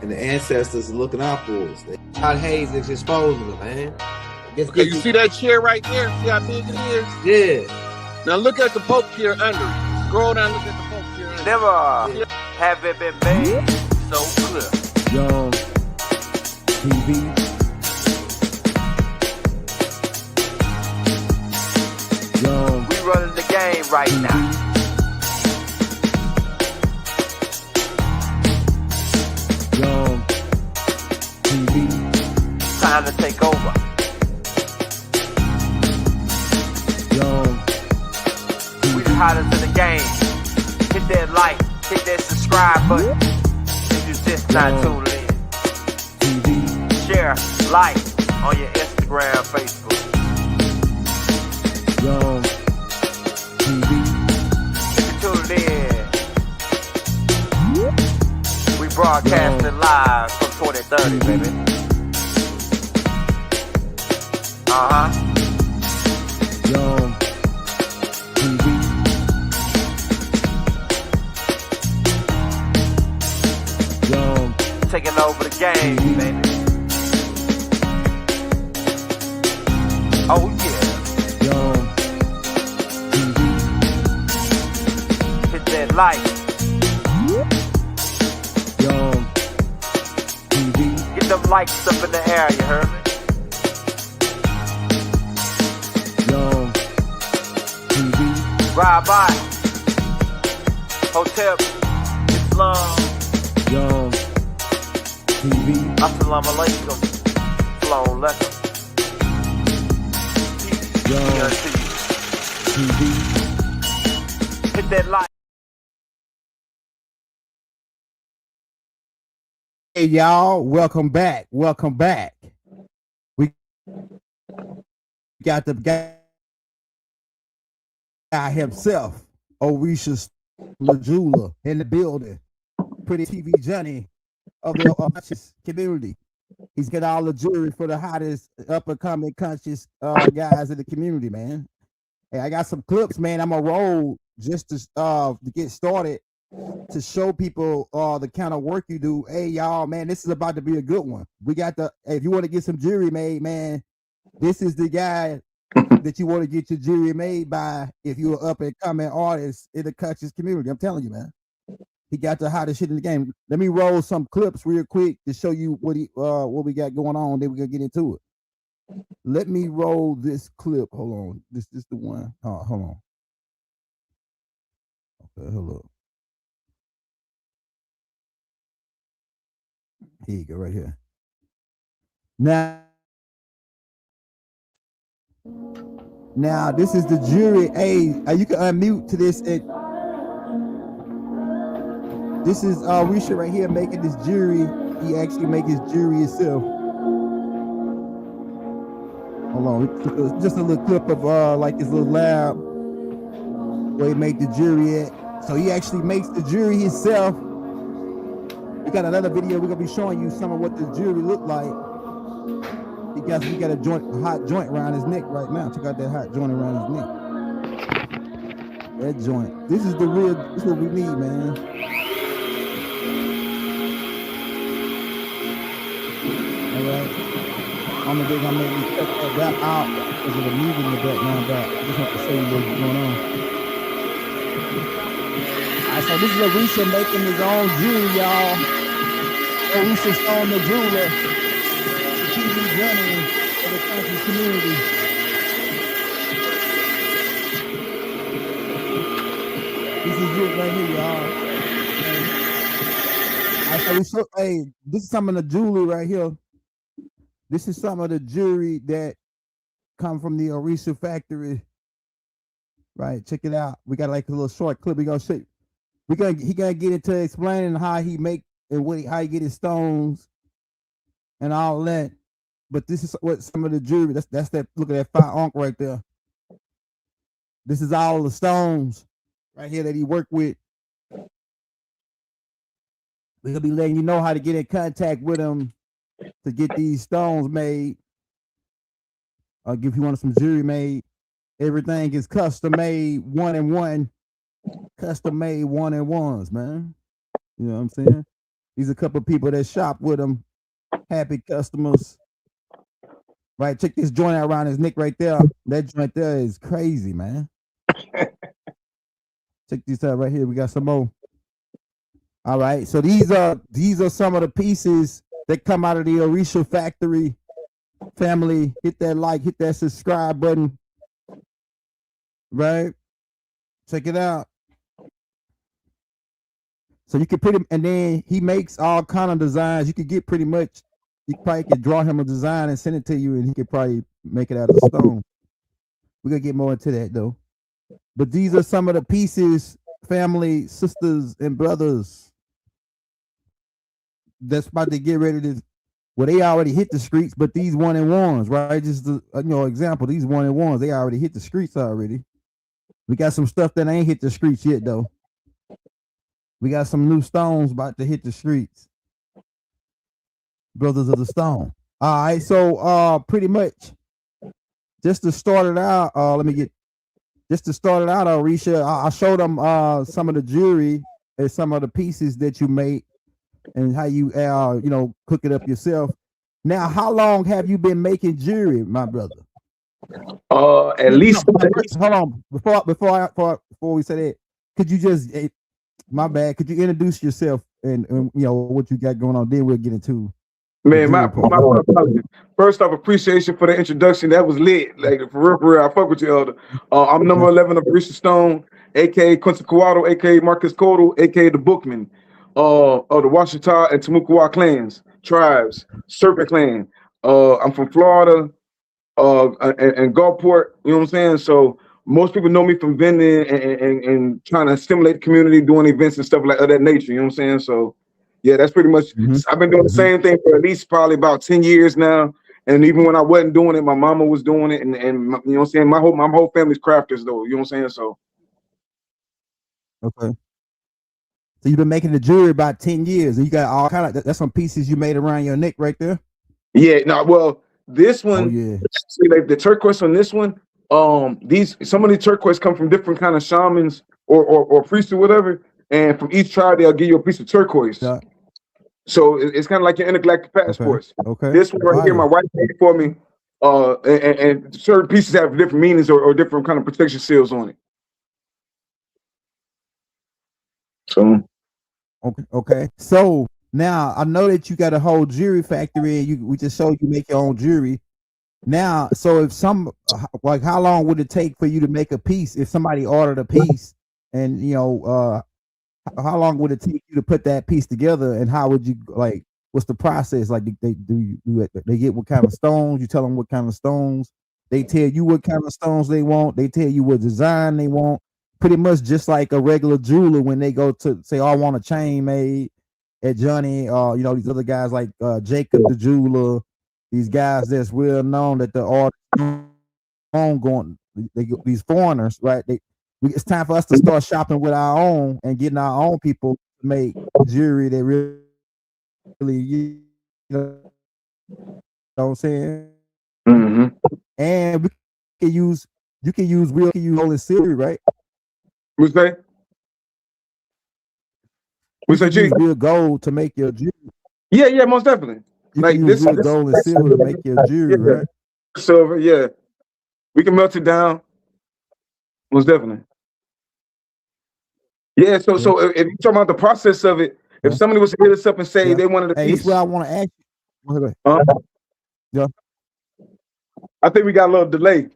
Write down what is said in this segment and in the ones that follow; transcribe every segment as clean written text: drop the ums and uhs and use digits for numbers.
and the ancestors are looking out for us. Hot haze is exposing them, man. Okay, you see that chair right there? See how big it is? Yeah. Now look at the Pope chair under it. Scroll down, look at the Pope chair under it. Never have it been made so clear. Young TV. Young. We running the game right now. Young TV. Time to take over. Young We the hottest in the game. Hit that like, hit that subscribe button. If you just not tuned in. TV. Share, like on your Instagram, Facebook. Young TV. If you tuned in, we broadcasting live from 2030, baby. Young TV. Young Taking over the game, baby. Oh yeah. Young TV. Hit that like. Young TV. Get them likes up in the air, you heard me? Young TV. Ride by. Hotel Islam. Young TV. Assalamu alaikum. Flown letter. Young TV. Hit that like. Hey y'all, welcome back. Welcome back. We got the guy himself, Orishas LaJula, in the building. Pretty TV Johnny of the conscious community. He's got all the jury for the hottest up and coming conscious guys in the community, man. Hey, I got some clips, man. I'm gonna roll just to get started to show people the kind of work you do. Hey y'all, man, this is about to be a good one. We got if you want to get some jewelry made, man, this is the guy that you want to get your jewelry made by if you're up and coming artist in the conscious community. I'm telling you, man. He got the hottest shit in the game. Let me roll some clips real quick to show you what we got going on. Then we're gonna get into it. Let me roll this clip. Hold on. This is the one. Oh, hold on. Okay, hold up. Here you go, right here. Now this is the jury. Hey, you can unmute to this. This is Risha right here making this jury. He actually make his jury himself. Hold on, just a little clip of like his little lab where he make the jury at. So he actually makes the jury himself. We got another video. We're gonna be showing you some of what the jury look like. He got a hot joint around his neck right now. Check out that hot joint around his neck. That joint. This is what we need, man. Alright. I'm gonna make me check that out because of the music in the background. But I just want to show you what's going on. Alright, so this is Orisha making his own jewelry, y'all. Orisha Stone the jeweler. The TV journey for the conscious community. This is it right here, y'all. Alright, so hey, this is some of the jewelry right here. This is some of the jewelry that come from the Orisha factory. Right, check it out. We got like a little short clip. He gonna get into explaining how he make and how he get his stones and all that. But this is what some of the jewelry. That's that. Look at that fire ankh right there. This is all the stones right here that he worked with. We're gonna be letting you know how to get in contact with him to get these stones made. If you want some jewelry made, everything is custom made, one-in-one, custom made one-in-ones, man. You know what I'm saying? These are a couple of people that shop with him. Happy customers. Right, check this joint out around his neck right there. That joint there is crazy, man. Check this out right here. We got some more. All right, so these are some of the pieces that come out of the Orishas factory. Family, hit that like, hit that subscribe button. Right, check it out. So you can put him, and then he makes all kind of designs. You could get pretty much. You probably could draw him a design and send it to you, and he could probably make it out of stone. We're gonna get more into that though. But these are some of the pieces, family, sisters, and brothers that's about to get ready to. Well, they already hit the streets, but these 1-in-1s, right? Just the example, these 1-in-1s, they already hit the streets already. We got some stuff that ain't hit the streets yet though. We got some new stones about to hit the streets. Brothers of the Stone. All right, so pretty much just to start it out, Orisha, I showed them some of the jewelry and some of the pieces that you made and how you cook it up yourself. Now, how long have you been making jewelry, my brother? At least hold on. Before we say that, could you just my bad, could you introduce yourself and what you got going on? Then we'll get into. Man, my first off, appreciation for the introduction. That was lit. Like for real, I fuck with you, Elder. I'm number 11 of Orishas Stone, aka Quetzalcoatl, aka Marcus Codal, aka the Bookman, of the Washita and Timucua clans, tribes, Serpent Clan. I'm from Florida, and Gulfport. You know what I'm saying? So most people know me from vending and trying to stimulate the community, doing events and stuff like of that nature. You know what I'm saying? So. Yeah, that's pretty much. I've been doing the same thing for at least probably about 10 years now. And even when I wasn't doing it, my mama was doing it, and you know what I'm saying. My whole family's crafters, though. You know what I'm saying. So. Okay. So you've been making the jewelry about 10 years, and you got all kind of. That's some pieces you made around your neck right there. Yeah. No. Well, this one. Oh yeah. See, like the turquoise on this one. Some of the turquoise come from different kind of shamans or priests or whatever, and from each tribe they'll give you a piece of turquoise. Yeah. So it's kind of like your intergalactic passports. Okay. This one right here, my wife made it for me. And certain pieces have different meanings or different kind of protection seals on it. So. Okay. So now I know that you got a whole jewelry factory, and we just showed you make your own jewelry. Now, so if how long would it take for you to make a piece? If somebody ordered a piece, and how long would it take you to put that piece together, and how would you what's the process? Like they get what kind of stones, you tell them what kind of stones, they tell you what kind of stones they want, they tell you what design they want, pretty much just like a regular jeweler when they go to say, oh, I want a chain made at Johnny, these other guys like Jacob the jeweler, these guys that's well known that the artists ongoing, these foreigners, right? It's time for us to start shopping with our own and getting our own people to make jewelry that really, you know what I'm saying? And you can use gold and silver, right? What's that? We say real gold to make your jewelry. Yeah, most definitely. You like can use real gold and silver to make your jewelry, right? Silver, yeah. We can melt it down. Most definitely. Yeah, so if you're talking about the process of it, if somebody was to hit us up and say they wanted a piece. This is what I want to ask you. Yeah. I think we got a little delay.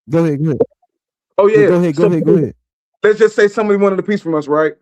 Go ahead. Oh yeah. Go ahead. Let's just say somebody wanted a piece from us, right?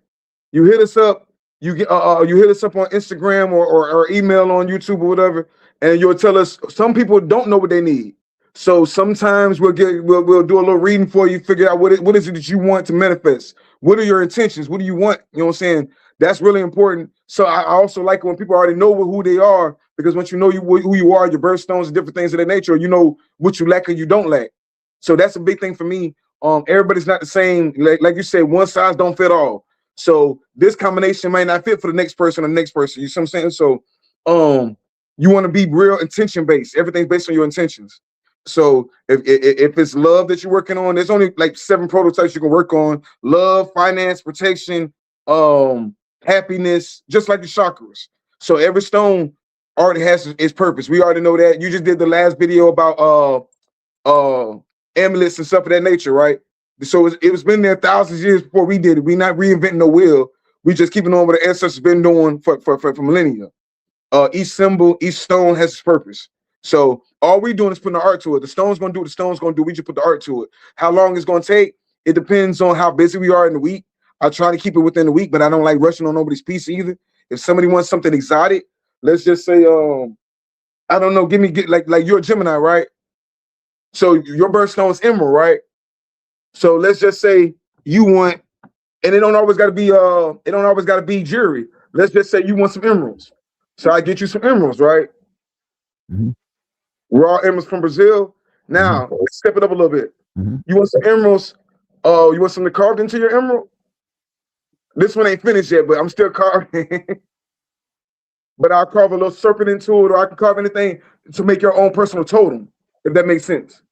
You hit us up, you hit us up on Instagram or email on YouTube or whatever, and you'll tell us. Some people don't know what they need. So sometimes we'll do a little reading for you, figure out what is it that you want to manifest. What are your intentions? What do you want? You know what I'm saying? That's really important. So I also like it when people already know who they are, because once you know who you are, your birthstones and different things of that nature, you know what you lack or you don't lack. So that's a big thing for me. Everybody's not the same. Like you said, one size don't fit all. So this combination might not fit for the next person or the next person. You see what I'm saying? So you want to be real intention based. Everything's based on your intentions. So if it's love that you're working on, there's only like 7 prototypes you can work on: love, finance, protection, happiness, just like the chakras. So every stone already has its purpose. We already know that. You just did the last video about amulets and stuff of that nature, right? So it was been there thousands of years before we did it. We not reinventing the wheel. We just keeping on what the ancestors been doing for millennia. Each symbol, each stone has its purpose. So all we doing is putting the art to it. The stone's gonna do what the stone's gonna do. We just put the art to it. How long it's gonna take? It depends on how busy we are in the week. I try to keep it within the week, but I don't like rushing on nobody's piece either. If somebody wants something exotic, let's just say, I don't know, get like you're a Gemini, right? So your birthstone's emerald, right? So let's just say you want, and it don't always gotta be jewelry. Let's just say you want some emeralds. So I get you some emeralds, right? Mm-hmm. Raw emeralds from Brazil. Now, let's step it up a little bit. Mm-hmm. You want some emeralds? You want something carved into your emerald? This one ain't finished yet, but I'm still carving. But I'll carve a little serpent into it, or I can carve anything to make your own personal totem, if that makes sense.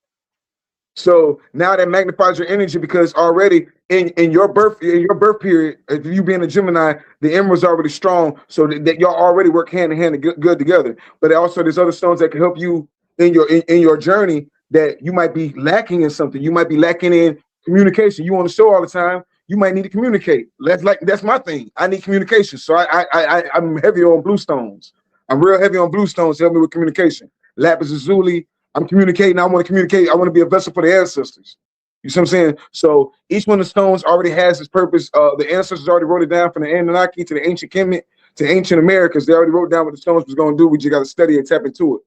So now that magnifies your energy, because already in your birth period, if you being a Gemini, the emerald's already strong, so that y'all already work hand in hand and good together. But also there's other stones that can help you in your journey that you might be lacking in something. You might be lacking in communication. You on the show all the time. You might need to communicate. That's my thing. I need communication. So I'm heavy on blue stones. I'm real heavy on blue stones to help me with communication. Lapis lazuli. I'm communicating. I want to communicate. I want to be a vessel for the ancestors. You see what I'm saying? So each one of the stones already has its purpose. The ancestors already wrote it down, from the Anunnaki to the ancient Kemet to ancient Americas. They already wrote down what the stones was going to do. We just got to study and tap into it.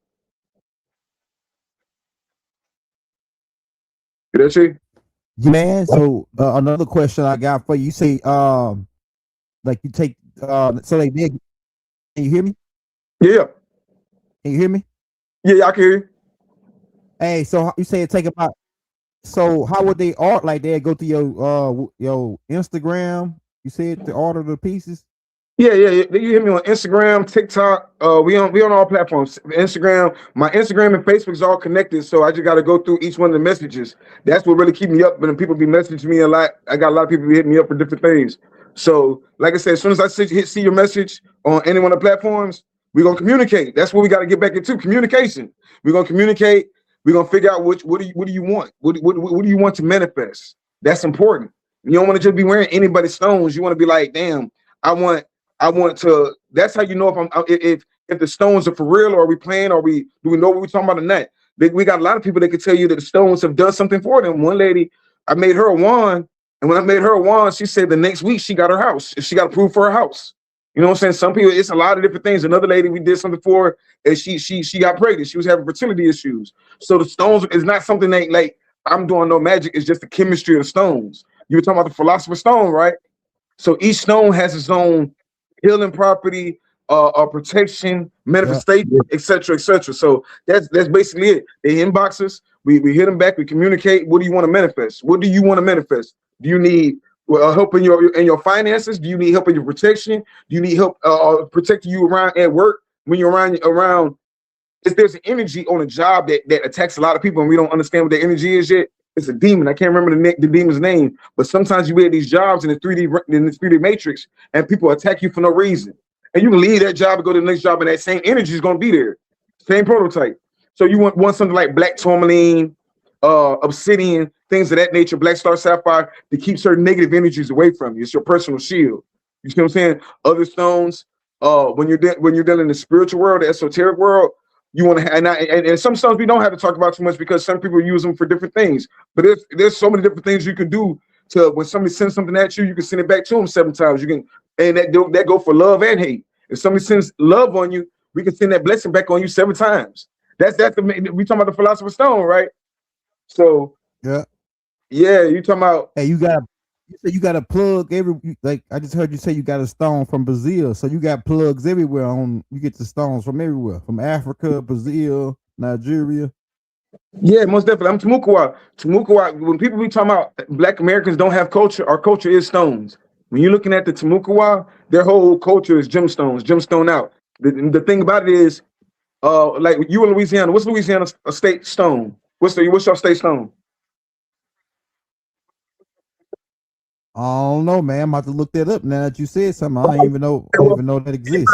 You know, see? Man, so another question I got for you. You say like you take so they did. Can you hear me? Yeah. Can you hear me? Yeah, I can hear you. Hey, so you say it take about. So how would they art? Like they go to your Instagram? You said to order the pieces. Yeah. You hear me on Instagram, TikTok. We on all platforms. Instagram, my Instagram and Facebook is all connected. So I just got to go through each one of the messages. That's what really keep me up. When people be messaging me a lot, I got a lot of people hitting me up for different things. So like I said, as soon as I see your message on any one of the platforms, we're gonna communicate. That's what we got to get back into, communication. We're gonna communicate. We're gonna figure out what do you want? What do you want to manifest? That's important. You don't want to just be wearing anybody's stones. You want to be like, damn, I want to. That's how you know if the stones are for real, or are we playing, or do we know what we're talking about or not? We got a lot of people that can tell you that the stones have done something for them. One lady, I made her a wand, and when I made her a wand, she said the next week she got her house. She got approved for her house. You know what I'm saying? Some people, it's a lot of different things. Another lady, we did something for her, and she got pregnant. She was having fertility issues. So the stones is not something that like I'm doing no magic. It's just the chemistry of the stones. You were talking about the Philosopher's stone, right? So each stone has its own healing property, protection, manifestation, etc., etc. So that's basically it. They inbox us. We hit them back. We communicate. What do you want to manifest? What do you want to manifest? Do you need help in your finances? Do you need help in your protection? Do you need help protecting you around at work when you're around? If there's an energy on a job that attacks a lot of people and we don't understand what the energy is yet, it's a demon. I can't remember the demon's name, but sometimes you wear these jobs in the 3D matrix and people attack you for no reason. And you can leave that job and go to the next job, and that same energy is going to be there. Same prototype. So you want something like black tourmaline, obsidian, things of that nature, black star sapphire, to keep certain negative energies away from you. It's your personal shield. You see what I'm saying? Other stones, when you're dealing in the spiritual world, the esoteric world, you want to, and some stones we don't have to talk about too much because some people use them for different things. But there's so many different things you can do to when somebody sends something at you, you can send it back to them 7 times. You can, and that go for love and hate. If somebody sends love on you, we can send that blessing back on you 7 times. That's the we talking about the Philosopher's stone, right? So yeah, you talking about? Hey, you said you got a plug like I just heard you say you got a stone from Brazil, so you got plugs everywhere. You get the stones from everywhere, from Africa, Brazil, Nigeria. Yeah, most definitely. I'm Timucua. When people be talking about Black Americans don't have culture, our culture is stones. When you're looking at the Timucua, their whole culture is gemstones, gemstone out. The thing about it is, like you in Louisiana, what's Louisiana's state stone? What's your state stone? I don't know, man. I'm about to look that up now that you said something. I don't even know that exists.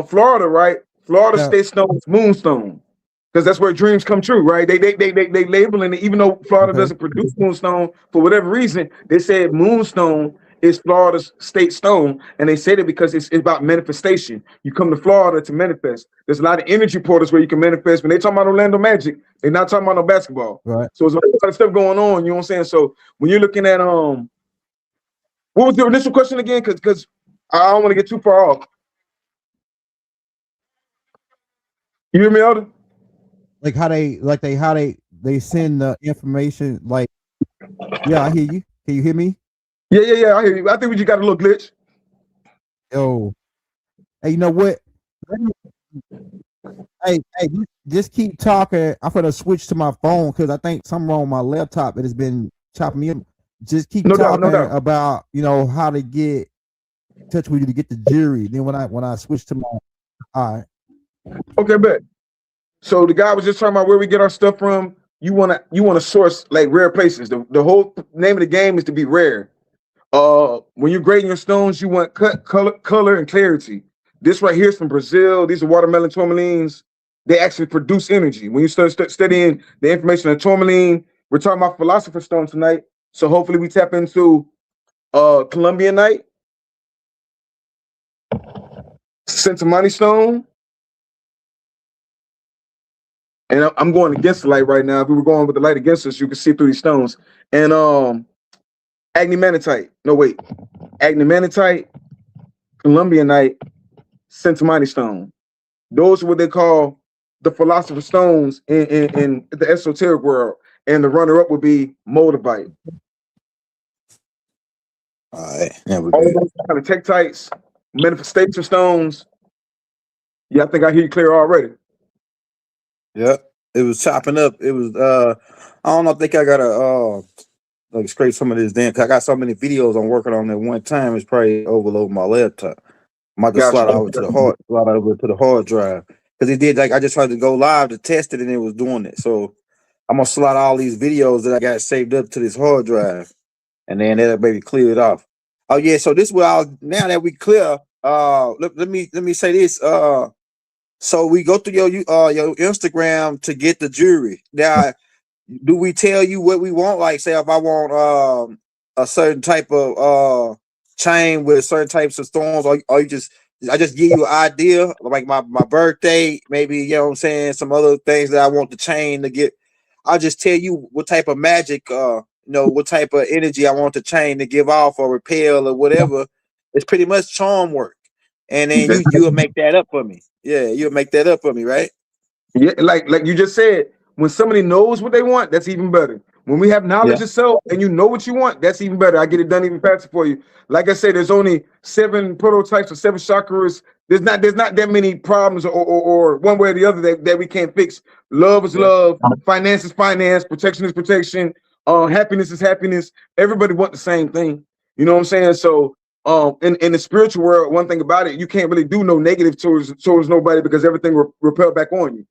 Florida, right? Florida Yeah. state stone is moonstone. Because that's where dreams come true, right? They labeling it, even though Florida Okay. doesn't produce moonstone for whatever reason, they said moonstone is Florida's state stone, and they said it because it's about manifestation. You come to Florida to manifest. There's a lot of energy portals where you can manifest. When they talking about Orlando Magic, they're not talking about no basketball. Right. So there's a lot of stuff going on. You know what I'm saying? So when you're looking at what was your initial question again? Because I don't want to get too far off. You hear me, Elder? Like how they send the information. Like, yeah, I hear you. Can you hear me? Yeah. I hear you. I think we just got a little glitch. Yo, hey, you know what? Hey, just keep talking. I'm gonna switch to my phone because I think something wrong with my laptop. It has been chopping me up. Just keep talking about how to get in touch with you to get the jury. Then when I switch to my, all right. Okay, bet. So the guy was just talking about where we get our stuff from. You wanna source like rare places. The whole name of the game is to be rare. When you're grading your stones, you want cut, color, and clarity. This right here is from Brazil. These are watermelon tourmalines. They actually produce energy. When you start studying the information of tourmaline, we're talking about philosopher stone tonight. So hopefully we tap into Colombianite, Centimani stone. And I'm going against the light right now. If we were going with the light against us, you can see through these stones. And agnemanitite. No, wait. Agnemanitite, Colombianite, Centimani stone. Those are what they call the philosopher stones in the esoteric world. And the runner-up would be moldavite. All right. Yeah, All those kind of tektites, manifestation stones. Yeah, I think I hear you clear already. Yep. It was chopping up. It was I don't know, I think I gotta like scrape some of this damn. I got so many videos I'm working on at one time. It's probably overload my laptop. I might just slide over to the hard drive. Because it did, like, I just tried to go live to test it and it was doing it. So I'm gonna slide all these videos that I got saved up to this hard drive, and then that'll maybe clear it off. Oh yeah, so this will now that we clear, let me say this. So we go through your Instagram to get the jewelry. Now, do we tell you what we want? Like, say if I want a certain type of chain with certain types of stones, or you just I just give you an idea, like my birthday, maybe, you know what I'm saying, some other things that I want the chain to get. I'll just tell you what type of magic, what type of energy I want the chain to give off or repel or whatever. It's pretty much charm work. And then you'll make that up for me. Yeah, you'll make that up for me, right? Yeah, like you just said, when somebody knows what they want, that's even better. When we have knowledge of self and you know what you want, that's even better. I get it done even faster for you. Like I said, there's only 7 prototypes or 7 chakras. There's not that many problems or one way or the other that we can't fix. Love is love, finance is finance, protection is protection, happiness is happiness. Everybody want the same thing. You know what I'm saying? So in the spiritual world, one thing about it, you can't really do no negative towards nobody because everything repel back on you.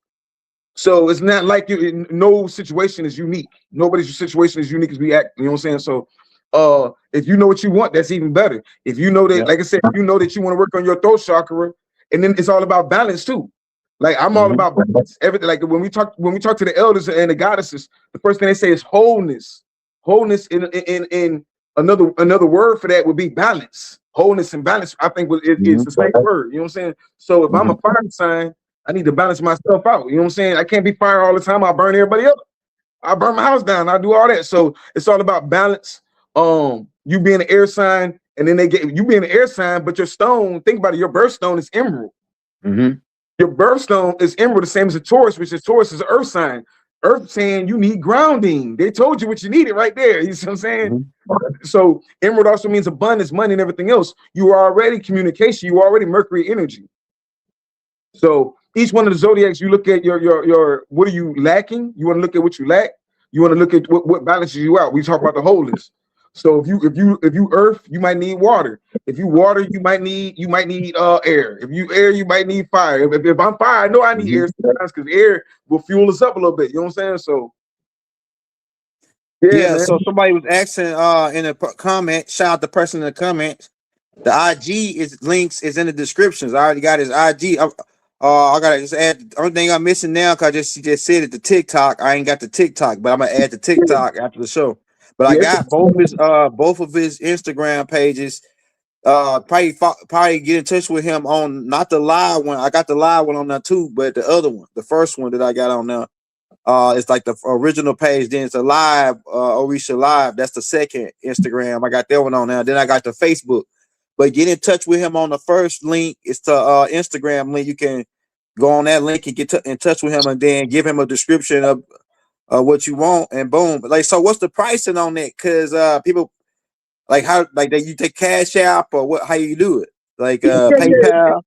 So it's not like no situation is unique. Nobody's situation is unique as we act. You know what I'm saying? So if you know what you want, that's even better. If you know that, like I said, if you know that you want to work on your throat chakra, and then it's all about balance too. Like I'm all about balance. Everything. Like when we talk to the elders and the goddesses, the first thing they say is wholeness. Wholeness in another word for that would be balance. Wholeness and balance, I think, it's the same word. You know what I'm saying? So if I'm a fire sign, I need to balance myself out. You know what I'm saying? I can't be fire all the time. I'll burn everybody up. I burn my house down. I do all that. So it's all about balance. You being an air sign, and then they get you being an air sign, but your stone, think about it, your birthstone is emerald. Your birthstone is emerald, the same as a Taurus, which is Taurus is an earth sign. Earth saying you need grounding. They told you what you needed right there. You see what I'm saying? So emerald also means abundance, money, and everything else. You are already communication. You are already Mercury energy. So each one of the zodiacs, you look at your what are you lacking? You want to look at what you lack. You want to look at what balances you out. We talk about the wholeness. So if you earth, you might need water. If you water, you might need air. If you air, you might need fire. If I'm fire, I know I need air sometimes because air will fuel us up a little bit. You know what I'm saying? So Yeah, Yeah, man. so somebody was asking in a comment, shout out the person in the comments. The IG is links is in the descriptions. I already got his IG. I gotta just add the only thing I'm missing now because he just said it, the TikTok. I ain't got the TikTok, but I'm gonna add the TikTok after the show. But I Yeah, got both of his Instagram pages. Probably get in touch with him on not the live one. I got the live one on there too, but the other one, the first one that I got on there. It's like the original page. Then it's a live, Orisha Live. That's the second Instagram. I got that one on now. Then I got the Facebook. But get in touch with him on the first link. It's the Instagram link. You can go on that link and get in touch with him, and then give him a description of what you want, and boom. Like, so what's the pricing on that? Because people like how like that you take Cash App or what? How you do it? Like PayPal.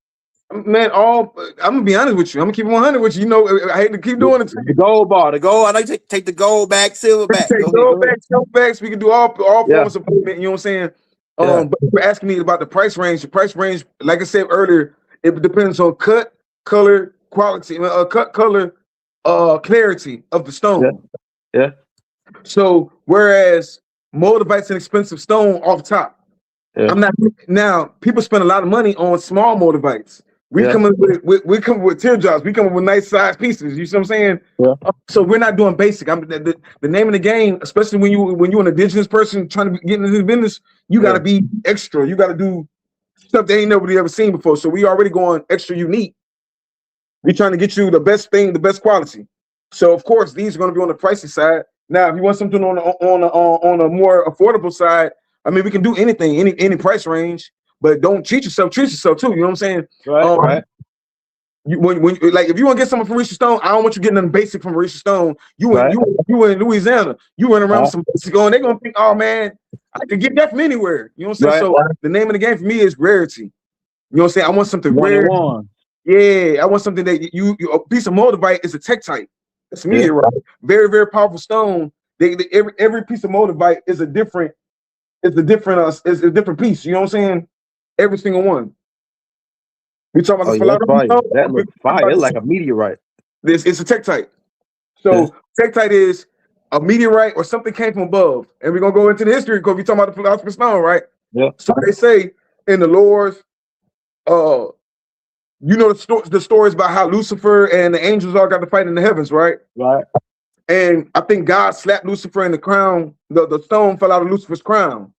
man. I'm gonna be honest with you. I'm gonna keep it 100 with you. You know, I hate to keep doing it. The gold bar, the gold. I know you take the gold back, silver We can back. take Go gold ahead. back, silver backs. We can do all Yeah. forms of payment. You know what I'm saying? Yeah. But you're asking me about the price range. The price range, like I said earlier, it depends on cut, color, quality, cut, color, clarity of the stone. Yeah. So whereas moldavite's an expensive stone off top. Yeah. I'm not now. People spend a lot of money on small motivates. We Yeah. come in we come with teardrops. We come up with nice size pieces. You see what I'm saying? Yeah. So we're not doing basic. The name of the game, especially when you're an indigenous person trying to get into the business, you got to be extra. You got to do stuff that ain't nobody ever seen before. So we already going extra unique. We're trying to get you the best thing, the best quality. So of course these are going to be on the pricey side. Now, if you want something on a more affordable side, I mean, we can do anything, any price range, but don't cheat yourself. Treat yourself too. You know what I'm saying? Right. When like if you want to get something from Orisha Stone, I don't want you getting nothing basic from Orisha Stone. You in Louisiana, you run around with some basic on. They're gonna think, oh man, I could get that from anywhere. You know what I'm saying? So the name of the game for me is rarity. You know what I'm saying? I want something rare. Yeah, I want something that you a piece of moldavite is a tektite. It's meteorite. Very, very powerful stone. Every piece of moldavite is a different piece. You know what I'm saying? Every single one. We talking about the philosopher stone. That looks fire. It's like a meteorite. It's a tektite. So tektite is a meteorite or something came from above. And we're gonna go into the history because we talking about the philosopher stone, right? Yeah. So they say in the lores, you know the stories about how Lucifer and the angels all got to fight in the heavens, right? Right. And I think God slapped Lucifer in the crown. The stone fell out of Lucifer's crown.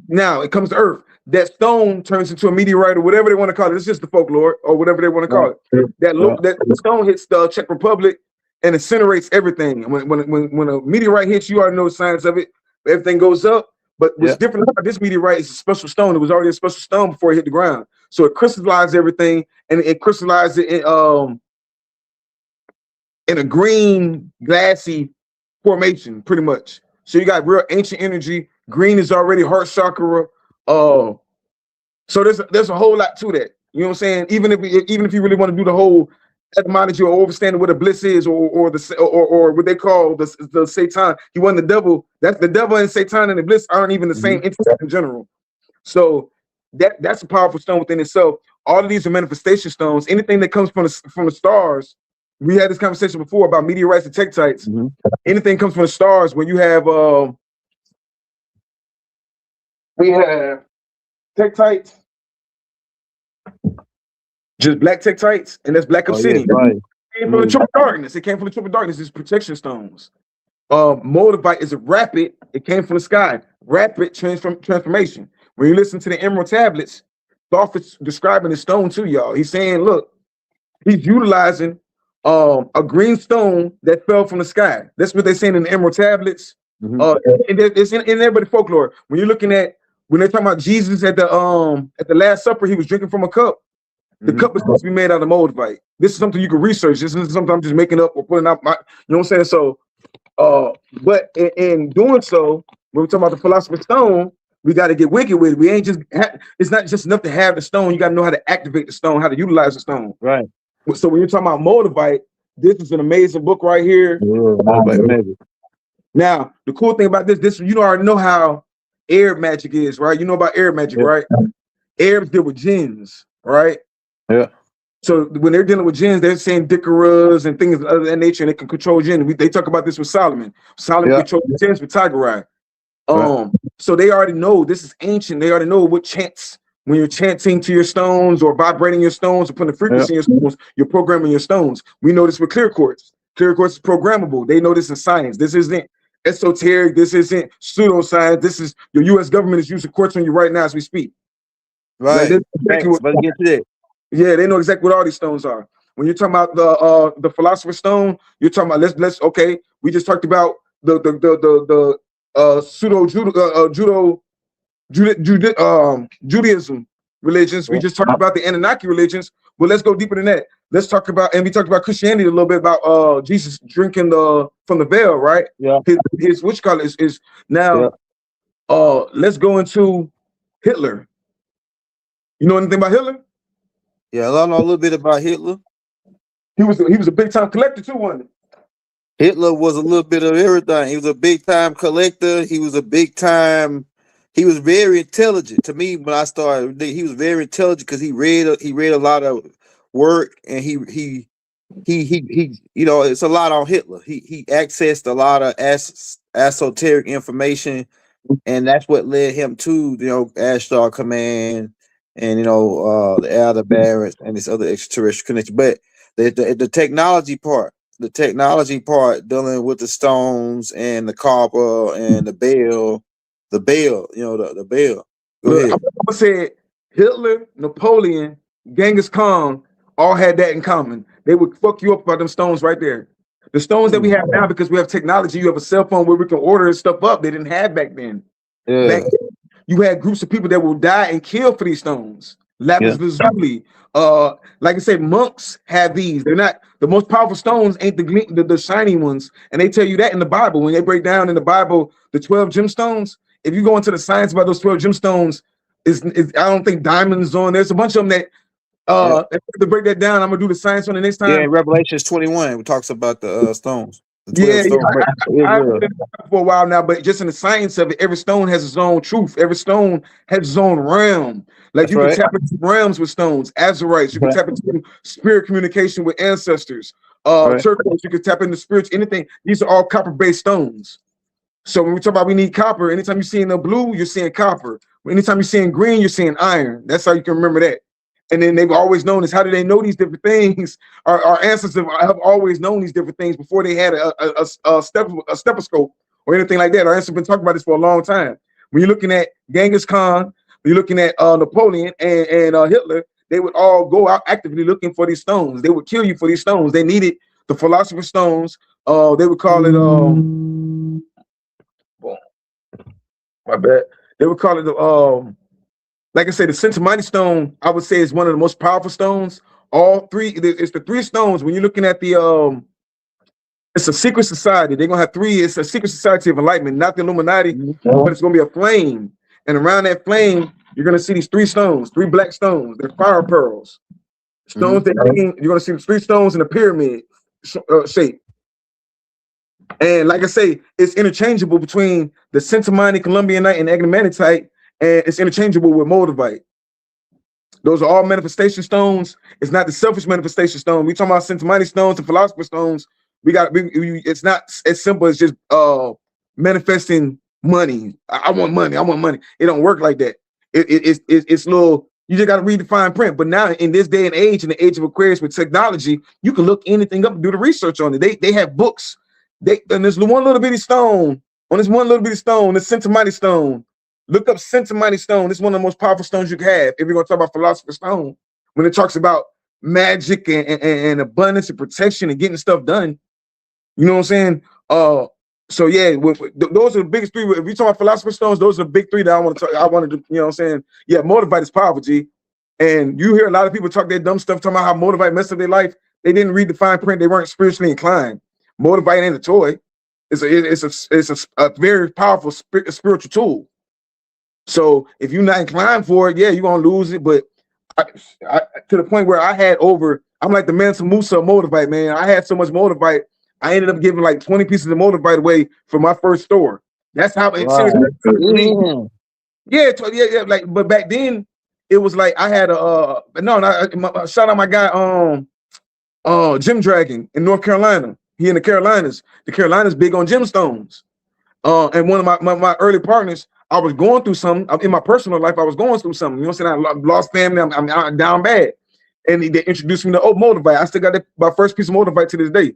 Now it comes to earth. That stone turns into a meteorite or whatever they want to call it. It's just the folklore or whatever they want to call it. That stone hits the Czech Republic and incinerates everything. When a meteorite hits, you already know the signs of it. Everything goes up. But what's different about this meteorite is a special stone. It was already a special stone before it hit the ground. So it crystallized everything, and it crystallized it in a green, glassy formation, pretty much. So you got real ancient energy. Green is already heart chakra. So there's a whole lot to that. You know what I'm saying? Even if you really want to do the whole etymology or understanding what a bliss is, or what they call the Satan. He wasn't the devil. That's the devil and Satan and the bliss aren't even the same entity in general. So that's a powerful stone within itself. All of these are manifestation stones. Anything that comes from the stars. We had this conversation before about meteorites and tektites. Anything comes from the stars. When you have we have tektites, just black tektites, and that's black obsidian. It came from the triple darkness. It came from the triple darkness. It's protection stones. Moldavite is a rapid. It came from the sky. Rapid transformation. When you listen to the Emerald tablets, Thoth is describing the stone to y'all. He's saying, look, he's utilizing a green stone that fell from the sky. That's what they're saying in the Emerald tablets. And it's in everybody's folklore. When you're looking at when they're talking about Jesus at the Last Supper, he was drinking from a cup. The cup is supposed to be made out of moldavite. This is something you can research. This is something I'm just making up or putting out. You know what I'm saying? So, but in doing so, when we're talking about the philosopher's stone, we got to get wicked with it. We ain't just it's not just enough to have the stone. You got to know how to activate the stone, how to utilize the stone. Right. So when you're talking about moldavite, this is an amazing book right here. Now, the cool thing about this you already know how Arab magic is, right? You know about Arab magic, right? Arabs deal with jinns, right? Yeah. So when they're dealing with jinns, they're saying dikaras and things of that nature, and they can control jinn. They talk about this with Solomon. Solomon controlled the jinns with Tigrai. So they already know this is ancient. They already know what chants when you're chanting to your stones or vibrating your stones or putting a frequency in your stones, you're programming your stones. We know this with clear quartz. Clear quartz is programmable. They know this in science. This isn't esoteric. This isn't pseudoscience. This is your U.S. government is using quartz on you right now as we speak. Right. Like, get to that. Yeah, they know exactly what all these stones are. When you're talking about the Philosopher's Stone, you're talking about let's okay. We just talked about the Judaism religions. We just talked about the Anunnaki religions. Well, let's go deeper than that. Let's talk about, and we talked about Christianity a little bit about Jesus drinking from the veil, right? Yeah. His which color is now. Yeah. Let's go into Hitler. You know anything about Hitler? Yeah, I know a little bit about Hitler. He was a big time collector too, wasn't he? Hitler was a little bit of everything. He was a big time collector. He was very intelligent. To me, when I started, he was very intelligent because he read a lot of work, and he you know, it's a lot on Hitler. He accessed a lot of esoteric information, and that's what led him to, you know, Ashtar Command and, you know, the Elder Barons and this other extraterrestrial connection. But the technology part dealing with the stones and the copper and the bell, you know, the bell. Go ahead. I'm gonna say Hitler, Napoleon, Genghis Khan all had that in common. They would fuck you up about them stones right there. The stones that we have now, because we have technology, you have a cell phone where we can order stuff up they didn't have back then. Yeah. Back then, you had groups of people that will die and kill for these stones. Lapis lazuli. Like I said, monks have these. They're not the most powerful stones, ain't the shiny ones. And they tell you that in the Bible. When they break down in the Bible the 12 gemstones, if you go into the science about those 12 gemstones, I don't think diamonds on. There's a bunch of them that to break that down. I'm gonna do the science on the next time. Yeah, in Revelations 21, it talks about the stones. Yeah, I've been for a while now, but just in the science of it, every stone has its own truth. Every stone has its own realm. Like you can tap into realms with stones, azurites. You can tap into spirit communication with ancestors. Turquoise, you can tap into spirits. Anything. These are all copper-based stones. So when we talk about we need copper, anytime you're seeing the blue, you're seeing copper. Anytime you're seeing green, you're seeing iron. That's how you can remember that. And then they've always known this. How do they know these different things? Our ancestors have always known these different things before they had a stethoscope or anything like that. Our ancestors have been talking about this for a long time. When you're looking at Genghis Khan, when you're looking at Napoleon and Hitler, they would all go out actively looking for these stones. They would kill you for these stones. They needed the Philosopher's Stones. They would call it my bad. They would call it like I said, the Sentimani stone, I would say, is one of the most powerful stones. All three, it's the three stones. When you're looking at the it's a secret society. They're gonna have three. It's a secret society of enlightenment, not the Illuminati, but it's gonna be a flame. And around that flame, you're gonna see these three stones, three black stones. They're fire pearls. Stones that you're gonna see the three stones in a pyramid shape. And like I say, it's interchangeable between the Sentimani, Columbianite, and Agnamanitite. And it's interchangeable with moldavite. Those are all manifestation stones. It's not the selfish manifestation stone. We talking about Sentimani stones and Philosopher stones. It's not as simple as just manifesting money. I want money. I want money. It don't work like that. It's little. You just got to read the fine print. But now in this day and age, in the age of Aquarius with technology, you can look anything up and do the research on it. They have books. And there's one little bitty stone. On this one little bitty stone, the Sentimani stone. Look up Sentimani stone. This is one of the most powerful stones you can have if you're going to talk about Philosopher's Stone. When it talks about magic and abundance and protection and getting stuff done. You know what I'm saying? So yeah, those are the biggest three. If you talk about Philosopher's Stones, those are the big three that I wanted to, you know what I'm saying? Yeah, moldavite is powerful, G. And you hear a lot of people talk their dumb stuff, talking about how moldavite messed up their life. They didn't read the fine print. They weren't spiritually inclined. Moldavite ain't a toy. It's a very powerful spiritual tool. So if you're not inclined for it, yeah, you're gonna lose it. But to the point where I'm like the Mansa Musa of moldavite, man. I had so much moldavite, I ended up giving like 20 pieces of moldavite away for my first store. That's how it's seriously. Yeah. Like, but back then it was like I had a shout out my guy Jim Dragon in North Carolina. He in the Carolinas. The Carolinas big on gemstones. And one of my early partners, I was going through something in my personal life. I was going through something. You know what I'm saying? I lost family. I'm down bad. And they introduced me to Motivite. I still got my first piece of Motivite to this day.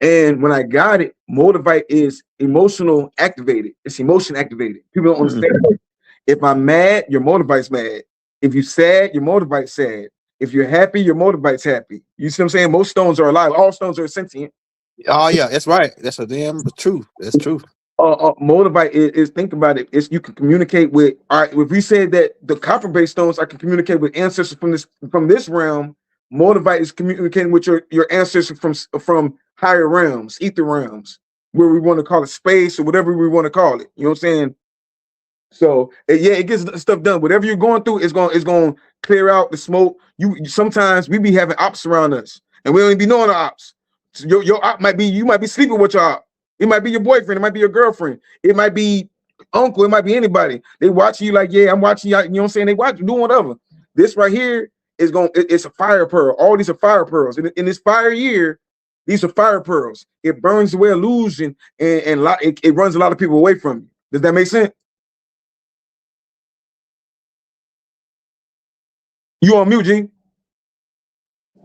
And when I got it, Motivite is emotional activated. It's emotion activated. People don't understand. If I'm mad, your Motivite's mad. If you're sad, your Motivite's sad. If you're happy, your Motivite's happy. You see what I'm saying? Most stones are alive. All stones are sentient. Oh yeah, that's right. That's a damn truth. That's true. Motivite is think about it. It's you can communicate with. All right, if we said that the copper-based stones, I can communicate with ancestors from this realm. Motivite is communicating with your ancestors from higher realms, ether realms, where we want to call it space or whatever we want to call it. You know what I'm saying? So yeah, it gets stuff done. Whatever you're going through, it's going to clear out the smoke. Sometimes we be having ops around us, and we don't even be knowing the ops. So your op you might be sleeping with your op. It might be your boyfriend. It might be your girlfriend. It might be uncle. It might be anybody. They watch you like, yeah, I'm watching you. You know what I'm saying? They watch you doing whatever. This right here it's a fire pearl. All these are fire pearls. In this fire year, these are fire pearls. It burns away illusion and it runs a lot of people away from you. Does that make sense? You on mute, G?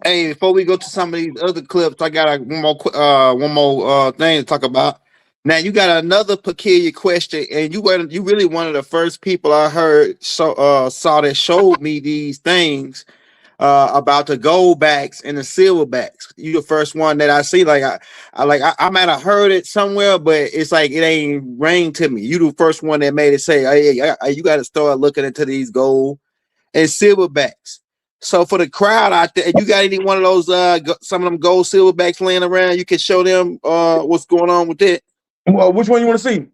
Hey, before we go to some of these other clips, I got one more thing to talk about. Now you got another peculiar question, and you really one of the first people I heard saw that showed me these things about the gold backs and the silver backs. You the first one that I see. Like I might have heard it somewhere, but it's like it ain't rang to me. You the first one that made it say, hey, you got to start looking into these gold and silverbacks. So for the crowd out there, you got any one of those some of them gold silverbacks laying around, you can show them what's going on with it. Well, which one you want to see?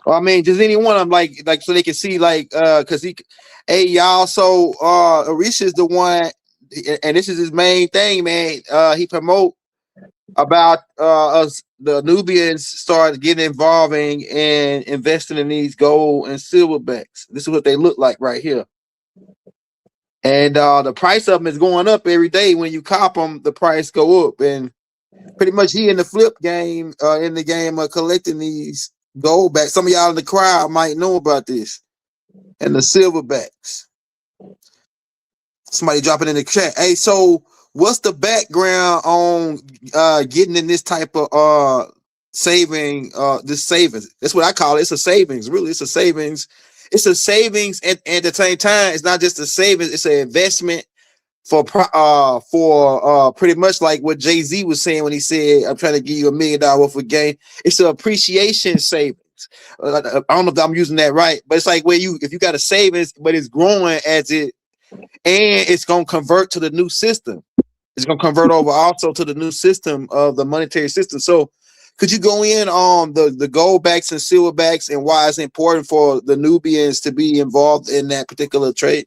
I mean, just any one of them, like so they can see, like because y'all. So Orishas is the one, and this is his main thing, man. He promote about us, the Nubians, start getting involving and investing in these gold and silverbacks. This is what they look like right here. And the price of them is going up every day. When you cop them, the price go up. And pretty much he in the flip game, in the game of collecting these gold backs. Some of y'all in the crowd might know about this. And the silverbacks. Somebody drop it in the chat. Hey, so what's the background on getting in this type of saving, this savings? That's what I call it. It's a savings. Really, it's a savings. It's a savings, and at the same time, it's not just a savings, it's an investment for pretty much like what Jay-Z was saying when he said, I'm trying to give you $1 million worth of gain. It's an appreciation savings. I don't know if I'm using that right, but it's like where if you got a savings, but it's growing and it's going to convert to the new system. It's going to convert over also to the new system of the monetary system. So could you go in on the gold backs and silver backs and why it's important for the Nubians to be involved in that particular trade?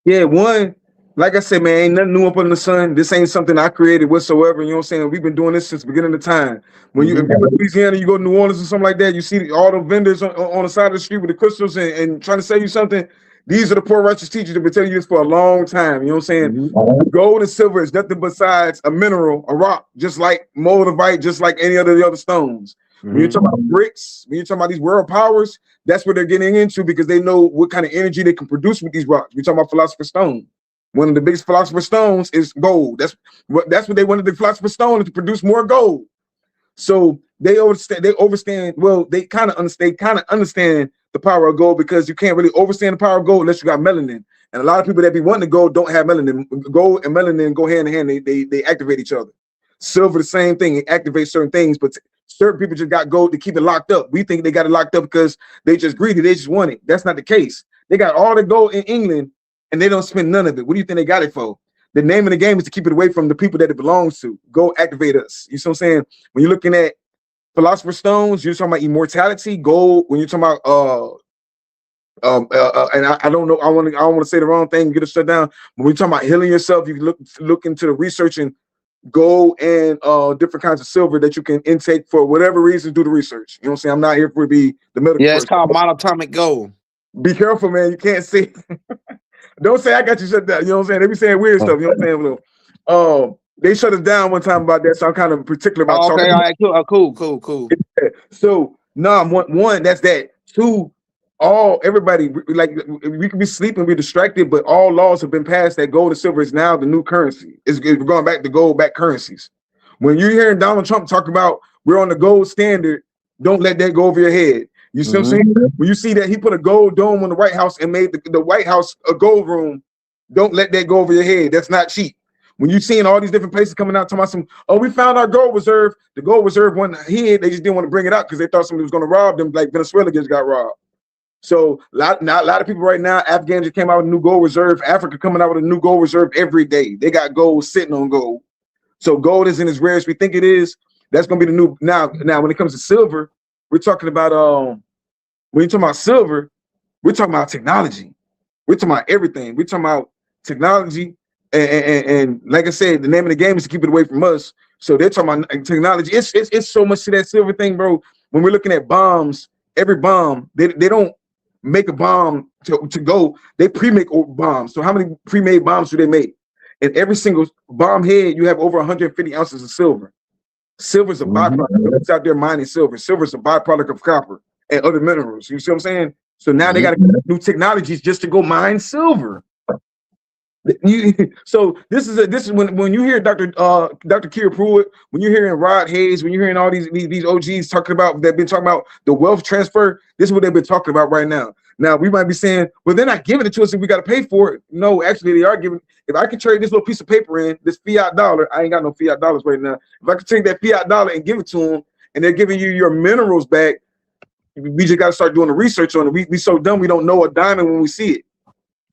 Yeah, one, like I said, man, ain't nothing new up under the sun. This ain't something I created whatsoever. You know what I'm saying? We've been doing this since the beginning of time. When if you go to Louisiana, you go to New Orleans or something like that, you see all the vendors on the side of the street with the crystals and trying to sell you something. These are the poor righteous teachers that have been telling you this for a long time. You know what I'm saying? Gold and silver is nothing besides a mineral, a rock, just like moldavite, just like any other of the other stones. When you're talking about bricks, when you're talking about these world powers, that's what they're getting into because they know what kind of energy they can produce with these rocks. We're talking about Philosopher's Stone. One of the biggest Philosopher's Stones is gold. That's what they wanted the Philosopher's Stone to produce more gold. So they understand. Well, they kind of understand the power of gold because you can't really understand the power of gold unless you got melanin. And a lot of people that be wanting to gold don't have melanin. Gold and melanin go hand in hand. They activate each other. Silver, the same thing. It activates certain things, but certain people just got gold to keep it locked up. We think they got it locked up because they just greedy. They just want it. That's not the case. They got all the gold in England and they don't spend none of it. What do you think they got it for? The name of the game is to keep it away from the people that it belongs to. Go activate us. You see what I'm saying? When you're looking at Philosopher's Stones, you're talking about immortality, gold. When you're talking about and I don't know, I don't want to say the wrong thing, get it shut down. When we're talking about healing yourself, you can look into the research and gold and different kinds of silver that you can intake for whatever reason. Do the research. You know what I'm saying? I'm not here for to be the medical. Yeah, it's called monatomic gold. Be careful, man. You can't see. Don't say I got you shut down. You know what I'm saying? They be saying weird stuff. You know what I'm saying? They shut us down one time about that, so I'm kind of particular about Oh, okay, talking. all right, cool. So no, one, that's that. Two, everybody, like, we can be sleeping, be distracted, but all laws have been passed that gold and silver is now the new currency. We're going back to gold-backed currencies. When you're hearing Donald Trump talk about we're on the gold standard, don't let that go over your head. You see what I'm saying? When you see that he put a gold dome on the White House and made the White House a gold room, don't let that go over your head. That's not cheap. When you're seeing all these different places coming out talking about some, oh, we found our gold reserve. The gold reserve wasn't here. They just didn't want to bring it out because they thought somebody was going to rob them, like Venezuela just got robbed. So a lot of people right now, Afghanistan came out with a new gold reserve. Africa coming out with a new gold reserve every day. They got gold sitting on gold. So gold isn't as rare as we think it is. That's going to be the new. Now, when it comes to silver, we're talking about, when you're talking about silver, we're talking about technology. We're talking about everything. We're talking about technology. And like I said, the name of the game is to keep it away from us. So they're talking about technology. It's so much to that silver thing, bro. When we're looking at bombs, every bomb, they don't make a bomb to go. They pre-make bombs. So how many pre-made bombs do they make? In every single bomb head, you have over 150 ounces of silver. Silver is a byproduct. It's out there mining silver. Silver is a byproduct of copper and other minerals. You see what I'm saying? So now they got to get new technologies just to go mine silver. So this is when you hear Dr. Keir Pruitt, when you're hearing Rod Hayes, when you're hearing all these OGs talking about, they've been talking about the wealth transfer. This is what they've been talking about right now. Now we might be saying, well, they're not giving it to us and we got to pay for it. No, actually they are giving. If I can trade this little piece of paper in, this fiat dollar, I ain't got no fiat dollars right now. If I could take that fiat dollar and give it to them, and they're giving you your minerals back, we just got to start doing the research on it. We so dumb we don't know a diamond when we see it.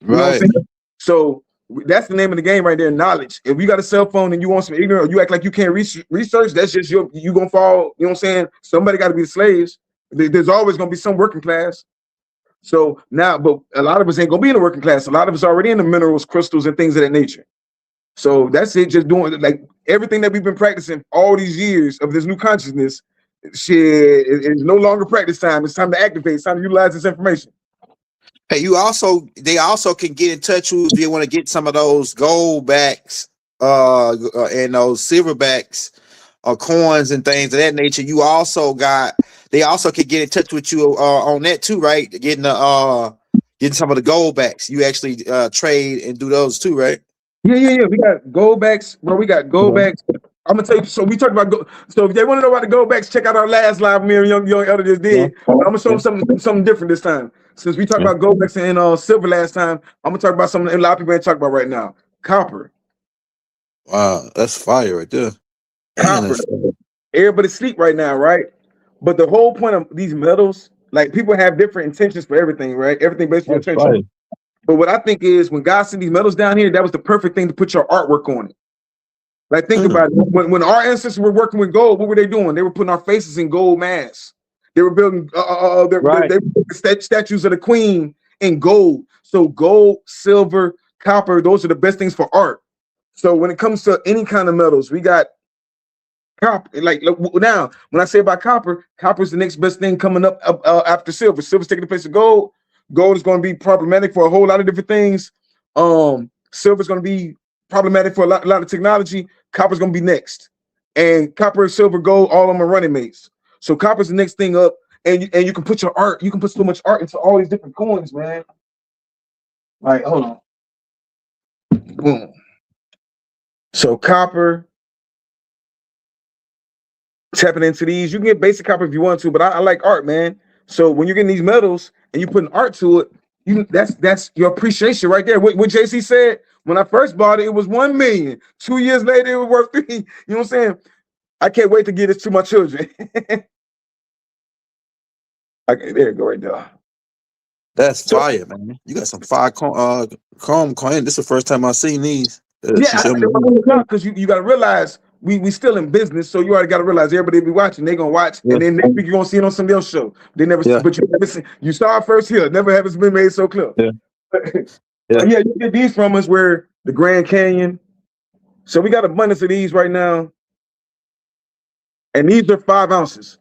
You know what I'm saying? So that's the name of the game right there, knowledge. If you got a cell phone and you want some ignorant, or you act like you can't research, that's just you gonna fall. You know what I'm saying? Somebody got to be the slaves. There's always gonna be some working class. So now, but a lot of us ain't gonna be in the working class. A lot of us already in the minerals, crystals, and things of that nature. So that's it. Just doing like everything that we've been practicing all these years of this new consciousness. Shit, it's no longer practice time. It's time to activate. It's time to utilize this information. Hey, they also can get in touch with if you want to get some of those gold backs and those silver backs or coins and things of that nature. They also can get in touch with you on that too, right? Getting some of the gold backs. You actually trade and do those too, right? Yeah. We got gold backs, bro. We got gold backs. I'm gonna tell you. So we talked about gold. So if they want to know about the gold backs, check out our last live me and young elder just did. I'm gonna show them something different this time. Since we talked about gold backs and silver last time, I'm gonna talk about something a lot of people ain't talking about right now. Copper. Wow, that's fire right there. Copper. Everybody sleep right now, right? But the whole point of these metals, like people have different intentions for everything, right? Everything based on your intention. But what I think is when God sent these metals down here, that was the perfect thing to put your artwork on it. Like think about it. When our ancestors were working with gold, what were they doing? They were putting our faces in gold masks. They were building statues of the queen in gold. So gold, silver, copper, those are the best things for art. So when it comes to any kind of metals, we got copper. Like now, when I say about copper, copper is the next best thing coming up after silver. Silver's taking the place of gold. Gold is going to be problematic for a whole lot of different things. Silver's going to be problematic for a lot of technology. Copper's going to be next. And copper, silver, gold, all of them are running mates. So copper's the next thing up. And you can put your art, you can put so much art into all these different coins, man. Like, hold on. Boom. So copper, tapping into these. You can get basic copper if you want to, but I like art, man. So when you're getting these metals and you putting art to it, that's your appreciation right there. What JC said, when I first bought it, it was 1 million. 2 years later, it was worth 3. You know what I'm saying? I can't wait to give this to my children. Okay, there you go right there. That's fire, man. You got some fire chrome coin. This is the first time I've seen these. Because you got to realize we still in business, so you already got to realize everybody be watching. They gonna watch, and then next week you're gonna see it on somebody else's show. They never, but you never see. You saw it first here. Never have it been made so clear. Yeah, you get these from us. Where the Grand Canyon. So we got abundance of these right now, and these are 5 ounces.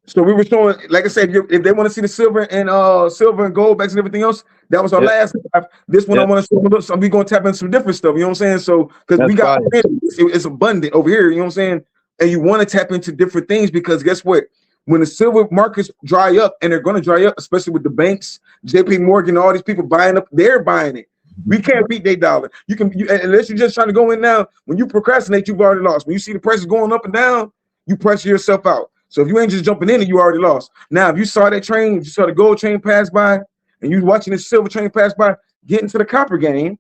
So we were showing, like I said, if they want to see the silver and gold backs and everything else, that was our last live. This one I want to show them. So we gonna tap into some different stuff. You know what I'm saying? So because we got it's abundant over here. You know what I'm saying? And you want to tap into different things because guess what? When the silver markets dry up, and they're going to dry up, especially with the banks, JP Morgan, all these people buying up, they're buying it. We can't beat their dollar. You can, unless you're just trying to go in now. When you procrastinate, you've already lost. When you see the prices going up and down, you pressure yourself out. So if you ain't just jumping in, you already lost. Now, if you saw that train, you saw the gold train pass by, and you watching the silver train pass by, get into the copper game,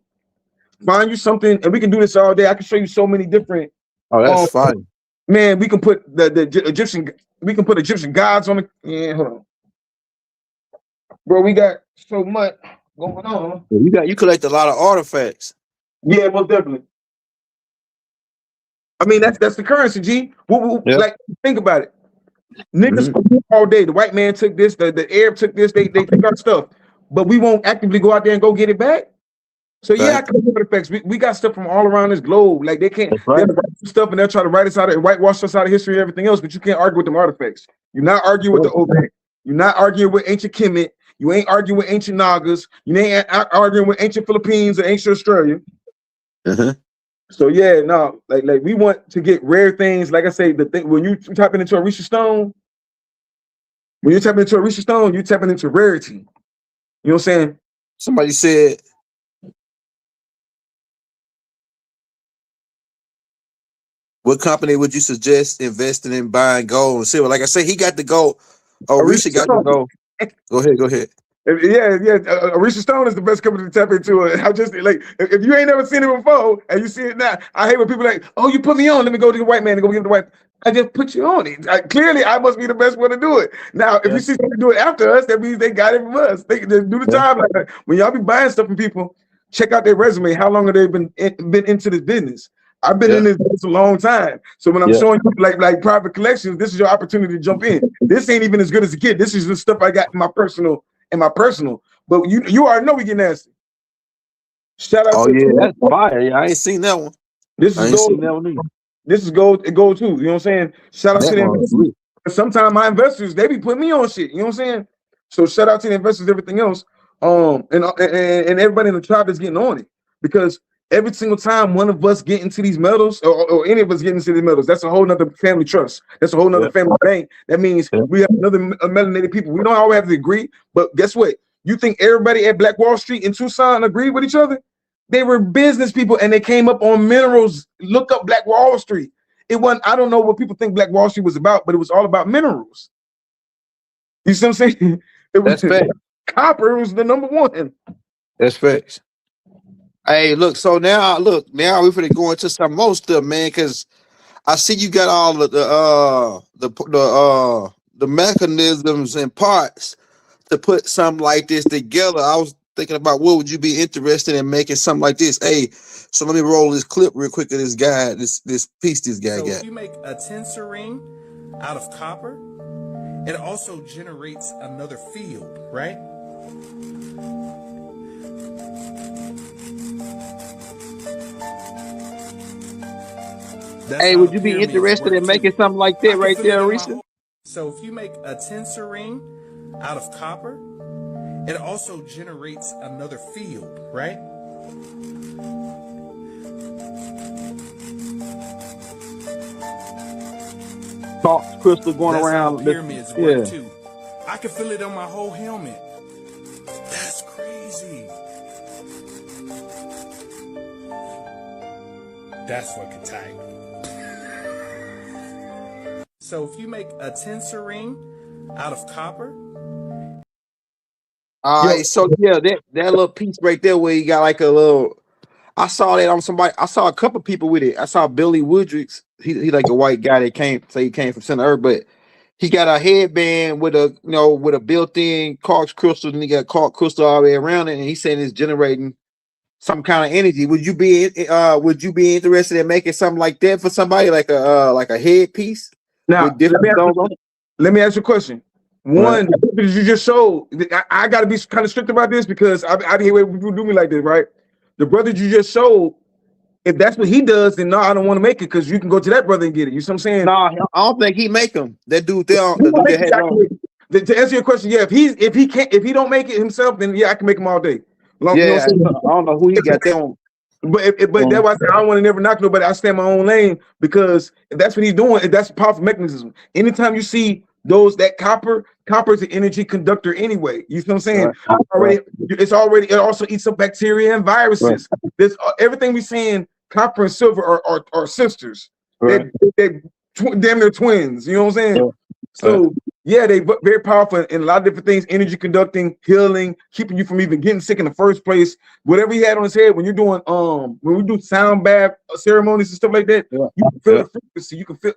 find you something, and we can do this all day. I can show you so many different. Oh, that's fine. Man, we can put the Egyptian. We can put Egyptian gods on the. Yeah, hold on, bro. We got so much going on. You collect a lot of artifacts. Yeah, most definitely. I mean, that's the currency, G. Like, think about it. Niggas all day. The white man took this. The Arab took this. They took our stuff, but we won't actively go out there and go get it back. So yeah, I collect artifacts. We got stuff from all around this globe. Like they can't write stuff and they'll try to write us out and whitewash us out of history and everything else, but you can't argue with them artifacts. You're not arguing with the Obek. You're not arguing with ancient Kemet. You ain't arguing with ancient Nagas. You ain't arguing with ancient Philippines or ancient Australia. So yeah, no, like we want to get rare things. Like I say, the thing when you tap into a Orishas stone, you're tapping into rarity. You know what I'm saying? Somebody said. What company would you suggest investing in buying gold and silver? Like I said, he got the gold. Orisha got the gold. Go ahead. Yeah. Orishas Stone is the best company to tap into. I just like if you ain't never seen it before and you see it now. I hate when people like, oh, you put me on. Let me go to the white man and go give the white. I just put you on it. Clearly, I must be the best one to do it. Now, if you see somebody do it after us, that means they got it from us. They just do the time. Like when y'all be buying stuff from people, check out their resume. How long have they been into this business? I've been in this business a long time. So when I'm showing you like private collections, this is your opportunity to jump in. This ain't even as good as a kid. This is the stuff I got in my personal. But you already know we get nasty. Shout out to that's fire. Yeah, I ain't seen that one. This is gold. This is gold too. You know what I'm saying? Shout out to the investors. Sometimes my investors, they be putting me on shit. You know what I'm saying? So shout out to the investors, everything else. And everybody in the tribe is getting on it. Because every single time one of us get into these metals, or any of us get into these metals, that's a whole nother family trust. That's a whole nother family bank. That means we have another melanated people. We don't always have to agree, but guess what? You think everybody at Black Wall Street in Tucson agreed with each other? They were business people and they came up on minerals. Look up Black Wall Street. It wasn't, I don't know what people think Black Wall Street was about, but it was all about minerals. You see what I'm saying? It was copper was the number one. That's facts. Hey, look, so now we're finna go into some more stuff, man, because I see you got all of the mechanisms and parts to put something like this together. I was thinking about what would you be interested in making something like this. Hey, so let me roll this clip real quick of this guy, this piece this guy got. If you make a tincture ring out of copper, it also generates another field, right? Hey, would you be interested in making something like that right there, Orisa? So if you make a tincture ring out of copper, it also generates another field, right? Talk crystal going around. How pyramids work too. I can feel it on my whole helmet. That's crazy. That's fucking tight. So if you make a tincture ring out of copper. All right, so that little piece right there where you got like a little. I saw that on somebody. I saw a couple people with it. I saw Billy Woodricks. He like a white guy that came from Center Earth, but he got a headband with a built-in quartz crystal, and he got quartz crystal all the way around it, and he's saying it's generating some kind of energy. Would you be interested in making something like that for somebody, like a headpiece? Now, let me ask you a question. One, the pictures you just showed, I got to be kind of strict about this because I hear when people do me like this, right? The brothers you just showed, if that's what he does, then no, I don't want to make it because you can go to that brother and get it. You see what I'm saying? Nah, I don't think he make them. That dude, they don't. You The know, dude that had on. to answer your question, yeah, if he don't make it himself, then yeah, I can make him all day. Long, you know Yeah, what I'm saying? I don't know who he got that on. But that's why I said I don't want to never knock nobody. I stay in my own lane because if that's what he's doing, that's a powerful mechanism. Anytime you see that copper is an energy conductor anyway. You know what I'm saying? Right. It also eats up bacteria and viruses. This everything we saying, copper and silver are sisters. Right. They damn near twins. You know what I'm saying? Right. So yeah, they very powerful in a lot of different things: energy conducting, healing, keeping you from even getting sick in the first place. Whatever he had on his head when you're doing when we do sound bath ceremonies and stuff like that, you can feel the frequency. You can feel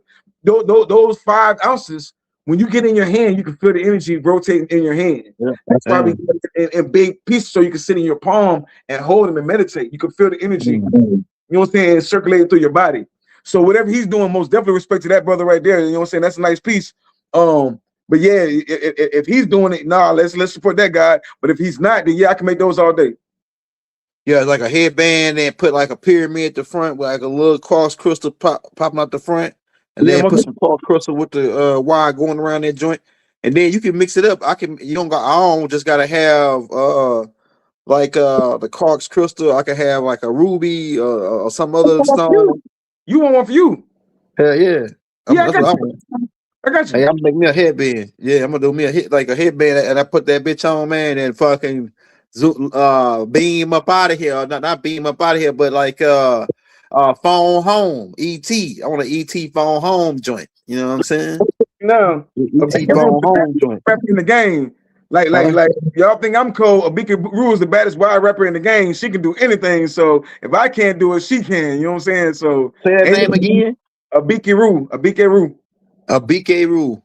those 5 ounces. When you get in your hand, you can feel the energy rotating in your hand. That's why we in big pieces so you can sit in your palm and hold them and meditate. You can feel the energy. You know what I'm saying? Circulating through your body. So whatever he's doing, most definitely respect to that brother right there. You know what I'm saying? That's a nice piece. But yeah, if he's doing it, nah, let's support that guy. But if he's not, then yeah, I can make those all day. Yeah, like a headband and put like a pyramid at the front with like a little cross crystal popping out the front, and then put some cross crystal with the wire going around that joint, and then you can mix it up. I don't just gotta have like the quartz crystal. I can have like a ruby or some other stone. You want one for you? Hell yeah. I got you. Hey, I'm gonna make me a headband. Yeah, I'm gonna do me a headband, and I put that bitch on, man, and fucking beam up out of here. Not beam up out of here, but like phone home. ET. I want an ET phone home joint. You know what I'm saying? No, ET phone home joint. Rapper in the game. Like y'all think I'm cold. Abika Rue is the baddest wild rapper in the game. She can do anything. So if I can't do it, she can. You know what I'm saying? So say that name again. Abika Rue. A BK Rule.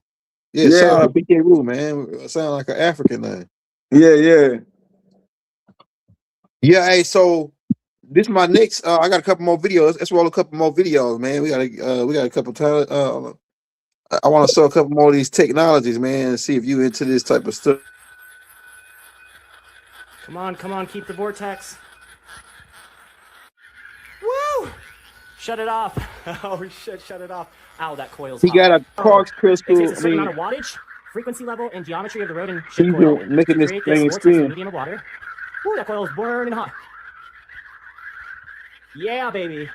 Yeah, shout out BK Rule, man. Sound like an African name. Yeah. Hey, so this is my next. I got a couple more videos. Let's roll a couple more videos, man. We got a couple times. I want to show a couple more of these technologies, man, and see if you into this type of stuff. Come on, keep the vortex. Woo! Shut it off. Oh shit, shut it off. Ow, that coil's hot. He got a quartz crystal. It takes a certain amount of wattage, frequency level, and geometry of the road and ship coil making to this create thing this vortex spin. medium of water. Ooh, that coil's burning hot. Yeah, baby.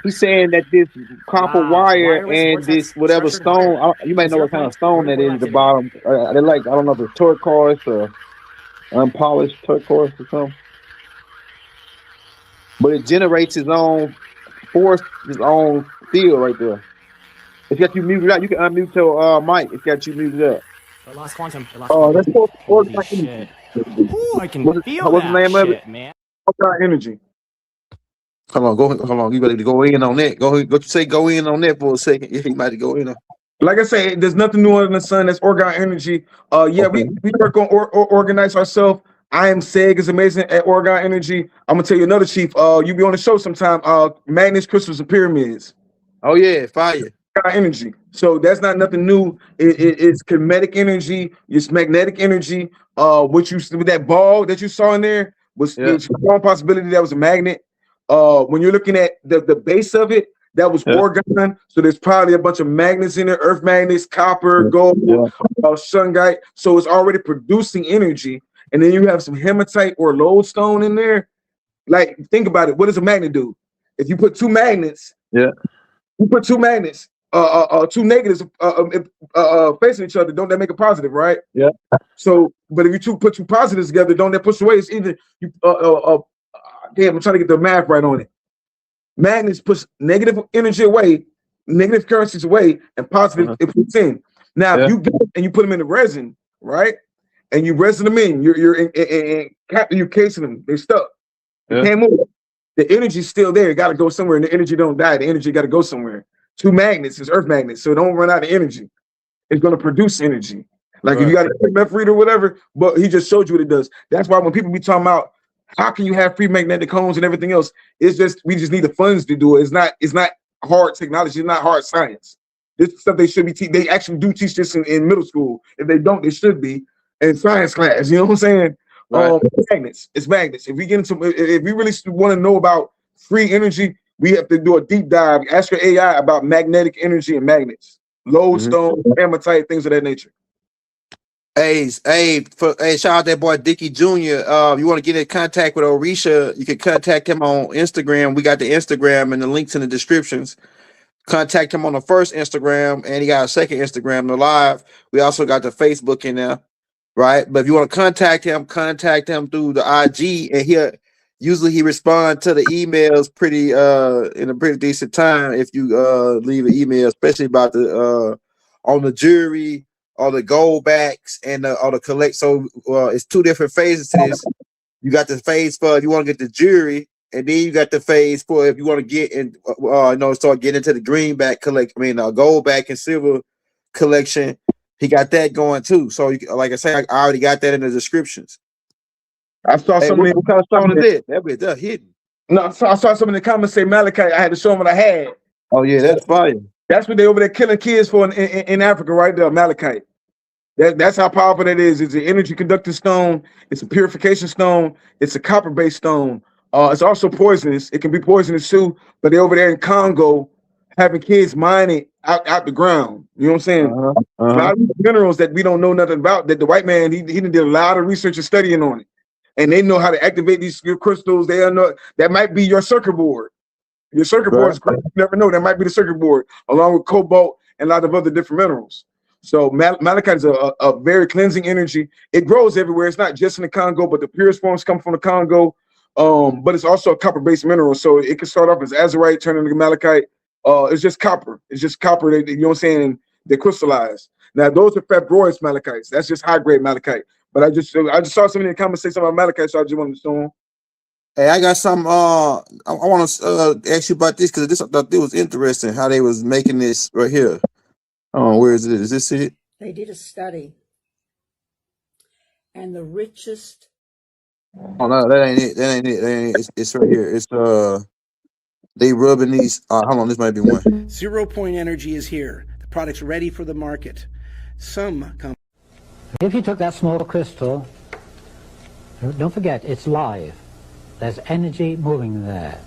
He's saying that this copper wire and this whatever stone, you might know what kind of stone that is at the bottom. They're like, I don't know if it's turquoise or unpolished turquoise or something. But it generates its own force, its own field right there. It's got you muted out. You can unmute your mic. It's got you muted up. I lost quantum. That's shit. Ooh, I can feel what's the name shit, of it? Man. Energy. Hold on. You better go in on that. Go in on that for a second. Yeah, you might go in on. Like I say, there's nothing new under the sun. That's orgon energy. We work on organize ourselves. I am Seg is amazing at orgon energy. I'm gonna tell you another chief. You be on the show sometime. Magnets, crystals, and pyramids. Oh yeah, fire. Energy. So that's not nothing new. It's kinetic energy. It's magnetic energy. What you with that ball that you saw in there was a strong possibility that was a magnet. When you're looking at the base of it, that was orgon. So there's probably a bunch of magnets in there, earth magnets, copper, gold, shungite. So it's already producing energy. And then you have some hematite or lodestone in there. Like, think about it. What does a magnet do? If you put two magnets, two negatives facing each other, don't that make a positive, right? Yeah. So, but if you put two positives together, don't that push away? It's either you damn, I'm trying to get the math right on it. Magnets push negative energy away, negative currencies away, and positive it puts in. Now, if you get and you put them in the resin, right? And you resin them in, you're casing them, they're stuck. You can't move. The energy's still there. It got to go somewhere, and the energy don't die. The energy got to go somewhere. Two magnets is earth magnets, so it don't run out of energy. It's going to produce energy. Like if you got a EMF reader or whatever, but he just showed you what it does. That's why when people be talking about how can you have free magnetic cones and everything else, it's just we just need the funds to do it. It's not hard technology. It's not hard science. This is stuff they should be they actually do teach this in middle school. If they don't, they should be in science class. You know what I'm saying? Magnets. It's magnets. If we get into if we really want to know about free energy, we have to do a deep dive. Ask your AI about magnetic energy and magnets, lodestone, hematite, things of that nature. Hey, shout out that boy Dickie Jr. You want to get in contact with Orisha, you can contact him on Instagram. We got the Instagram and the links in the descriptions. Contact him on the first Instagram, and he got a second Instagram, the live. We also got the Facebook in there, right? But if you want to contact him through the IG, and he respond to the emails pretty in a pretty decent time if you leave an email, especially about the on the jewelry or the gold backs and or the collect. So it's two different phases to this. You got the phase for if you want to get the jewelry, and then you got the phase for if you want to get in, start getting into the greenback collect. I mean, gold back and silver collection. He got that going too. So, like I said, I already got that in the descriptions. I saw somebody. What kind of stone is it? That be hidden. No, I saw some in the comments say malachite. I had to show them what I had. Oh yeah, that's fire. That's what they over there killing kids for in Africa, right there, malachite. That's how powerful that is. It's an energy conducting stone. It's a purification stone. It's a copper-based stone. It's also poisonous. It can be poisonous too. But they're over there in Congo having kids mine it out the ground. You know what I'm saying? A lot of minerals that we don't know nothing about. That the white man he did a lot of research and studying on it, and they know how to activate these crystals. They know that might be your circuit board. Your circuit board is great. You never know. That might be the circuit board, along with cobalt and a lot of other different minerals. So malachite is a very cleansing energy. It grows everywhere. It's not just in the Congo, but the purest forms come from the Congo. But it's also a copper-based mineral. So it can start off as azurite, turn into malachite. It's just copper. It's just copper. You know what I'm saying? They crystallize. Now those are fibroid malachites. That's just high-grade malachite. But I just saw somebody in the comments say something about malachite, so I just wanted to show them. Hey, I got some. I want to ask you about this because I thought it was interesting how they was making this right here. Oh, where is it? Is this it? They did a study, and the richest. Oh no, that ain't it. That ain't it. It's right here. It's they rubbing these. Hold on, this might be one. 0 point energy is here. The product's ready for the market. If you took that small crystal, don't forget it's live. There's energy moving there.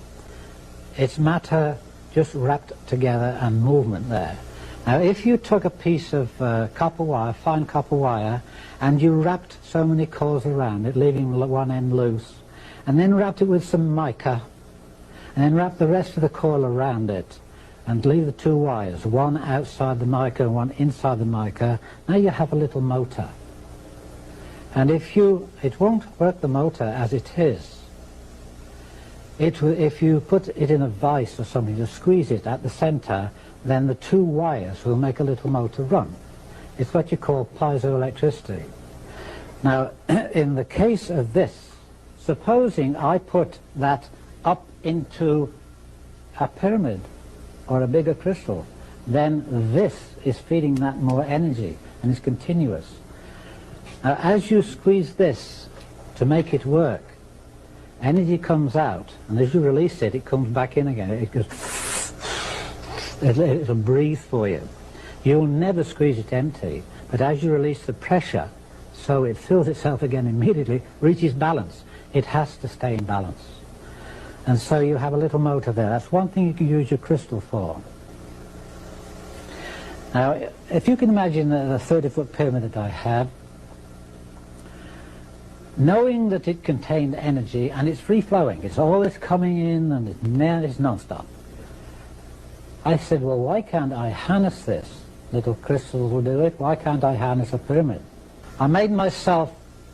It's matter just wrapped together and movement there. Now, if you took a piece of copper wire, fine copper wire, and you wrapped so many coils around it, leaving one end loose, and then wrapped it with some mica, and then wrapped the rest of the coil around it, and leave the two wires, one outside the mica and one inside the mica, now you have a little motor. And it won't work the motor as it is. If you put it in a vise or something to squeeze it at the center, then the two wires will make a little motor run. It's what you call piezoelectricity. Now, in the case of this, supposing I put that up into a pyramid or a bigger crystal, then this is feeding that more energy and is continuous. Now, as you squeeze this to make it work, energy comes out, and as you release it, it comes back in again. It goes, it'll breathe for you. You'll never squeeze it empty, but as you release the pressure, so it fills itself again immediately, reaches balance. It has to stay in balance. And so you have a little motor there. That's one thing you can use your crystal for. Now, if you can imagine the 30-foot pyramid that I have, knowing that it contained energy and it's free-flowing, it's always coming in and it's non-stop. I said, well, why can't I harness this? Little crystals will do it. Why can't I harness a pyramid? I made myself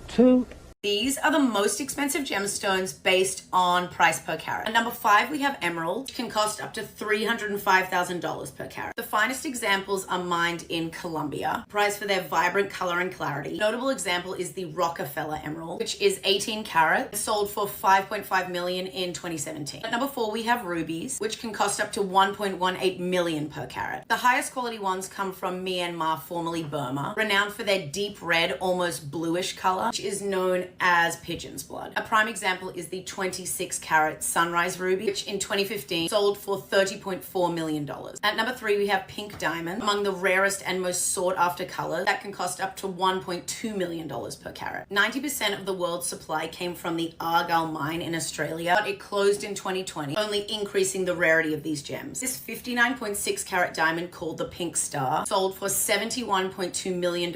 two. These are the most expensive gemstones based on price per carat. At number 5, we have emerald. Can cost up to $305,000 per carat. The finest examples are mined in Colombia, prized for their vibrant color and clarity. Notable example is the Rockefeller emerald, which is 18 carat, sold for $5.5 million in 2017. At number 4, we have rubies, which can cost up to $1.18 million per carat. The highest quality ones come from Myanmar, formerly Burma, renowned for their deep red, almost bluish color, which is known as pigeon's blood. A prime example is the 26 carat sunrise ruby, which in 2015 sold for $30.4 million. At number 3, we have pink diamond, among the rarest and most sought after colors that can cost up to $1.2 million per carat. 90% of the world's supply came from the Argyle mine in Australia, but it closed in 2020, only increasing the rarity of these gems. This 59.6 carat diamond, called the Pink Star, sold for $71.2 million in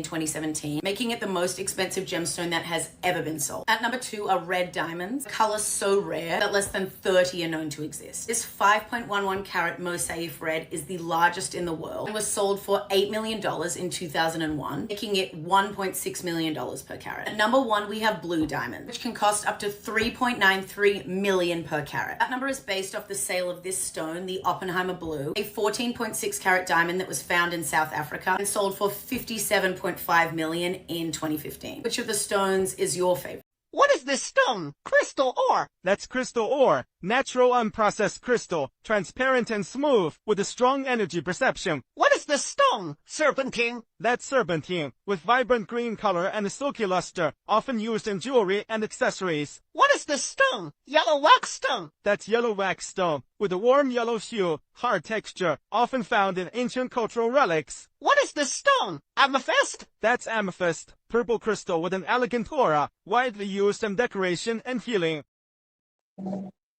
2017, making it the most expensive gemstone that has ever been sold. At number 2 are red diamonds, a color so rare that less than 30 are known to exist. This 5.11 carat Mosaif red is the largest in the world and was sold for $8 million in 2001, making it $1.6 million per carat. At number 1, we have blue diamond, which can cost up to $3.93 million per carat. That number is based off the sale of this stone, the Oppenheimer Blue, a 14.6 carat diamond that was found in South Africa and sold for $57.5 million in 2015. Which of the stones is your favorite? What is this stone? Crystal ore. That's crystal ore. Natural unprocessed crystal. Transparent and smooth, with a strong energy perception. What is this stone? Serpentine. That's serpentine, with vibrant green color and a silky luster, often used in jewelry and accessories. What is this stone? Yellow wax stone. That's yellow wax stone, with a warm yellow hue, hard texture, often found in ancient cultural relics. What is this stone? Amethyst? That's amethyst, purple crystal with an elegant aura, widely used in decoration and healing.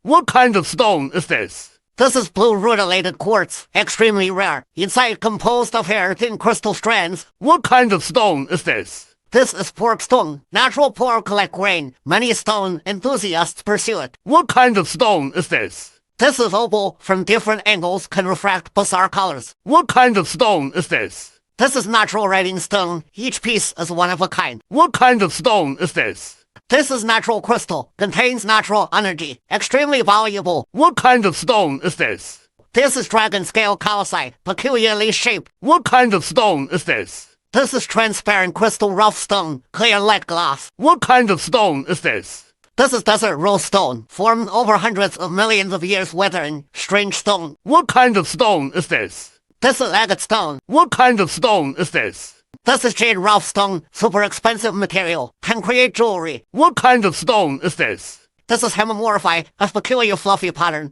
What kind of stone is this? This is blue rutilated quartz, extremely rare, inside composed of hair thin crystal strands. What kind of stone is this? This is pork stone, natural pork-like grain. Many stone enthusiasts pursue it. What kind of stone is this? This is opal, from different angles can refract bizarre colors. What kind of stone is this? This is natural writing stone. Each piece is one of a kind. What kind of stone is this? This is natural crystal, contains natural energy, extremely valuable. What kind of stone is this? This is dragon scale calcite, peculiarly shaped. What kind of stone is this? This is transparent crystal rough stone, clear like glass. What kind of stone is this? This is desert rose stone, formed over hundreds of millions of years weathering, strange stone. What kind of stone is this? This is agate stone. What kind of stone is this? This is jade rough stone, super expensive material, can create jewelry. What kind of stone is this? This is hemimorphite, a peculiar fluffy pattern.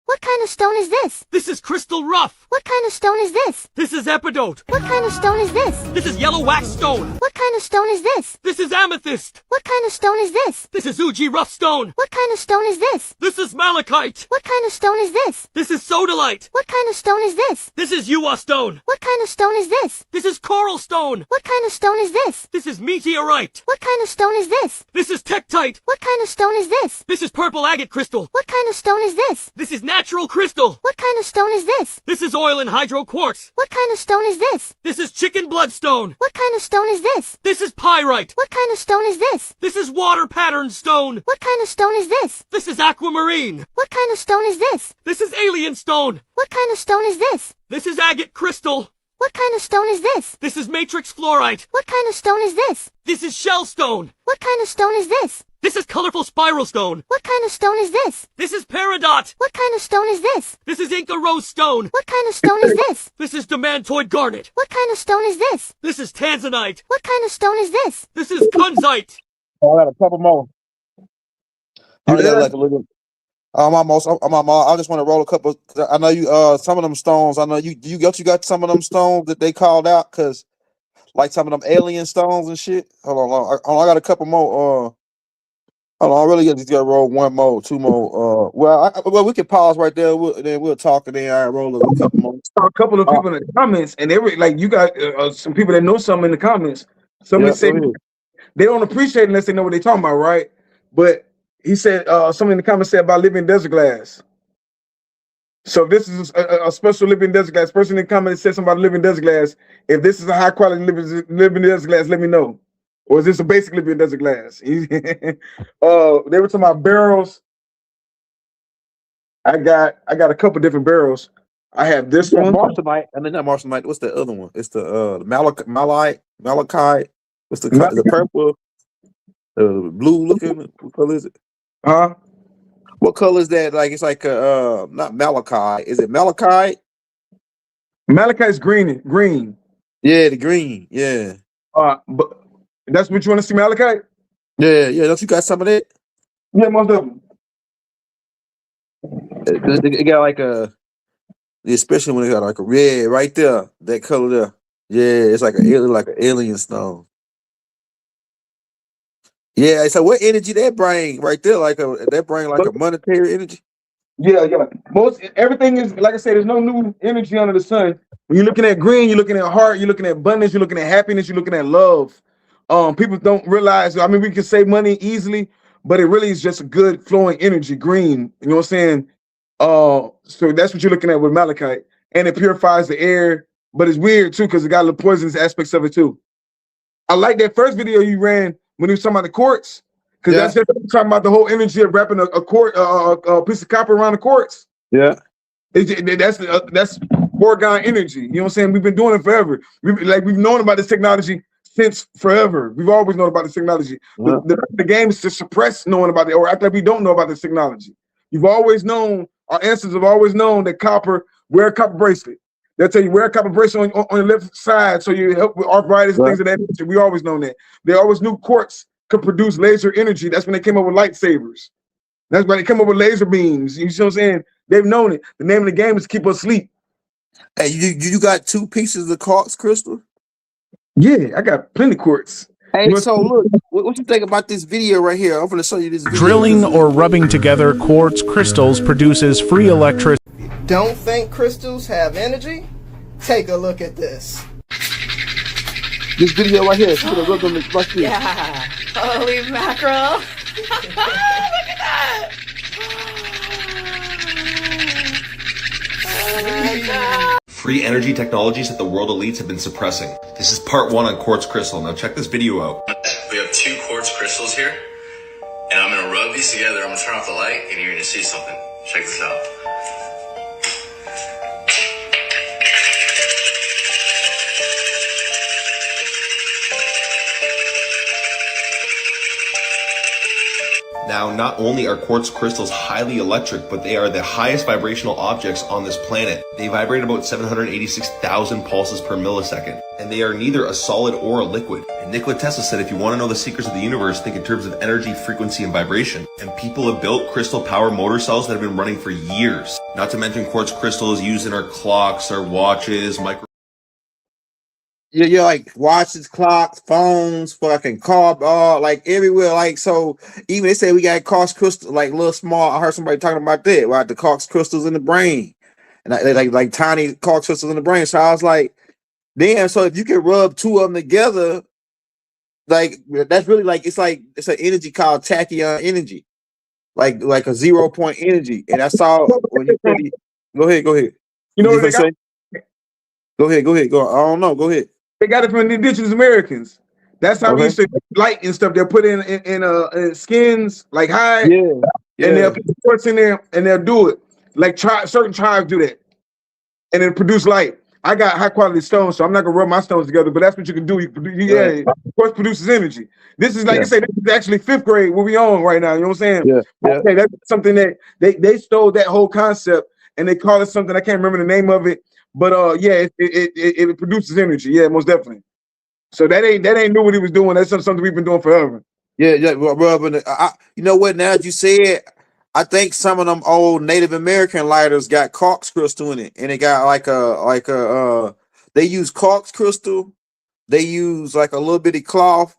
What kind of stone is this? This is crystal rough. What kind of stone is this? This is epidote. What kind of stone is this? This is yellow wax stone. What kind of stone is this? This is amethyst. What kind of stone is this? This is Uji rough stone. What kind of stone is this? This is malachite. What kind of stone is this? This is sodalite. What kind of stone is this? This is Yuwa stone. What kind of stone is this? This is coral stone. What kind of stone is this? This is meteorite. What kind of stone is this? This is tektite. What kind of stone is this? This is purple agate crystal. What kind of stone is this? This is natural crystal. What kind of stone is this? This is oil and hydro quartz. What kind of stone is this? This is chicken bloodstone. What kind of stone is this? This is pyrite. What kind of stone is this? This is water pattern stone. What kind of stone is this? This is aquamarine. What kind of stone is this? This is alien stone. What kind of stone is this? This is agate crystal. What kind of stone is this? This is matrix fluorite. What kind of stone is this? This is shell stone. What kind of stone is this? This is colorful spiral stone. What kind of stone is this? This is peridot. What kind of stone is this? This is Inca rose stone. What kind of stone is this? This is demantoid garnet. What kind of stone is this? This is tanzanite. What kind of stone is this? This is kunzite. Oh, I got a couple more. I got like a little. I'm almost. I just want to roll a couple. I know you. Some of them stones. I know you. You got some of them stones that they called out because, like some of them alien stones and shit. Hold on. I got a couple more. Hold on. I really just got to roll one more, two more. Well, we can pause right there. Then we'll talk and then I roll a couple more. A couple of people in the comments, and they were like, you got some people that know something in the comments. Somebody said they don't appreciate it unless they know what they're talking about, right? But he said something in the comments said about living desert glass. So if this is a special living desert glass, person in the comments said something about living desert glass. If this is a high quality living desert glass, let me know. Or is this a basic living desert glass? They were talking about barrels. I got a couple different barrels. I have this one. Marsamite, and then not Marsamite. What's the other one? It's the malachite. What's the purple? Blue looking. What color is it? Huh? What color is that? Like it's like not malachite. Is it malachite? Malachite's green. Yeah, the green. Yeah. But that's what you want to see, Malachite? Yeah, yeah. Don't you got some of that? Yeah, most definitely. It got like especially when it got like a red right there, that color there. Yeah, it's like an alien stone. Yeah, so what energy that bring right there? That bring like a monetary energy. Yeah. Most everything is like I said. There's no new energy under the sun. When you're looking at green, you're looking at heart. You're looking at abundance. You're looking at happiness. You're looking at love. People don't realize. I mean, we can save money easily, but it really is just a good flowing energy. Green. You know what I'm saying? So that's what you're looking at with malachite, and it purifies the air. But it's weird too because it got the poisonous aspects of it too. I like that first video you ran when he was talking about the quartz. Because that's just talking about the whole energy of wrapping a piece of copper around the quartz. Yeah, that's Gorgon energy. You know what I'm saying? We've been doing it forever. We've known about this technology since forever. We've always known about this technology. Yeah. The game is to suppress knowing about it or act like we don't know about this technology. You've always known. Our ancestors have always known that wear a copper bracelet. They'll tell you wear a copper bracelet on your left side so you help with arthritis and things of that nature. We always known that. They always knew quartz could produce laser energy. That's when they came up with lightsabers. That's when they come up with laser beams. You see what I'm saying? They've known it. The name of the game is keep us asleep. Hey, you got 2 pieces of quartz crystal? Yeah, I got plenty of quartz. Hey, so look, what you think about this video right here? I'm going to show you this video. Drilling or rubbing together quartz crystals produces free electricity. Don't think crystals have energy? Take a look at this. This video right here. Rub them like this. Yeah. Holy mackerel. Look at that. Oh my God. Free energy technologies that the world elites have been suppressing. This is part 1 on quartz crystal. Now check this video out. We have 2 quartz crystals here, and I'm gonna rub these together. I'm gonna turn off the light, and you're gonna see something. Check this out. Now, not only are quartz crystals highly electric, but they are the highest vibrational objects on this planet. They vibrate about 786,000 pulses per millisecond, and they are neither a solid or a liquid. And Nikola Tesla said, if you want to know the secrets of the universe, think in terms of energy, frequency, and vibration. And people have built crystal power motor cells that have been running for years. Not to mention quartz crystals used in our clocks, our watches, Yeah, like watches, clocks, phones, fucking car, like everywhere. Like, so even they say we got quartz crystals, like little small. I heard somebody talking about that, right? The quartz crystals in the brain, and like tiny quartz crystals in the brain. So I was like, damn. So if you can rub 2 of them together, like that's really like it's an energy called tachyon energy, like a 0 point energy. And I saw when you said, go ahead. You know what they got? Go ahead. Go. I don't know. Go ahead. They got it from the indigenous Americans. That's how we used to light and stuff. They'll put in skins like hide, and they'll put quartz in there and they'll do it. Like certain tribes do that, and then produce light. I got high quality stones, so I'm not gonna rub my stones together. But that's what you can do. Quartz produces energy. This is like I say, this is actually 5th grade what we on right now. You know what I'm saying? Okay, that's something that they stole that whole concept and they call it something I can't remember the name of it. But it produces energy. Yeah, most definitely. So that ain't new what he was doing. That's something we've been doing forever. Yeah, rubbing. You know what? Now that you say it, I think some of them old Native American lighters got quartz crystal in it, and it got they use quartz crystal. They use like a little bitty cloth,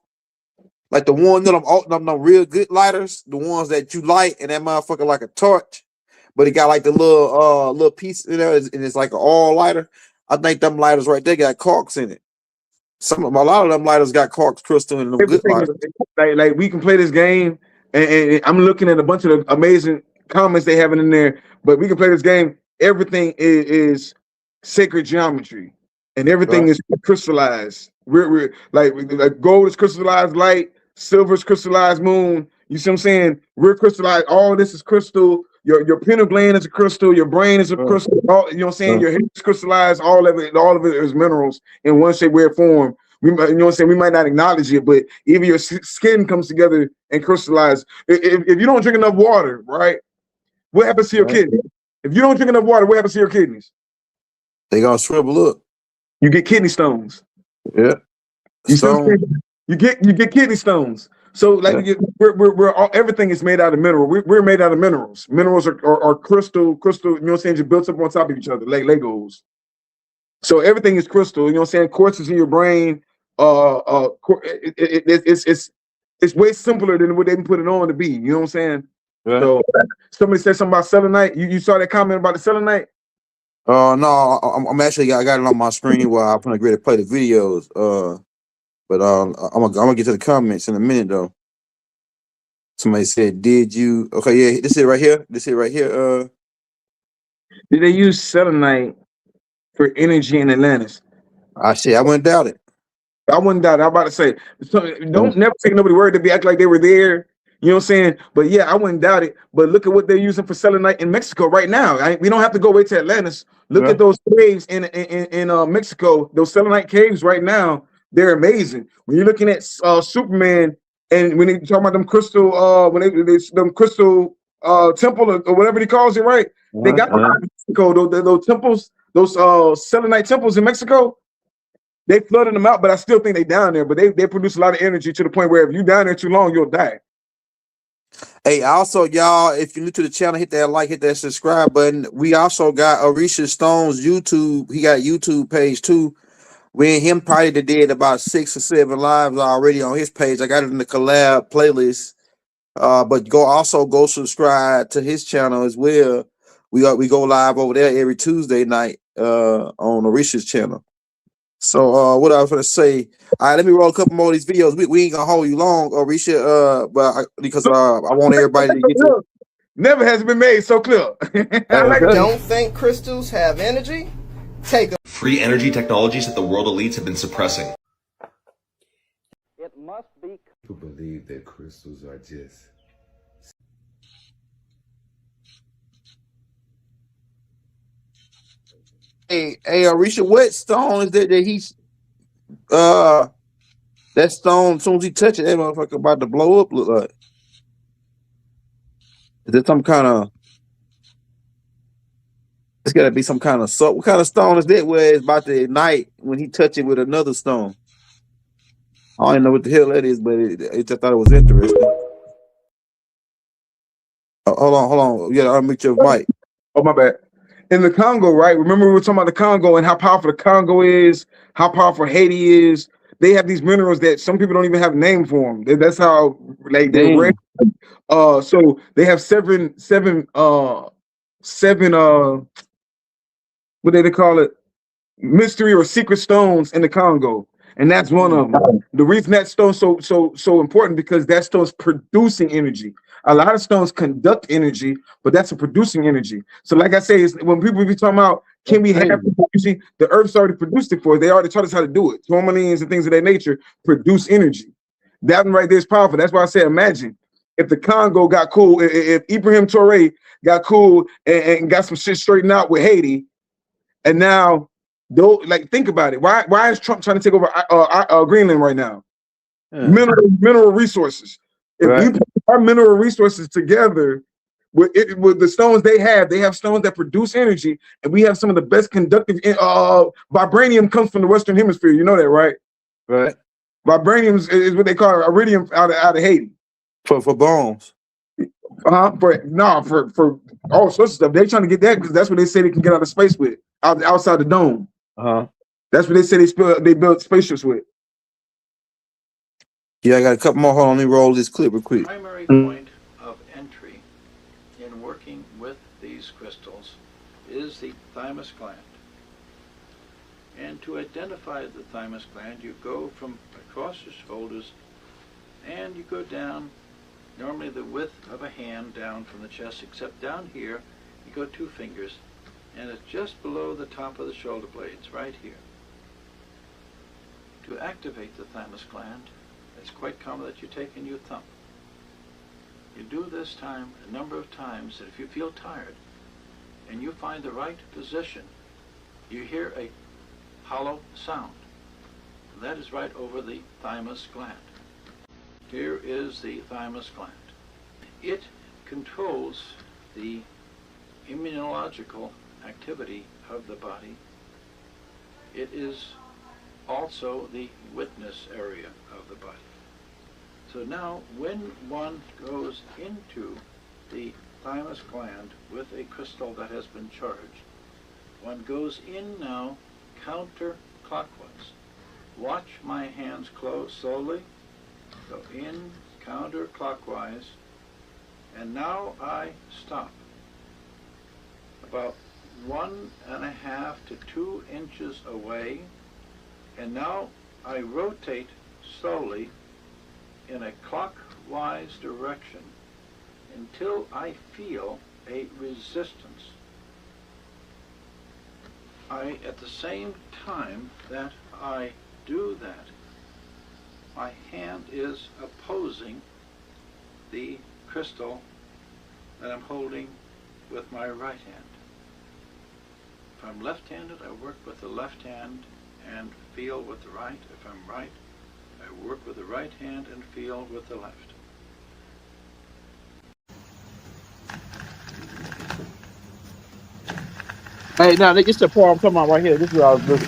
like the one of them real good lighters, the ones that you light, and that motherfucker like a torch. But it got like the little piece in there, and it's like an all lighter. I think them lighters right there got quartz in it. A lot of them lighters got quartz crystal in them. Good lighters. Like we can play this game, and I'm looking at a bunch of the amazing comments they have in there. But we can play this game. Everything is sacred geometry, and everything is crystallized. We're like gold is crystallized light, silver is crystallized moon. You see what I'm saying? We're crystallized. All this is crystal. Your pineal gland is a crystal. Your brain is a crystal. You know what I'm saying? Your head is crystallized. All of it is minerals in one shape, way, or form. You know what I'm saying? We might not acknowledge it, but even your skin comes together and crystallizes. If you don't drink enough water, right? What happens to your kidneys? If you don't drink enough water, what happens to your kidneys? They gonna shrivel up. You get kidney stones. Yeah. You see what I'm Stone. saying? You get kidney stones. So like Yeah. we're all, everything is made out of mineral. We're made out of minerals. Minerals are crystal. You know what I'm saying? Just built up on top of each other like Legos. So everything is crystal. You know what I'm saying? Quartz is in your brain. It's way simpler than what they put it on to be. You know what I'm saying? Yeah. So somebody said something about selenite. You saw that comment about the selenite? No, I'm actually I got it on my screen while I'm gonna ready to play the videos. But I'm gonna get to the comments in a minute though. Somebody said, "Did you?" Okay, yeah, this is it right here. This is it right here. Did they use selenite for energy in Atlantis? I said I wouldn't doubt it. I wouldn't doubt it. I'm about to say, so Yeah. don't never take nobody word to be act like they were there. You know what I'm saying? But yeah, I wouldn't doubt it. But look at what they're using for selenite in Mexico right now. We don't have to go wait to Atlantis. Look Yeah. at those caves in Mexico. Those selenite caves right now, they're amazing. When you're looking at Superman, and when they talk about them crystal, when they them crystal temple or whatever he calls it, right? They got them in Mexico. Those temples, those selenite temples in Mexico. They flooded them out, but I still think they down there. But they produce a lot of energy to the point where if you down there too long, you'll die. Hey, also, y'all, if you're new to the channel, hit that like, hit that subscribe button. We also got Orishas Stone's YouTube. He got a YouTube page too. We and him probably did about 6 or 7 lives already on his page. I got it in the collab playlist. But go subscribe to his channel as well. We go live over there every Tuesday night on Orishas channel. So what I was gonna say, all right, let me roll a couple more of these videos. We ain't gonna hold you long, Orisha, because I want everybody to get to. Never has been made so clear. Don't think crystals have energy? Take a Free energy technologies that the world elites have been suppressing. It must be. People believe that crystals are just Hey, Orisha, what stone is that he's that stone? As soon as he touch it, that motherfucker about to blow up. Look like is it some kind of? It's got to be some kind of salt. What kind of stone is that? Where it's about to ignite when he touch it with another stone. I don't even know what the hell that is, but it just thought it was interesting. Hold on. Yeah, I'll mute your mic. Oh, my bad. In the Congo, right? Remember we were talking about the Congo and how powerful the Congo is, how powerful Haiti is. They have these minerals that some people don't even have a name for them. That's how like they're rare. So they have seven what do they call it? Mystery or secret stones in the Congo, and that's one of them. The reason that stone's so important because that stone's producing energy. A lot of stones conduct energy, but that's a producing energy. So, like I say, is when people be talking about can we have energy, the Earth's already produced it for us. They already taught us how to do it. Tourmalines and things of that nature produce energy. That one right there is powerful. That's why I say, imagine if the Congo got cool, if Ibrahim Touré got cool and got some shit straightened out with Haiti, and now. Though, like, think about it. Why is Trump trying to take over Greenland right now? Mineral resources. If we put our mineral resources together with the stones they have stones that produce energy, and we have some of the best conductive. Vibranium comes from the Western Hemisphere. You know that, right? Right. Vibranium is what they call iridium out of Haiti. For bones. For all sorts of stuff. They're trying to get that because that's what they say they can get out of space with, outside the dome. That's what they say they built spaceships with. Yeah, I got a couple more. Hold on, let me roll this clip real quick. Primary point of entry in working with these crystals is the thymus gland. And to identify the thymus gland, you go from across your shoulders and you go down, normally the width of a hand down from the chest, except down here, you go 2 fingers, and it's just below the top of the shoulder blades, right here. To activate the thymus gland, it's quite common that you take and you thump. You do this time a number of times, and if you feel tired and you find the right position, you hear a hollow sound. That is right over the thymus gland. Here is the thymus gland. It controls the immunological activity of the body. It is also the witness area of the body. So now when one goes into the thymus gland with a crystal that has been charged, one goes in now counterclockwise. Watch my hands close slowly. Go in counterclockwise, and now I stop about 1.5 to 2 inches away, and now I rotate slowly in a clockwise direction until I feel a resistance. At the same time that I do that, my hand is opposing the crystal that I'm holding with my right hand. If I'm left-handed, I work with the left hand and feel with the right. If I'm right, I work with the right hand and feel with the left. Hey, now this is the part I'm talking about right here. This is what I was looking.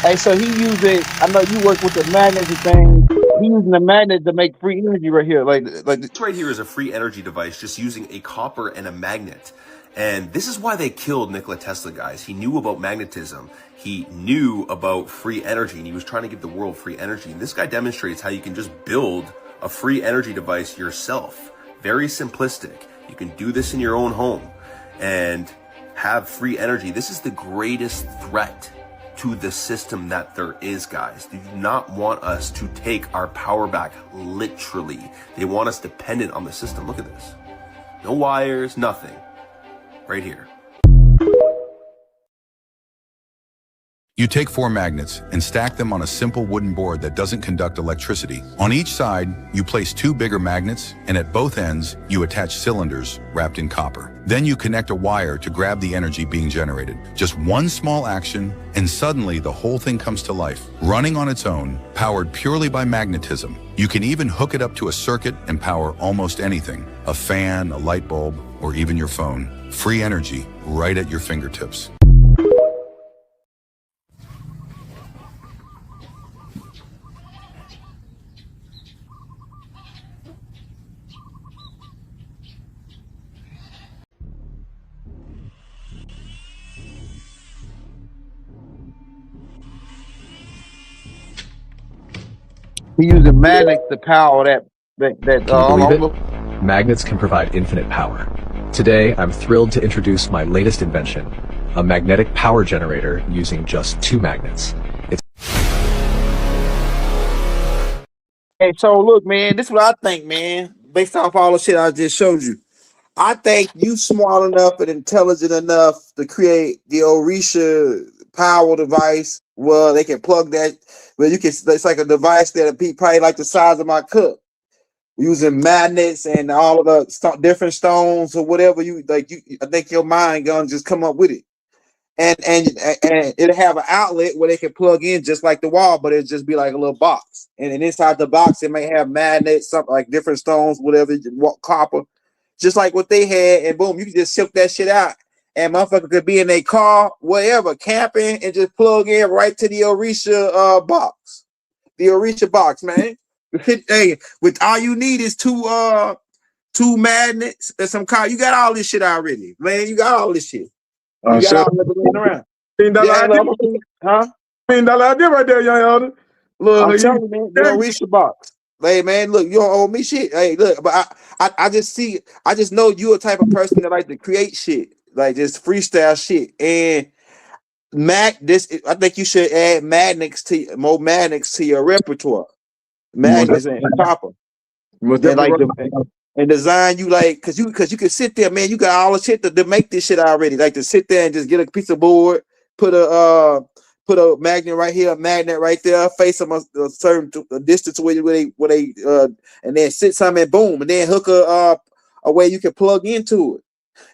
Hey, so he using. I know you work with the magnets and things. He using the magnet to make free energy right here. This right here is a free energy device just using a copper and a magnet. And this is why they killed Nikola Tesla, guys. He knew about magnetism. He knew about free energy, and he was trying to give the world free energy. And this guy demonstrates how you can just build a free energy device yourself. Very simplistic. You can do this in your own home and have free energy. This is the greatest threat to the system that there is, guys. They do not want us to take our power back, literally. They want us dependent on the system. Look at this. No wires, nothing. Right here. You take 4 magnets and stack them on a simple wooden board that doesn't conduct electricity. On each side, you place 2 bigger magnets, and at both ends, you attach cylinders wrapped in copper. Then you connect a wire to grab the energy being generated. Just one small action, and suddenly the whole thing comes to life, running on its own, powered purely by magnetism. You can even hook it up to a circuit and power almost anything, a fan, a light bulb, or even your phone. Free energy right at your fingertips. He using magnets to power that. Can you believe it? Magnets can provide infinite power. Today, I'm thrilled to introduce my latest invention, a magnetic power generator using just 2 magnets. Hey, so look, man, this is what I think, man. Based off all the shit I just showed you, I think you smart enough and intelligent enough to create the Orishas power device where they can plug that. Where you can, it's like a device that be probably like the size of my cup, using magnets and all of the different stones or whatever you like. I think your mind gonna just come up with it, and it'll have an outlet where they can plug in just like the wall, but it'll just be like a little box. And inside the box, it may have magnets, something like different stones, whatever, copper, just like what they had. And boom, you can just ship that shit out, and motherfucker could be in a car, whatever, camping, and just plug in right to the Orisha box, the Orisha box, man. Hey, with all you need is 2 magnets and some car. You got all this shit already, man. You got all this shit. You got all this laying around. Huh? $10 idea right there, young elder. Look, I'm telling you, man, you don't reach the box. Hey, man, look, you don't owe me shit. Hey, look, but I just know you a type of person that like to create shit, like just freestyle shit. And I think you should add more magnets to your repertoire. Magnets and copper. And design you like, cause you can sit there, man. You got all the shit to make this shit already. Like to sit there and just get a piece of board, put a magnet right here, a magnet right there, face them a certain distance where they and then sit something and boom, and then hook a way you can plug into it.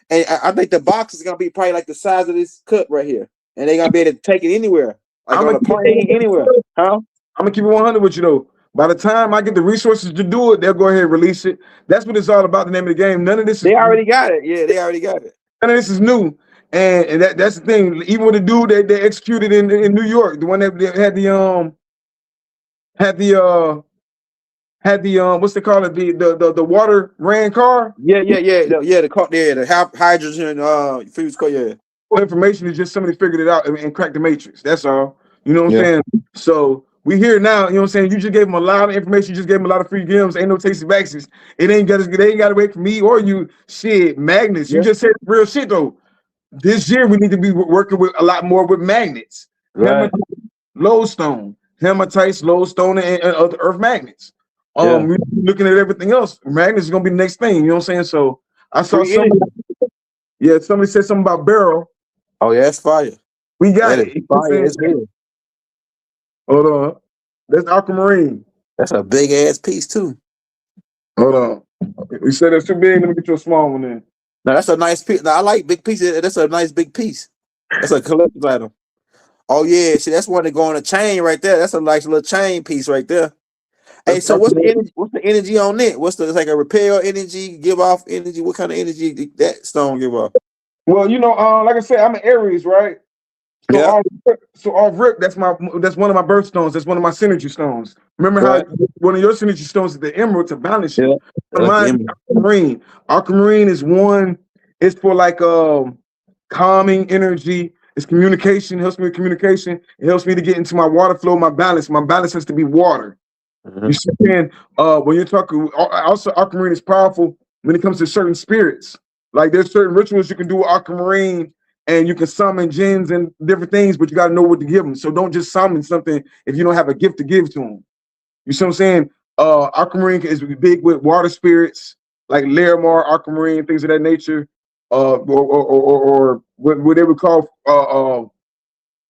And I think the box is gonna be probably like the size of this cup right here, and they gonna be able to take it anywhere, like on a plane, anywhere. Huh? I'm gonna keep it 100 with you though. By the time I get the resources to do it, they'll go ahead and release it. That's what it's all about. The name of the game. None of this. They already got it. Yeah, they already got it. None of this is new. And that's the thing. Even with the dude they executed in New York, the one that had the had the what's they call it, the water ran car. Yeah. The car, the hydrogen fuel car. Yeah. Information is just somebody figured it out and cracked the matrix. That's all. You know what I'm Yeah. saying? So we here now. You know what I'm saying? You just gave them a lot of information. You just gave them a lot of free gems. Ain't no tasty vaccines. They ain't got to wait for me or you. Shit, magnets. You just said real shit though. This year we need to be working with a lot more with magnets. Right. Lodestone, hematites, lodestone, and other earth magnets. Yeah. We're looking at everything else. Magnets is gonna be the next thing. You know what I'm saying? So I saw somebody said something about barrel. Oh yeah, it's fire. We got That it. is fire. It's here. Hold on. That's aquamarine. That's a big ass piece too. Hold on. We said it's too big. Let me get you a small one then. No, that's a nice piece. No, I like big pieces. That's a nice big piece. That's a collector's item. Oh yeah, see that's one that go on a chain right there. That's a nice little chain piece right there. Hey, so what's the energy? What's the energy on it? What's the it's like a repel energy, give off energy? What kind of energy did that stone give off? Well, you know, like I said, I'm an Aries, right? So off rip, that's one of my birthstones. That's one of my synergy stones. Remember how one of your synergy stones is the emerald to balance you. Mine is aquamarine. Aquamarine is one. It's for like calming energy. It's communication. It helps me with communication. It helps me to get into my water flow, my balance. My balance has to be water. You see, when you're talking, also aquamarine is powerful when it comes to certain spirits. Like there's certain rituals you can do with aquamarine, and you can summon jinns and different things, but you got to know what to give them. So don't just summon something if you don't have a gift to give to them. You see what I'm saying? Aquamarine is big with water spirits, like Larimar, aquamarine, things of that nature, or what they would call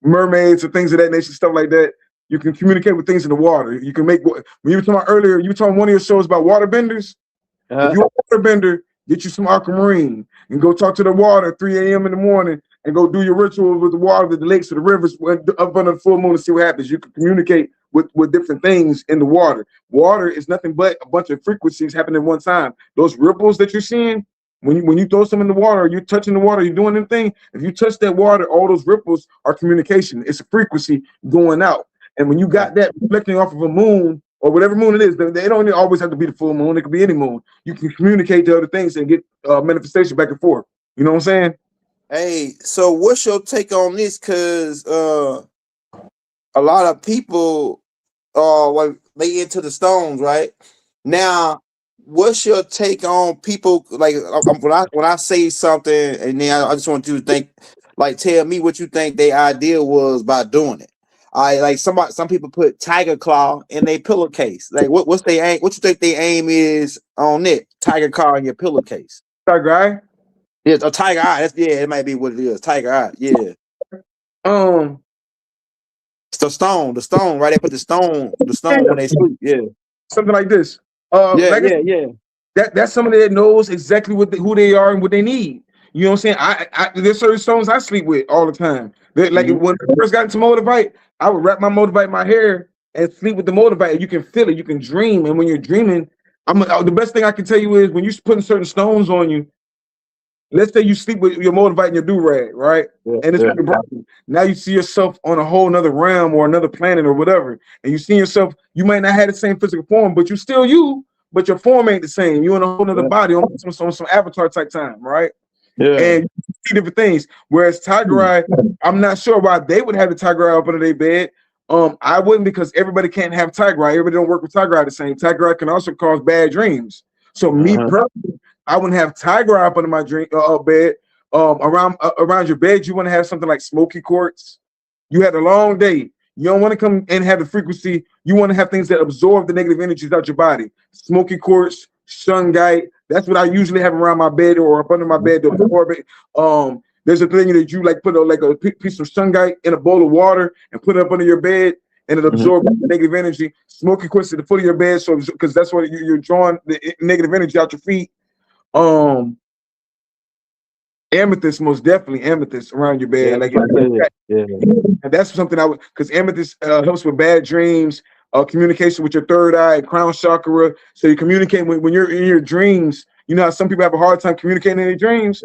mermaids or things of that nature, stuff like that. You can communicate with things in the water. You can make, when you were talking about earlier, you were talking one of your shows about water benders. If you're a water bender, get you some aquamarine and go talk to the water at 3 a.m. in the morning and go do your rituals with the water, the lakes, or the rivers up under the full moon and see what happens. You can communicate with different things in the water. Water is nothing but a bunch of frequencies happening at one time. Those ripples that you're seeing, when you throw some in the water, you're touching the water, you're doing anything. If you touch that water, all those ripples are communication. It's a frequency going out. And when you got that reflecting off of a moon or whatever moon it is, they don't always have to be the full moon. It could be any moon. You can communicate to other things and get manifestation back and forth. You know what I'm saying? Hey, so what's your take on this? Because a lot of people they into the stones, right? Now, what's your take on people like when I say something and then I just want you to think, like, tell me what you think their idea was by doing it. Some people put tiger claw in their pillowcase. Like what's their aim? What you think their aim is on it? Tiger claw in your pillowcase. Tiger eye? Yeah, a tiger eye. It might be what it is. Tiger eye. Yeah. It's the stone, right? They put the stone when they sleep. Yeah. Something like this. Yeah. That's somebody that knows exactly who they are and what they need. You know what I'm saying? I there's certain stones I sleep with all the time. When I first got into Motivite, I would wrap my Motivite in my hair and sleep with the Motivite. You can feel it, you can dream. And when you're dreaming, the best thing I can tell you is when you're putting certain stones on you, let's say you sleep with your Motivite and your do-rag, right? And it's broken. Now you see yourself on a whole nother realm or another planet or whatever. And you see yourself, you might not have the same physical form, but you still you, but your form ain't the same. You're in a whole nother body on some avatar type time, right? Yeah. And you see different things. Whereas Tiger Eye, I'm not sure why they would have the Tiger Eye up under their bed. I wouldn't, because everybody can't have Tiger Eye. Everybody don't work with Tiger Eye the same. Tiger Eye can also cause bad dreams. So me personally, I wouldn't have Tiger Eye up under my bed. Around your bed, you want to have something like smoky quartz. You had a long day. You don't want to come and have the frequency. You want to have things that absorb the negative energies out your body. Smoky quartz, shungite. That's what I usually have around my bed or up under my bed to absorb it. There's a thing that you like put a piece of shungite in a bowl of water and put it up under your bed, and it absorbs the negative energy. Smoky quartz at the foot of your bed, so because that's what you're drawing the negative energy out your feet. Amethyst, most definitely amethyst around your bed. And that's something I would, because amethyst helps with bad dreams, communication with your third eye and crown chakra. So you communicate when you're in your dreams. You know how some people have a hard time communicating in their dreams.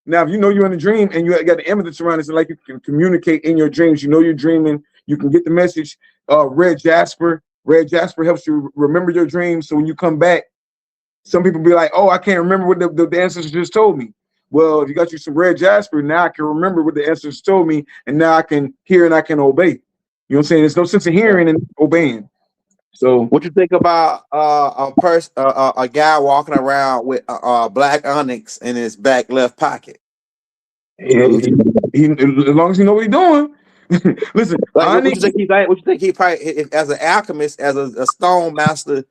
Now, if you know you're in a dream and you got the amethyst around, it's like you can communicate in your dreams. You know you're dreaming. You can get the message. Red jasper helps you remember your dreams. So when you come back, some people be like, oh, I can't remember what the ancestors just told me. Well, if you got you some red jasper, now I can remember what the ancestors told me, and now I can hear and I can obey. You know what I'm saying? There's no sense of hearing and obeying. So what you think about a guy walking around with black onyx in his back left pocket? As long as he know what he's doing. Listen, like, onyx, what you think he probably, as an alchemist, as a stone master,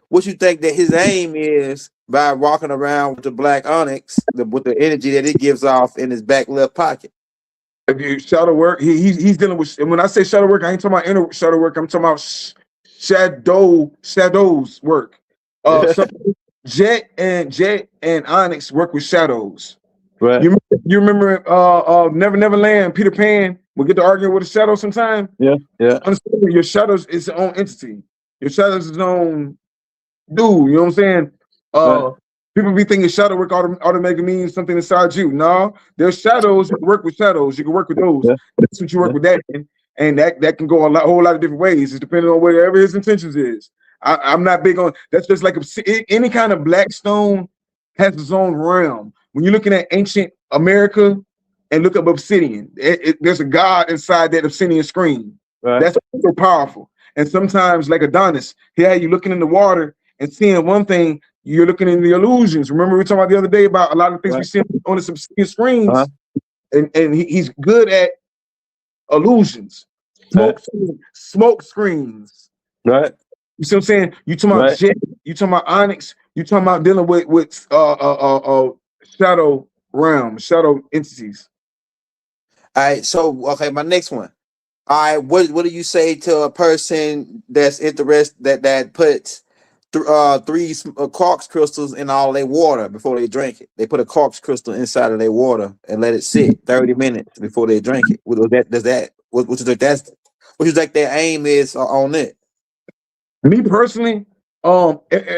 what you think that his aim is by walking around with the black onyx, with the energy that it gives off in his back left pocket? If you shadow work, he's dealing with. And when I say shadow work, I ain't talking about inner shadow work. I'm talking about shadows work. So Jet and Onyx work with shadows. Right. You remember Never Land, Peter Pan would get to argue with a shadow sometime. Yeah. Understand, your shadows is its own entity. Your shadows is its own dude. You know what I'm saying? Right. People be thinking shadow work automatically means something inside you. No, there's shadows. You can work with shadows. You can work with those. Yeah. That's what you work with that in. And that can go a whole lot of different ways. It's depending on whatever his intentions is. I'm not big on that's just like any kind of black stone has its own realm. When you're looking at ancient America and look up obsidian, there's a god inside that obsidian screen. Right. That's so powerful. And sometimes, like Adonis, here you looking in the water and seeing one thing, you're looking in the illusions. Remember we were talking about the other day about a lot of things we see on the obsidian screens, and he's good at illusions, smoke screens. Right. You see what I'm saying? You talking about jet, you talking about onyx, you talking about dealing with shadow realms, shadow entities. All right. So okay, my next one. All right, what do you say to a person that's interested that puts 3 quartz crystals in all their water before they drink it? They put a quartz crystal inside of their water and let it sit 30 minutes before they drink it. What you think their aim is on it? Me personally,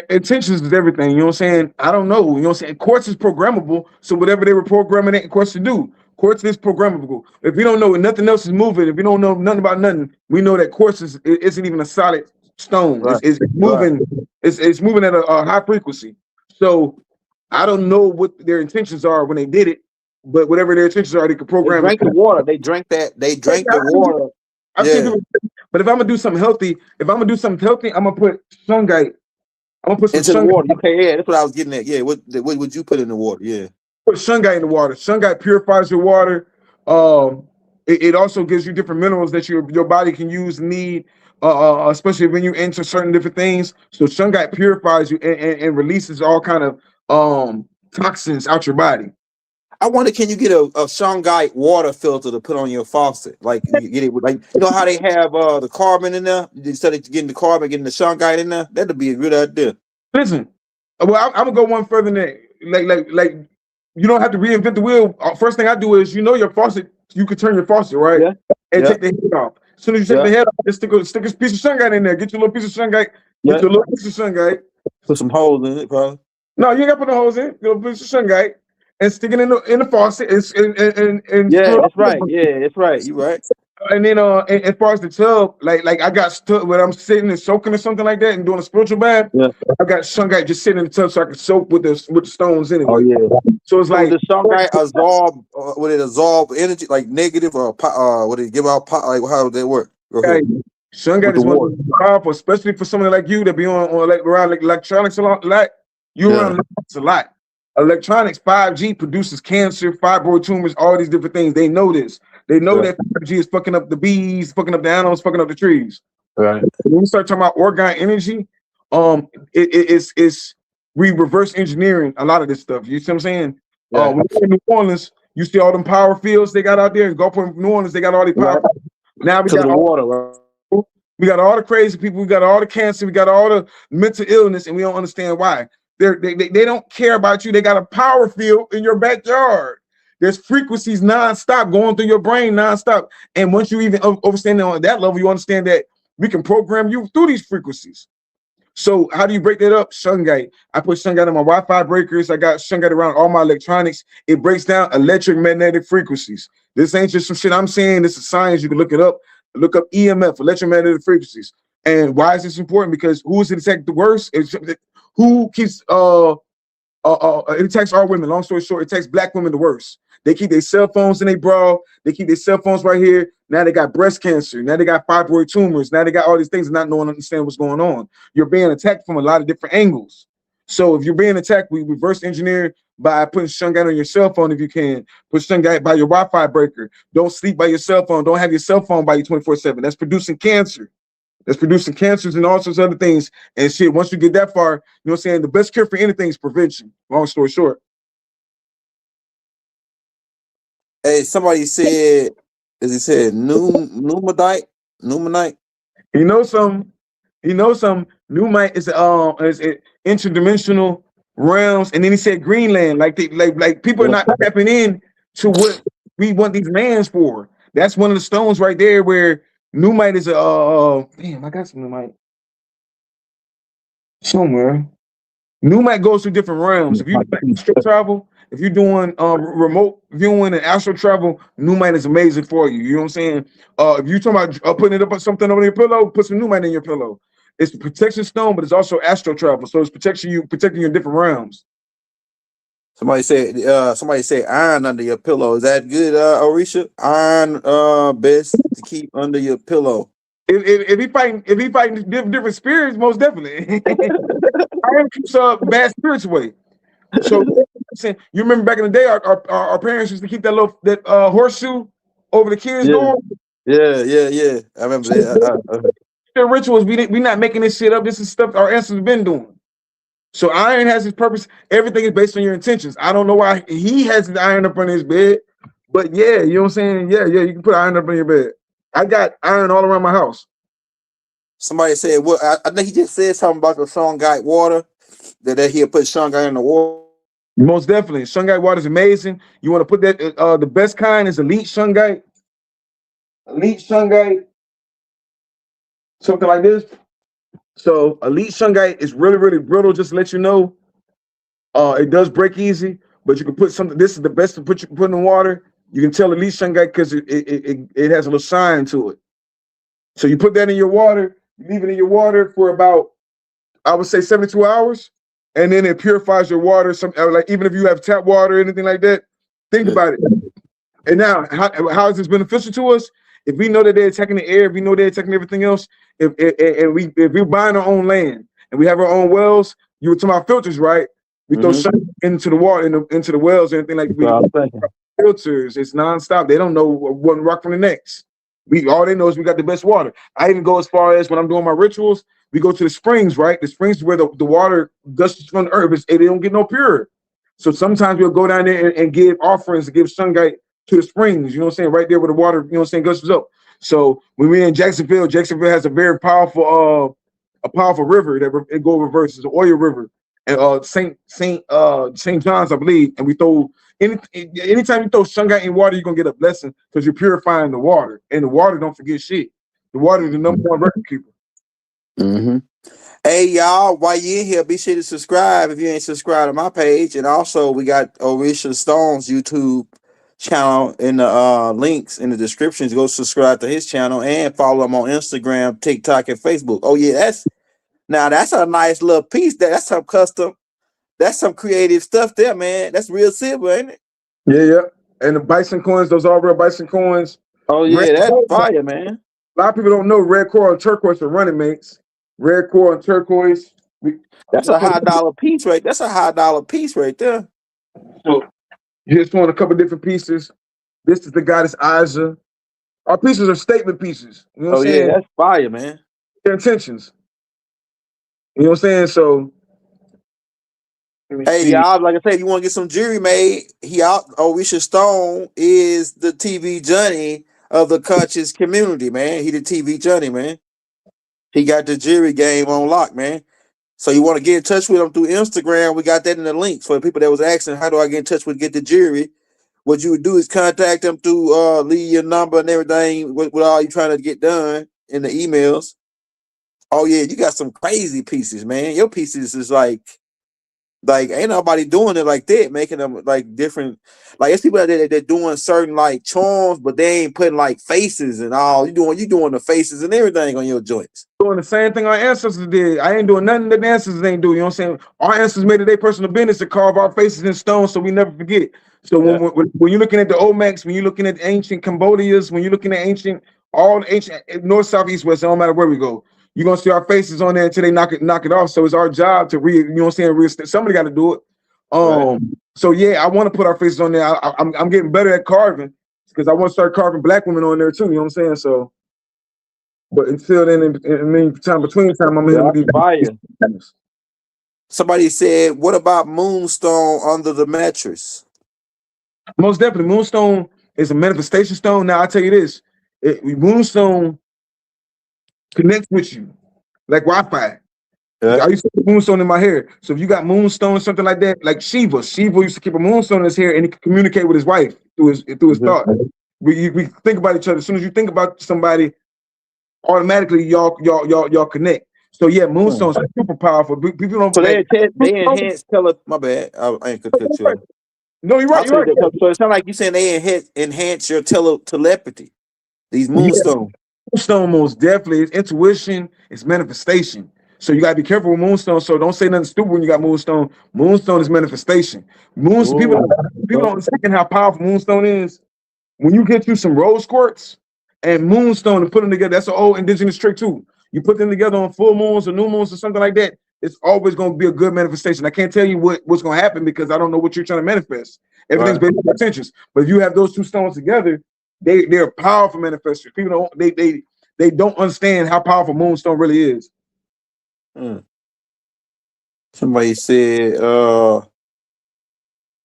intentions is everything. You know what I'm saying? I don't know. You know what I'm saying? Quartz is programmable, so whatever they were programming it quartz to do, quartz is programmable. If we don't know nothing else is moving, if we don't know nothing about nothing, we know that quartz isn't even a solid stone. Right. It's moving. Right. It's moving at a high frequency. So I don't know what their intentions are when they did it, but whatever their intentions are, they can program. They drank the water. They drank the water. I've seen people, but if I'm gonna do something healthy, I'm gonna put shungite. I'm gonna put some into the water. Okay, yeah, that's what I was getting at. Yeah, what would you put in the water? Yeah, put shungite in the water. Shungite purifies your water. It also gives you different minerals that your body can use and need, especially when you enter certain different things. So shungite purifies you and releases all kind of toxins out your body. I wonder, can you get a shungite water filter to put on your faucet? Like you get it with, like, you know how they have the carbon in there? Instead of getting the carbon, getting the shungite in there, that'd be a good idea. Listen, well, I'm gonna go one further than that. Like you don't have to reinvent the wheel. First thing I do is, your faucet, you could turn your faucet, right? Yeah. And take the head off. As soon as you take the head off, just stick a piece of shungite in there. Get your little piece of shungite. Get your little piece of shungite. Put some holes in it, probably. No, you ain't gotta put the holes in. Get a little piece of shungite. And stick it in the faucet and yeah, that's right. Yeah, that's right. You right. And then as far as the tub, like I got stuck when I'm sitting and soaking or something like that and doing a spiritual bath. Yeah. I got shungite just sitting in the tub so I can soak with the stones anyway. Oh yeah. So it's like the shungite would it absorb energy like negative or would it give out like how would that work? Shungite is one of the powerful, especially for someone like you that be on around electronics a lot. You around electronics a lot. Electronics, 5G produces cancer, fibroid tumors, all these different things. They know this. They know that 5G is fucking up the bees, fucking up the animals, fucking up the trees. Right. When we start talking about orgone energy, we reverse engineering a lot of this stuff. You see what I'm saying? Yeah. When you're in New Orleans, you see all them power fields they got out there. In Gulfport, New Orleans, they got all these power. Now we got the water. Right? We got all the crazy people. We got all the cancer. We got all the mental illness, and we don't understand why. They don't care about you. They got a power field in your backyard. There's frequencies nonstop going through your brain nonstop. And once you even understand on that level, you understand that we can program you through these frequencies. So how do you break that up? Shungite. I put shungite on my Wi-Fi breakers. I got shungite around all my electronics. It breaks down electric magnetic frequencies. This ain't just some shit I'm saying. This is science. You can look it up. Look up EMF, electromagnetic frequencies. And why is this important? Because who is it attack the worst? Who keeps it attacks our women. Long story short, it attacks black women the worst. They keep their cell phones in their bra. They keep their cell phones right here. Now they got breast cancer. Now they got fibroid tumors. Now they got all these things and not knowing, understand what's going on. You're being attacked from a lot of different angles. So if you're being attacked, we reverse engineer by putting shungite on your cell phone if you can. Put shungite by your Wi-Fi breaker. Don't sleep by your cell phone. Don't have your cell phone by you 24/7. That's producing cancer. That's producing cancers and all sorts of other things. And shit, once you get that far, you know what I'm saying? The best cure for anything is prevention. Long story short. Hey, somebody said, as he said, numanite. You know some Numite is interdimensional realms, and then he said Greenland. Like people are not tapping in to what we want these lands for. That's one of the stones right there where Numite is a damn, I got some Numite somewhere. Numite goes through different realms. If you astral travel, if you're doing remote viewing and astral travel, Numite is amazing for you. You know what I'm saying? If you're talking about putting it up on something over your pillow, put some Numite in your pillow. It's a protection stone, but it's also astral travel, so it's protecting you in different realms. Somebody said iron under your pillow. Is that good, Orisha? Iron best to keep under your pillow. If he fighting different spirits, most definitely. Iron keeps bad spirits away. So you remember back in the day, our parents used to keep that horseshoe over the kids' door. Yeah. I remember that. The rituals, we not making this shit up. This is stuff our ancestors have been doing. So iron has its purpose. Everything is based on your intentions. I don't know why he has the iron up on his bed, but yeah, you know what I'm saying? Yeah, you can put iron up on your bed. I got iron all around my house. Somebody said, well, I think he just said something about the shungite water, that he'll put shungite in the water. Most definitely. Shungite water is amazing. You want to put that, the best kind is elite shungite. Elite shungite, something like this. So elite shungite is really, really brittle, just to let you know. It does break easy, but you can put something, this is the best to put in the water. You can tell elite shungite because it has a little shine to it. So you put that in your water, you leave it in your water for about, I would say 72 hours, and then it purifies your water. Like even if you have tap water or anything like that, think about it. And now, how is this beneficial to us? If we know that they're attacking the air, if we know they're attacking everything else, if we're buying our own land and we have our own wells, you were talking about filters, right? We throw shit into the water, into the wells, or anything like that. Filters, it's nonstop. They don't know one rock from the next. All they know is we got the best water. I even go as far as when I'm doing my rituals, we go to the springs, right? The springs where the water gushes from the earth, they don't get no pure. So sometimes we'll go down there and give offerings, to give shungite to the springs, you know what I'm saying? Right there where the water, you know what I'm saying, gushes up. So when we're in Jacksonville has a very powerful river that it go reverse. It's an oil river. And St. John's, I believe. And we throw anytime you throw shungite in water, you're gonna get a blessing because you're purifying the water. And the water don't forget shit. The water is the number one record keeper. Hey y'all, while you in here, be sure to subscribe if you ain't subscribed to my page. And also we got Orishas Stone's YouTube channel in the links in the descriptions. Go subscribe to his channel and follow him on Instagram, TikTok, and Facebook. Oh yeah, that's a nice little piece. That's some custom, that's some creative stuff there, man. That's real silver, ain't it? Yeah. And the bison coins, those are real bison coins. Oh yeah, that's fire, man. A lot of people don't know red coral and turquoise are running mates. Red coral and turquoise. That's a high dollar piece, right? That's a high dollar piece right there. So you just want a couple different pieces. This is the goddess Aja. Our pieces are statement pieces. You know what I'm saying? Yeah, that's fire, man. Their intentions. You know what I'm saying? So hey y'all, like I said, if you want to get some jewelry made, Orishas Stone is the TV Johnny of the conscious community, man. He the TV Johnny, man. He got the jewelry game on lock, man. So you want to get in touch with him through Instagram, we got that in the links for the people that was asking, how do I get in touch with get the jewelry? What you would do is contact them through leave your number and everything with all you trying to get done in the emails. Oh yeah, you got some crazy pieces, man. Your pieces is like, Like ain't nobody doing it like that, making them like different. Like it's people out there that doing certain like charms, but they ain't putting like faces and all. You doing the faces and everything on your joints. Doing the same thing our ancestors did. I ain't doing nothing that the ancestors ain't do. You know what I'm saying? Our ancestors made it their personal business to carve our faces in stone so we never forget. So when you're looking at the Olmecs, when you're looking at the ancient Cambodias, when you're looking at all the ancient north, south, east, west, it don't matter where we go. You're gonna see our faces on there until they knock it off. So it's our job to you know what I'm saying? Somebody got to do it. So yeah, I want to put our faces on there. I'm getting better at carving because I want to start carving black women on there too. You know what I'm saying? So, but until then, in between time, I'm in these. Somebody said, "What about moonstone under the mattress?" Most definitely, moonstone is a manifestation stone. Now I tell you this: moonstone connects with you like Wi-Fi. I used to put moonstone in my hair. So if you got moonstone or something like that, like Shiva used to keep a moonstone in his hair and he could communicate with his wife through his thought. We think about each other. As soon as you think about somebody, automatically y'all connect. So yeah, moonstones are super powerful. People don't. So they enhance my bad. I ain't gonna cut you off. No, you're right. You're right. So it's not like you saying they enhance your telepathy. These moonstones. Moonstone most definitely is intuition. It's manifestation. So you gotta be careful with moonstone. So don't say nothing stupid when you got moonstone. Moonstone is manifestation. People don't understand how powerful moonstone is. When you get you some rose quartz and moonstone and put them together, that's an old indigenous trick too. You put them together on full moons or new moons or something like that. It's always going to be a good manifestation. I can't tell you what's going to happen because I don't know what you're trying to manifest. Everything's based on intentions. But if you have those two stones together, they're powerful manifestors. People they don't understand how powerful moonstone really is. Somebody said,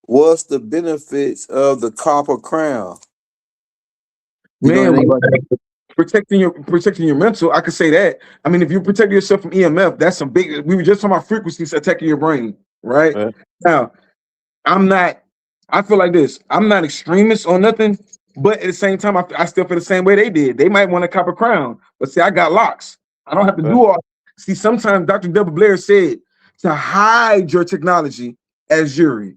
what's the benefits of the copper crown? Man, protecting your mental, I could say that. I mean, if you protect yourself from EMF, that's some big. We were just talking about frequencies attacking your brain, right? Now, I feel like this. I'm not extremist on nothing, but at the same time, I still feel the same way they did. They might want a copper crown, but see, I got locks. I don't have to do all. See, sometimes Dr. Deborah Blair said to hide your technology as jewelry.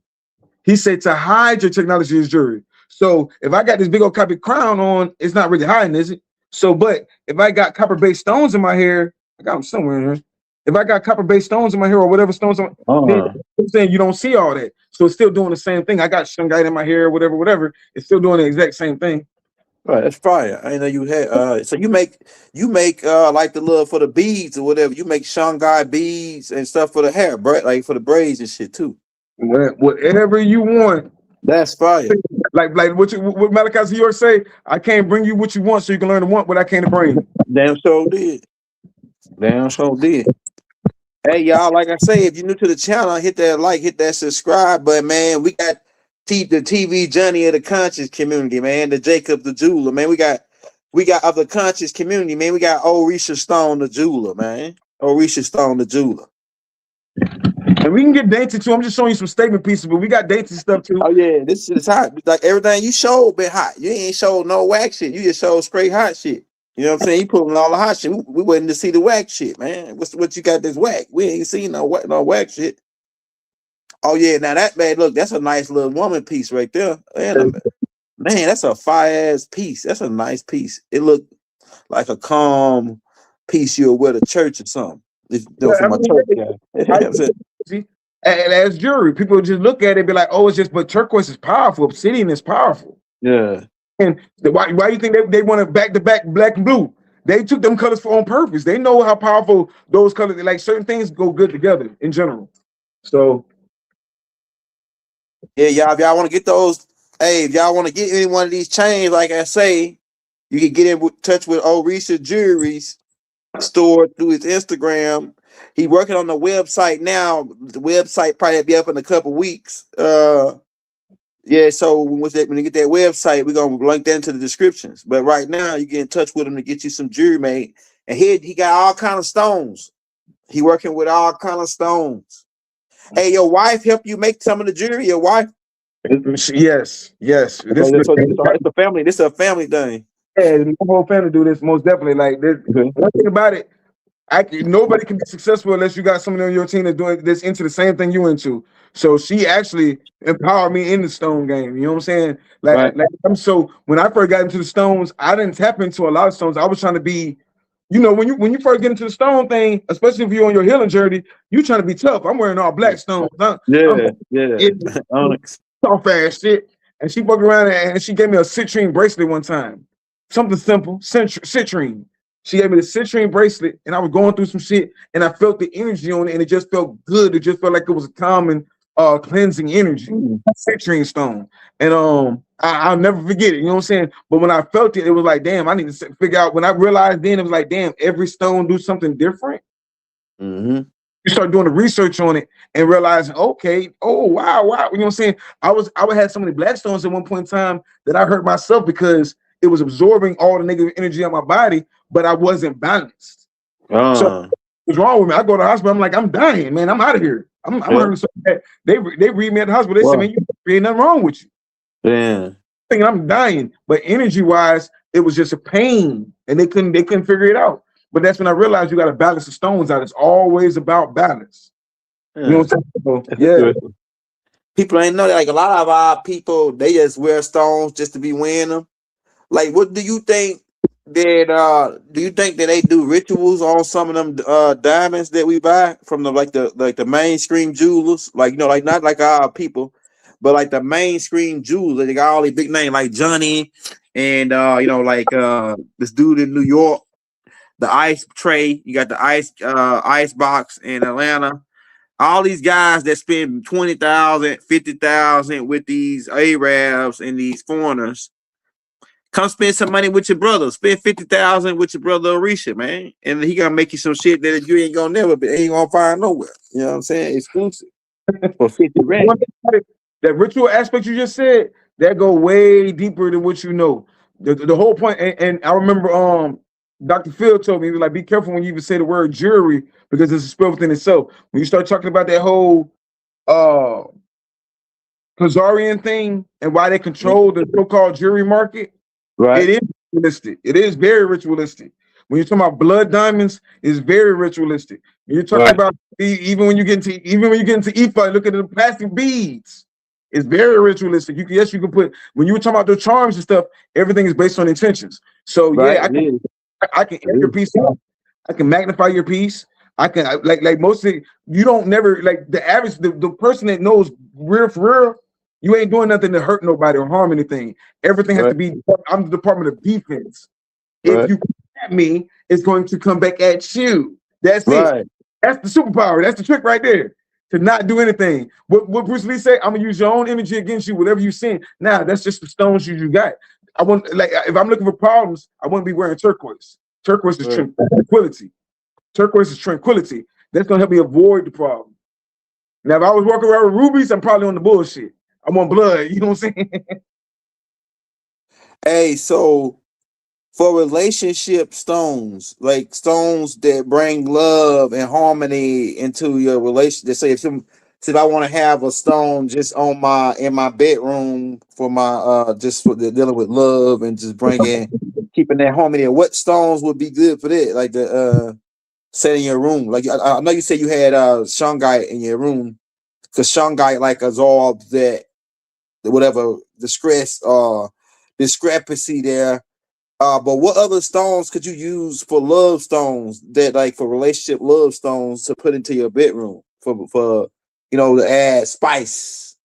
He said to hide your technology as jewelry. So if I got this big old copper crown on, it's not really hiding, is it? So, but if I got copper-based stones in my hair, I got them somewhere in here. If I got copper-based stones in my hair or whatever stones, then I'm saying you don't see all that. So it's still doing the same thing. I got shungite in my hair, whatever. It's still doing the exact same thing. Right, that's fire. I know you had. So you make like the little for the beads or whatever. You make shungite beads and stuff for the hair, right? Like for the braids and shit too. Whatever you want. That's fire. Like what Malachi York say, I can't bring you what you want so you can learn to want what I can't bring. Damn sure did. Hey y'all, like I say, if you're new to the channel, hit that like, hit that subscribe button, man. We got the TV Johnny of the conscious community, man. The Jacob the jeweler, man. We got of the conscious community, man. We got Orishas Stone the jeweler, man. Orishas Stone the jeweler. And we can get dainty too. I'm just showing you some statement pieces, but we got dainty stuff too. Oh yeah, this shit is hot. Like everything you showed been hot. You ain't showed no wax shit. You just showed straight hot shit. You know what I'm saying? You pulling all the hot shit. We waiting to see the wax shit, man. What you got this wax? We ain't seen no wax shit. Oh yeah, now that man, look, that's a nice little woman piece right there. Man, that's a fire ass piece. That's a nice piece. It looked like a calm piece you'll wear to church or something. For my church guy. See, as jewelry, people just look at it and be like, "Oh, it's just." But turquoise is powerful. Obsidian is powerful. Yeah. And why do you think they want to back to back black and blue? They took them colors on purpose. They know how powerful those colors. Like certain things go good together in general. So yeah, y'all. If y'all want to get those, hey, if y'all want to get any one of these chains, like I say, you can get in touch with Orishas Jewelry's store through his Instagram. He working on the website now. The website probably be up in a couple weeks. Yeah, so when you get that website, we're gonna link that into the descriptions. But right now, you get in touch with him to get you some jewelry made. And he got all kind of stones. He working with all kind of stones. Hey, your wife help you make some of the jewelry? Your wife? Yes. It's a family. This is a family thing. Yeah, the whole family do this most definitely. Like this, one thing about it, Nobody can be successful unless you got someone on your team that's into the same thing you into. So she actually empowered me in the stone game. You know what I'm saying? Like so when I first got into the stones, I didn't tap into a lot of stones. I was trying to be, when you first get into the stone thing, especially if you're on your healing journey, you trying to be tough. I'm wearing all black stones. I'm Onyx. soft ass shit. And she fucked around and she gave me a citrine bracelet one time. Something simple, citrine. She gave me the citrine bracelet, and I was going through some shit, and I felt the energy on it, and it just felt good. It just felt like it was a common, cleansing energy, citrine stone. And I'll never forget it. You know what I'm saying? But when I felt it, it was like, damn, I need to figure out. When I realized then, it was like, damn, every stone do something different. You start doing the research on it and realizing, okay, oh wow, you know what I'm saying? I would have so many black stones at one point in time that I hurt myself because it was absorbing all the negative energy on my body, but I wasn't balanced. So what's wrong with me? I go to the hospital, I'm like, I'm dying, man. I'm out of here. I'm hurting so bad. They read me at the hospital. They say, man, ain't nothing wrong with you. Thinking I'm dying, but energy wise, it was just a pain, and they couldn't figure it out. But that's when I realized you got to balance the stones out. It's always about balance. You know what I'm saying? So, People ain't know that. Like a lot of our people, they just wear stones just to be wearing them. Like, what do you think that? Do you think that they do rituals on some of them diamonds that we buy from the mainstream jewelers? Like, like not like our people, but like the mainstream jewelers. They got all these big names like Johnny and this dude in New York. The ice tray, you got the ice box in Atlanta. All these guys that spend 20,000, 50,000 with these Arabs and these foreigners, come spend some money with your brother. Spend 50,000 with your brother Orishas, man, and he gonna make you some shit that you ain't gonna ain't gonna find nowhere. You know what I'm saying? Exclusive for 50 rand. That ritual aspect you just said, that go way deeper than what you know. The whole point, and I remember Dr. Phil told me, he was like, be careful when you even say the word jewelry because it's a spell within itself. When you start talking about that whole Khazarian thing and why they control the so-called jewelry market, it is ritualistic. It is very ritualistic. When you're talking about blood diamonds, it's very ritualistic. When you're talking about even when you get into EFA, look at the plastic beads. It's very ritualistic. You can put, when you were talking about the charms and stuff, everything is based on intentions. So I can end your piece up. I can magnify your piece. I can like mostly you don't never like the average the person that knows real for real. You ain't doing nothing to hurt nobody or harm anything. Everything has to be. I'm the Department of Defense. If you come at me, it's going to come back at you. That's it. That's the superpower. That's the trick right there. To not do anything. What Bruce Lee say? I'm gonna use your own energy against you. Whatever you send. Now that's just the stones you got. I want if I'm looking for problems, I wouldn't be wearing turquoise. Turquoise is tranquility. Turquoise is tranquility. That's gonna help me avoid the problem. Now, if I was walking around with rubies, I'm probably on the bullshit. I'm on blood. You know what I'm saying? Hey, so for relationship stones, like stones that bring love and harmony into your relationship. Say if I want to have a stone just in my bedroom for my just for dealing with love and just keeping that harmony. What stones would be good for that? Like the set in your room. Like I know you said you had shungite in your room because shungite like absorbs that whatever discrepancy there. But what other stones could you use for love stones that like for relationship love stones to put into your bedroom for to add spice,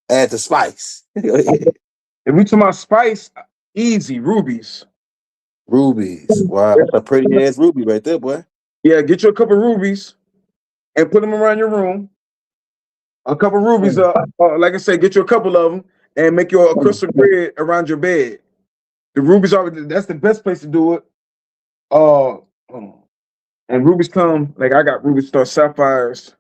add the spice? If we talk about spice, easy rubies. Rubies. Wow, that's a pretty ass ruby right there, boy. Yeah, get you a couple rubies and put them around your room. A couple rubies, like I said, get you a couple of them and make your crystal grid around your bed. The rubies that's the best place to do it. And rubies come, like I got ruby star sapphires.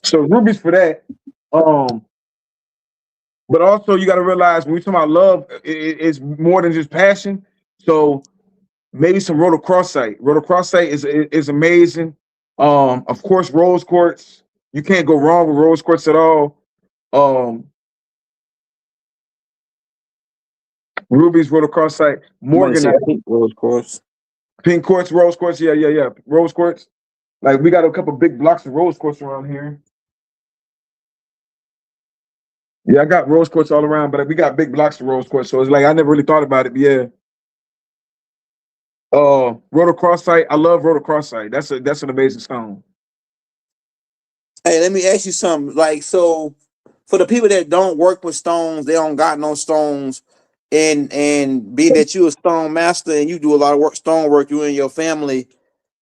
So rubies for that. But also you got to realize when we talk about love, it's more than just passion. So maybe some rhodochrosite. Rhodochrosite is amazing. Of course, rose quartz. You can't go wrong with rose quartz at all. Rubies, rhodochrosite, morganite, rose quartz. Pink quartz, rose quartz, yeah. Rose quartz. Like we got a couple big blocks of rose quartz around here. Yeah, I got rose quartz all around, but we got big blocks of rose quartz. So it's like I never really thought about it, but yeah. Rhodochrosite. I love rhodochrosite. That's an amazing stone. Hey, let me ask you something. Like, so for the people that don't work with stones, they don't got no stones, and being that you a stone master and you do a lot of stone work, you and your family,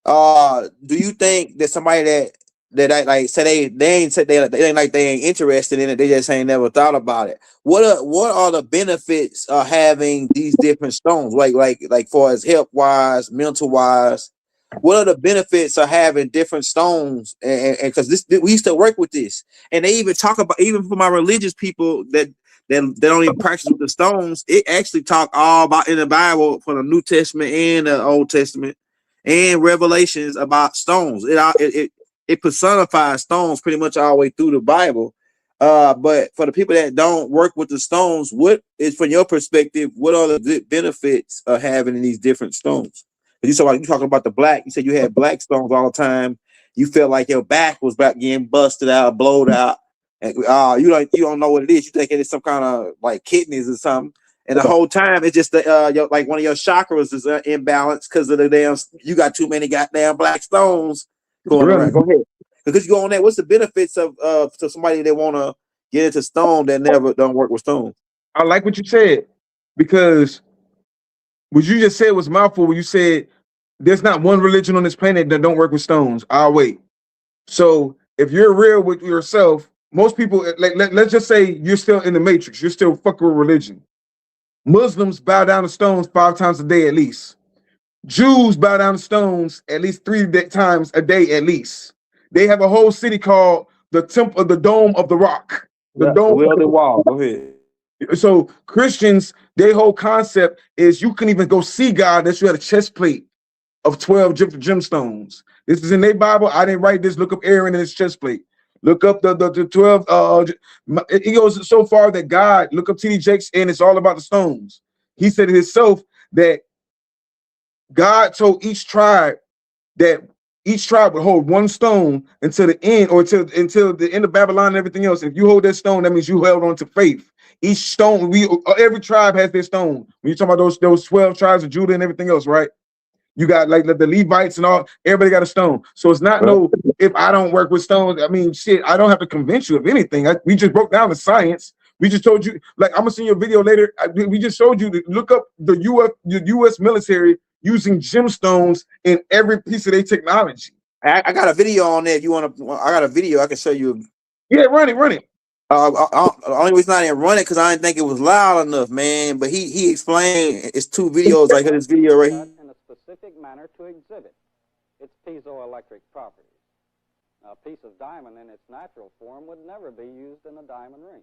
do you think that somebody that like say they ain't said they ain't like they ain't interested in it, they just ain't never thought about it? What are the benefits of having these different stones? Like far as health wise, mental wise, what are the benefits of having different stones? And because this we used to work with this, and they even talk about, even for my religious people that don't even practice with the stones, it actually talk all about in the Bible, for the New Testament and the Old Testament and Revelations, about stones. It personifies stones pretty much all the way through the Bible. But for the people that don't work with the stones, what is, from your perspective, what are the good benefits of having these different stones? You talking about the black. You said you had black stones all the time. You felt like your back was about getting busted out, blowed out, and you don't know what it is. You think it's some kind of like kidneys or something. And the whole time it's just like one of your chakras is imbalanced because of the damn, you got too many goddamn black stones going around. Go ahead. Because you go on that. What's the benefits of to somebody that want to get into stone that never don't work with stone? I like what you said, because what you just said was mouthful. When you said there's not one religion on this planet that don't work with stones. I'll wait. So if you're real with yourself, most people, let's just say you're still in the matrix. You're still fucking with religion. Muslims bow down to stones 5 times a day at least. Jews bow down to stones at least 3 times a day at least. They have a whole city called the Temple of the Dome of the Rock. The Dome of the Wall. Go ahead. So Christians, their whole concept is you can even go see God unless you had a chest plate of 12 gemstones. This is in their Bible. I didn't write this. Look up Aaron and his chest plate. Look up the 12. It goes so far that God, look up T.D. Jakes, and it's all about the stones. He said it himself that God told each tribe that each tribe would hold one stone until the end, or until the end of Babylon and everything else. If you hold that stone, that means you held on to faith. Each stone, every tribe has their stone. When you talk about those 12 tribes of Judah and everything else, right? You got like the Levites and all, everybody got a stone. So it's not no, if I don't work with stones, I mean, shit, I don't have to convince you of anything. We just broke down the science. We just told you, like, I'm gonna send you a video later. We just showed you to look up the US military using gemstones in every piece of their technology. I got a video on that. If you want to, I got a video I can show you. Yeah, run it. The only reason I didn't run it because I didn't think it was loud enough, man. But he explained, it's 2 videos. Like this video right here. In a specific manner to exhibit its piezoelectric properties. Now, a piece of diamond in its natural form would never be used in a diamond ring,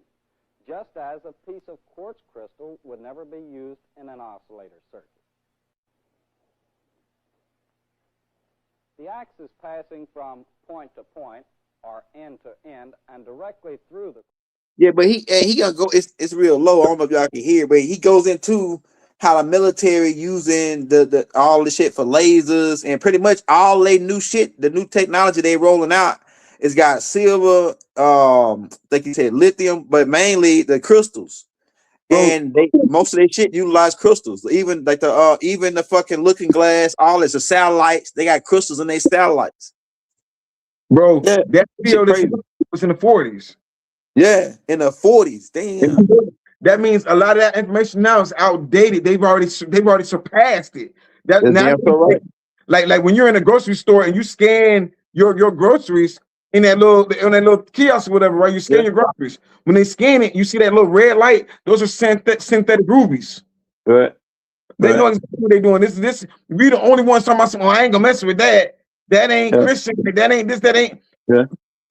just as a piece of quartz crystal would never be used in an oscillator circuit. The axis passing from point to point, or end to end, and directly through the... Yeah, but he gonna go. It's real low. I don't know if y'all can hear, but he goes into how the military using the all the shit for lasers and pretty much all they new shit, the new technology they rolling out. It's got silver, like you said, lithium, but mainly the crystals. And most of their shit utilize crystals. Even like even the fucking looking glass, all this, the satellites, they got crystals in their satellites. Bro, yeah, that video was in the 40s. Yeah, in the 40s. Damn. That means a lot of that information now is outdated. They've already surpassed it. That now, right. like when you're in a grocery store and you scan your groceries in that little kiosk or whatever, right? You scan your groceries. When they scan it, you see that little red light. Those are synthetic rubies. Right. They know exactly what they're doing. This we the only ones talking about something. I ain't gonna mess with that. That ain't Christian. That ain't this. That ain't. Yeah.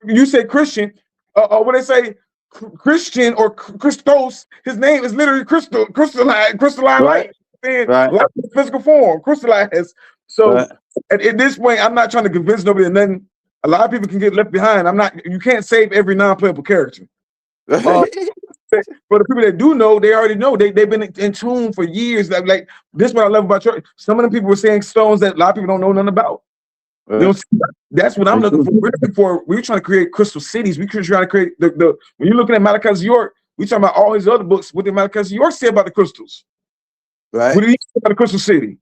You say Christian. What they say, Christian or Christos. His name is literally crystalline light. Light in physical form, crystallized. So at this point, I'm not trying to convince nobody. And then a lot of people can get left behind. You can't save every non-playable character. For the people that do know, they already know. They've been in tune for years. Like this is what I love about church. Some of them people were saying stones that a lot of people don't know nothing about. Right. You know, that's what I'm looking for. We're looking for. We're trying to create crystal cities. We're trying to create the. When you're looking at Malachi's York, we talking about all his other books. What did Malachi's York say about the crystals? Right. What did he say about the crystal city?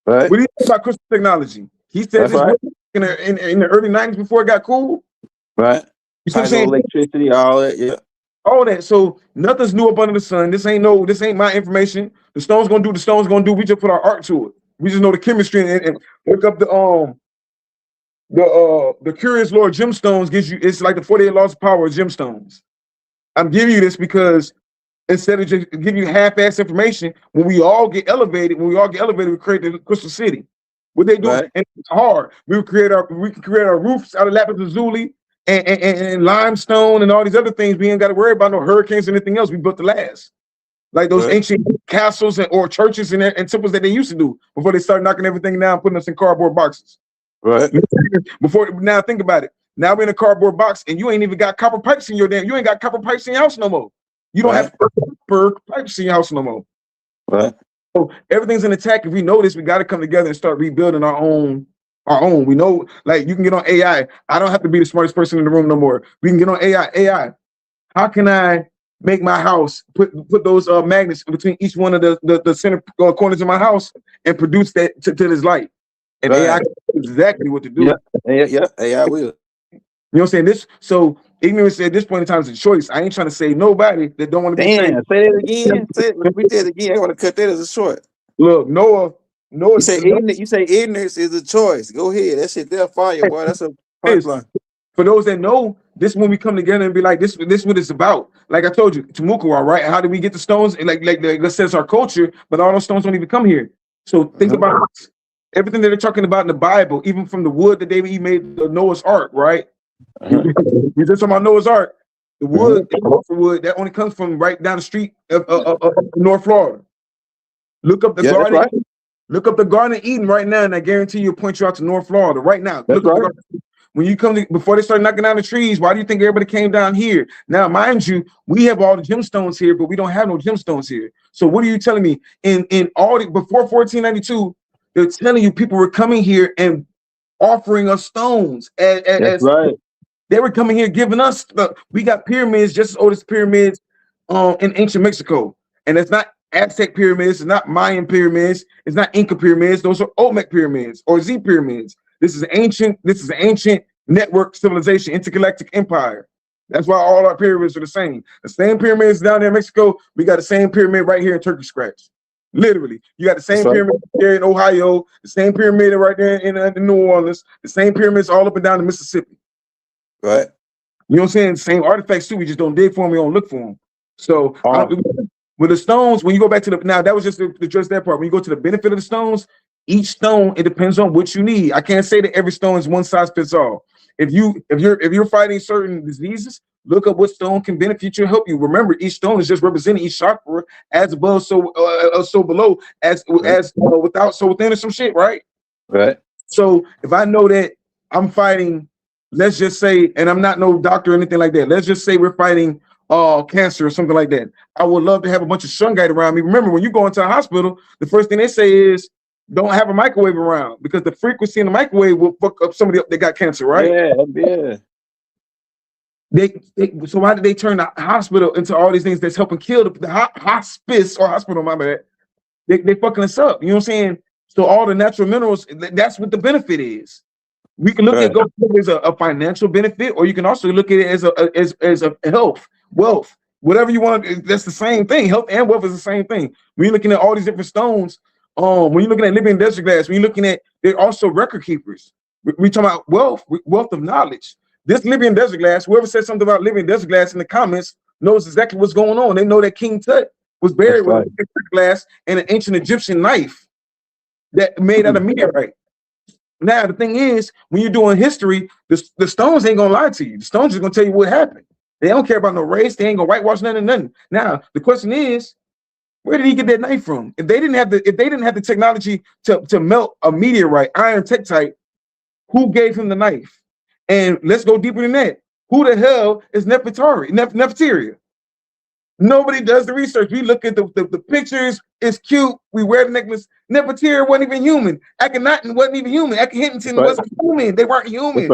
Right. What did he say about crystal technology? He said this right. in the early 90s before it got cool. Right. You see what I'm saying? Electricity, all that. Yeah. All that. So nothing's new up under the sun. This ain't my information. The stone's gonna do. The stone's gonna do. We just put our art to it. We just know the chemistry and look up the Curious Law of Gemstones gives you. It's like the 48 laws of power of gemstones. I'm giving you this because instead of just giving you half-ass information, when we all get elevated, we create the crystal city. What they do, and it's hard. We can create our roofs out of lapis lazuli and limestone and all these other things. We ain't got to worry about no hurricanes or anything else. We built the last. Like those ancient castles or churches and temples that they used to do before they started knocking everything down, putting us in cardboard boxes. Right. Now think about it. Now we're in a cardboard box and you ain't even got copper pipes in you ain't got copper pipes in your house no more. You don't have copper pipes in your house no more. Right. So everything's in attack. If we know this, we got to come together and start rebuilding our own. We know, like you can get on AI. I don't have to be the smartest person in the room no more. We can get on AI. AI. How can I make my house put those magnets between each one of the center corners of my house and produce that to this light? And AI knows exactly what to do. Yeah. AI will. You know what I'm saying? So ignorance at this point in time is a choice. I ain't trying to say nobody that don't want to be saved. Say it again. We said it again. I want to cut that as a short. Look, Noah. You say ignorance is a choice. Go ahead. That shit there fire, boy. That's a pipeline. For those that know, this when we come together and be like, this is what it's about. Like I told you, Temukawa, right? How did we get the stones? Like let's say it's our culture, but all those stones don't even come here. So think about everything that they're talking about in the Bible, even from the wood that he made the Noah's Ark, right? We just talking about Noah's Ark. The wood, the wood that only comes from right down the street of North Florida. Look up the garden. Right. Look up the Garden of Eden right now, and I guarantee you'll point you out to North Florida right now. Look right. When you come before they start knocking down the trees, why do you think everybody came down here? Now, mind you, we have all the gemstones here, but we don't have no gemstones here. So what are you telling me? In all before 1492, they're telling you people were coming here and offering us stones. That's right. They were coming here giving us we got pyramids just as old as pyramids in ancient Mexico. And it's not Aztec pyramids, it's not Mayan pyramids, it's not Inca pyramids, those are Olmec pyramids or Z pyramids. This is ancient network civilization, intergalactic empire. That's why all our pyramids are the same. The same pyramids down there in Mexico, we got the same pyramid right here in Turkey Scratch. Literally, you got the same pyramid there in Ohio, the same pyramid right there in New Orleans, the same pyramids all up and down the Mississippi. Right. You know what I'm saying? Same artifacts too. We just don't dig for them. We don't look for them. So with the stones, when you go back to now that was just to address that part. When you go to the benefit of the stones, each stone, it depends on what you need. I can't say that every stone is one size fits all. If you're fighting certain diseases, look up what stone can benefit you and help you. Remember, each stone is just representing each chakra, as above, so below, as without, so within, or some shit, right? Right. So if I know that I'm fighting, let's just say, and I'm not no doctor or anything like that. Let's just say we're fighting cancer or something like that. I would love to have a bunch of shungite around me. Remember, when you go into a hospital, the first thing they say is, don't have a microwave around because the frequency in the microwave will fuck up somebody up that got cancer, right? Yeah. So why did they turn the hospital into all these things that's helping kill the hospice or hospital? My bad. They fucking us up. You know what I'm saying? So all the natural minerals, that's what the benefit is. We can look at it as a financial benefit, or you can also look at it as a health, wealth, whatever you want. That's the same thing. Health and wealth is the same thing. When you're looking at all these different stones, when you're looking at living desert glass, when you're looking at, they're also record keepers. We talking about wealth of knowledge. This Libyan desert glass, whoever said something about Libyan desert glass in the comments knows exactly what's going on. They know that King Tut was buried with a desert glass and an ancient Egyptian knife that made out of meteorite. Now, the thing is, when you're doing history, the stones ain't gonna lie to you. The stones are gonna tell you what happened. They don't care about no race. They ain't gonna whitewash nothing. Now, the question is, where did he get that knife from? If they didn't have the technology to melt a meteorite, iron tektite, who gave him the knife? And let's go deeper than that. Who the hell is Nefertari? Nefertari? Nobody does the research. We look at the pictures. It's cute. We wear the necklace. Nefertiti wasn't even human. Akhenaten wasn't even human. Akhenaten wasn't human. They weren't human.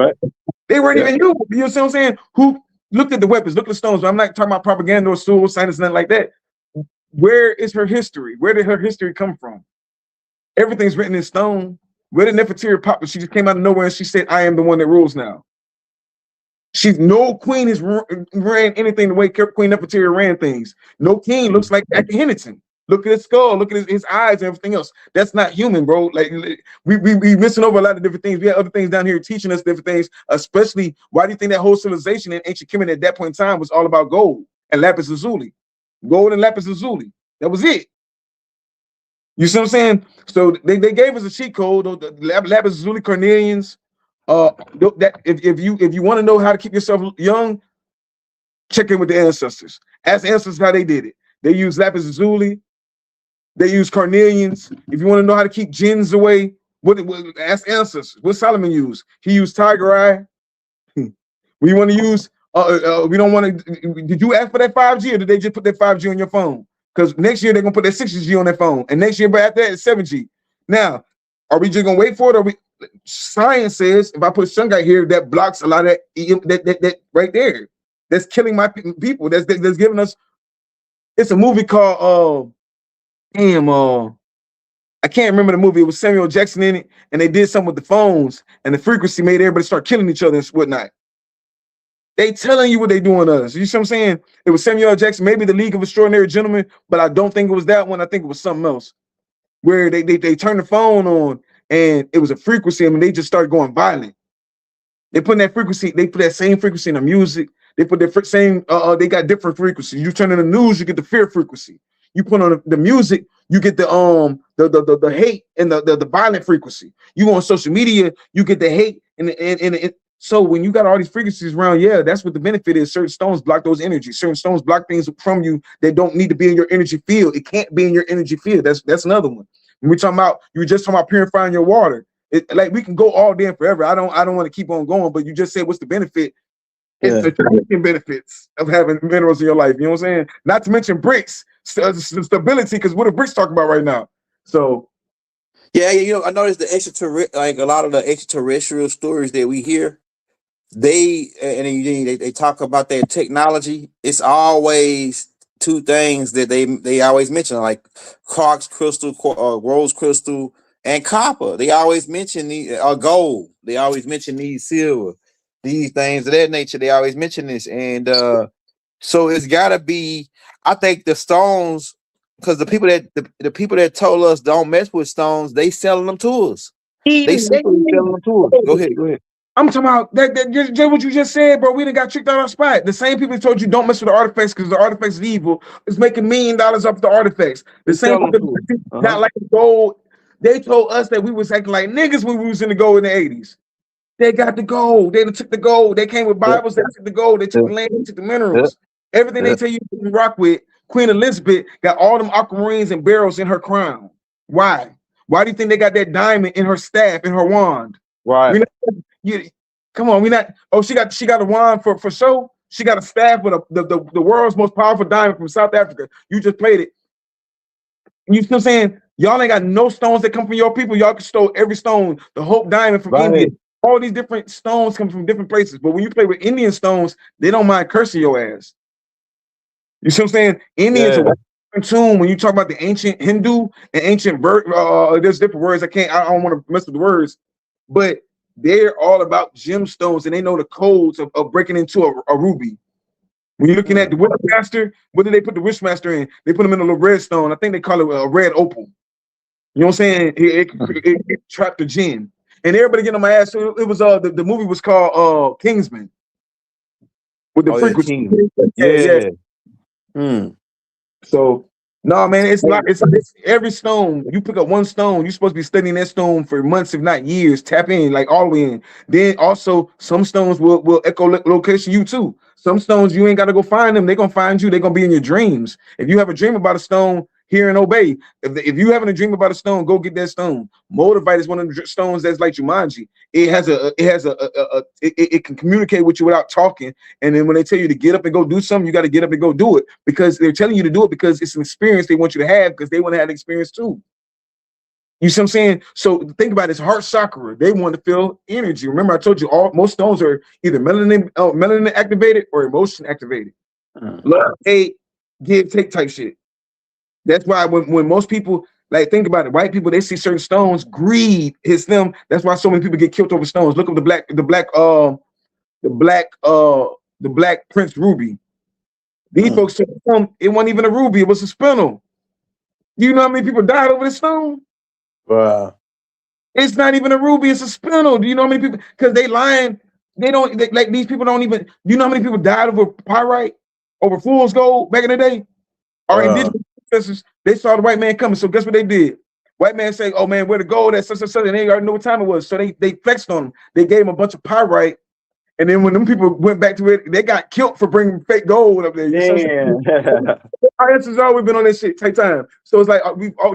They weren't even human. You know what I'm saying? Who looked at the weapons? Look at the stones. I'm not talking about propaganda or suicide, nothing like that. Where is her history? Where did her history come from? Everything's written in stone. Where did Nefertiti pop? She just came out of nowhere and she said, "I am the one that rules now." No queen has ran anything the way Queen Nefertiti ran things. No king looks like Akhenaten. Look at his skull. Look at his eyes and everything else. That's not human, bro. Like we missing over a lot of different things. We have other things down here teaching us different things. Especially, why do you think that whole civilization in ancient Kemet at that point in time was all about gold and lapis lazuli? Gold and lapis lazuli. That was it. You see what I'm saying? So they gave us a cheat code. The lapis lazuli carnelians. That if you want to know how to keep yourself young, check in with the ancestors. Ask the ancestors how they did it. They use lapis lazuli. They use carnelians. If you want to know how to keep jinns away, ask ancestors. What Solomon used? He used tiger eye. We want to use. We don't want to. Did you ask for that 5G or did they just put that 5G on your phone? Because next year they're gonna put that 6G on their phone, and next year, but after that, it's 7G. Now, are we just gonna wait for it? Or science says if I put shungite here, that blocks a lot of that right there. That's killing my people. That's giving us. It's a movie called I can't remember the movie. It was Samuel Jackson in it, and they did something with the phones, and the frequency made everybody start killing each other and whatnot. They telling you what they doing to us. You see what I'm saying? It was Samuel Jackson, maybe the League of Extraordinary Gentlemen, but I don't think it was that one. I think it was something else, where they turned the phone on and it was a frequency. I mean, they just started going violent. They put that frequency. They put that same frequency in the music. They put the same. They got different frequencies. You turn on the news, you get the fear frequency. You put on the music, you get the hate and the violent frequency. You go on social media, you get the hate and so when you got all these frequencies around, yeah, that's what the benefit is. Certain stones block those energies. Certain stones block things from you that don't need to be in your energy field. It can't be in your energy field. That's another one. When we're talking about, you were just talking about purifying your water. Like we can go all day and forever. I don't want to keep on going, but you just said what's the benefit? It's the trading benefits of having minerals in your life. You know what I'm saying? Not to mention bricks, stability, because what are bricks talking about right now? So yeah, you know, I noticed like a lot of the extraterrestrial stories that we hear, they talk about their technology. It's always two things that they always mention, like quartz crystal, rose crystal, and copper. They always mention gold. They always mention these silver, these things of that nature. They always mention this, and so it's got to be. I think the stones, because the people that told us don't mess with stones, they selling them to us. They selling them to us. Go ahead. I'm talking about that just what you just said, bro. We done got tricked out our spot. The same people that told you don't mess with the artifacts because the artifacts is evil is making $1 million off the artifacts. The same people that not like the gold. They told us that we was acting like niggas when we was in the gold in the 80s. They got the gold. They took the gold. They came with Bibles. They took the gold. They took the land. They took the minerals. Everything they tell you to rock with. Queen Elizabeth got all them aquamarines and barrels in her crown. Why? Why do you think they got that diamond in her staff, in her wand? Right. Come on, we not. Oh, she got a wand for show. She got a staff with the world's most powerful diamond from South Africa. You just played it. You know what I'm saying? Y'all ain't got no stones that come from your people. Y'all can stole every stone. The Hope diamond from India. All these different stones come from different places. But when you play with Indian stones, they don't mind cursing your ass. You see what I'm saying? Indians are tomb. When you talk about the ancient Hindu and ancient there's different words. I don't want to mess with the words, but they're all about gemstones and they know the codes of breaking into a ruby. When you're looking at the Wishmaster, what did they put the Wishmaster in? They put him in a little red stone. I think they call it a red opal. You know what I'm saying? It trapped the jinn. And everybody getting on my ass. So it was the movie was called Kingsman. With the frequency. So no, man, it's every stone. You pick up one stone, you're supposed to be studying that stone for months, if not years. Tap in, like all the way in. Then also some stones will echolocation you too. Some stones you ain't got to go find them. They're gonna find you. They're gonna be in your dreams. If you have a dream about a stone, hear and obey. If you having a dream about a stone, go get that stone. Moldavite is one of the stones that's like Jumanji. It can communicate with you without talking. And then when they tell you to get up and go do something, you got to get up and go do it, because they're telling you to do it because it's an experience they want you to have, because they want to have the experience too. You see what I'm saying? So think about it, it's heart chakra. They want to feel energy. Remember, I told you most stones are either melanin activated or emotion activated. Love, hate, give, take type shit. That's why when most people, like, think about it, white people, they see certain stones, greed hits them. That's why so many people get killed over stones. Look up the black Prince Ruby. These folks took the stone, it wasn't even a ruby, it was a spinel. You know how many people died over this stone? Wow. It's not even a ruby, it's a spinel. Do you know how many people? Because they lying. Like these people don't even. You know how many people died over pyrite, over fool's gold back in the day? Our indigenous ancestors, they saw the white man coming. So guess what they did? White man say, "Oh man, where the gold at?" Such and such, and they already know what time it was. So they flexed on them. They gave them a bunch of pyrite, and then when them people went back to it, they got killed for bringing fake gold up there. Yeah. Our ancestors always been on that shit. Take time. So it's like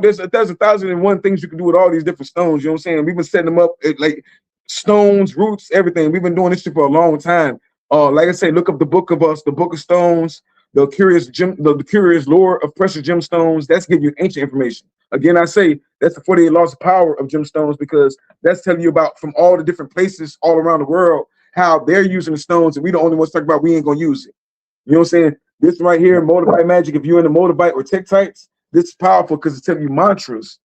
there's 1,001 things you can do with all these different stones. You know what I'm saying? We've been setting them up like stones, roots, everything. We've been doing this shit for a long time. Like I say, look up the book of stones, the curious lore of precious gemstones. That's giving you ancient information. Again, I say that's the 48 laws of power of gemstones, because that's telling you about from all the different places all around the world how they're using the stones, and we the only ones talking about we ain't gonna use it. You know what I'm saying? This right here, moldavite magic, if you're in the moldavite or tektites, this is powerful because it's telling you mantras.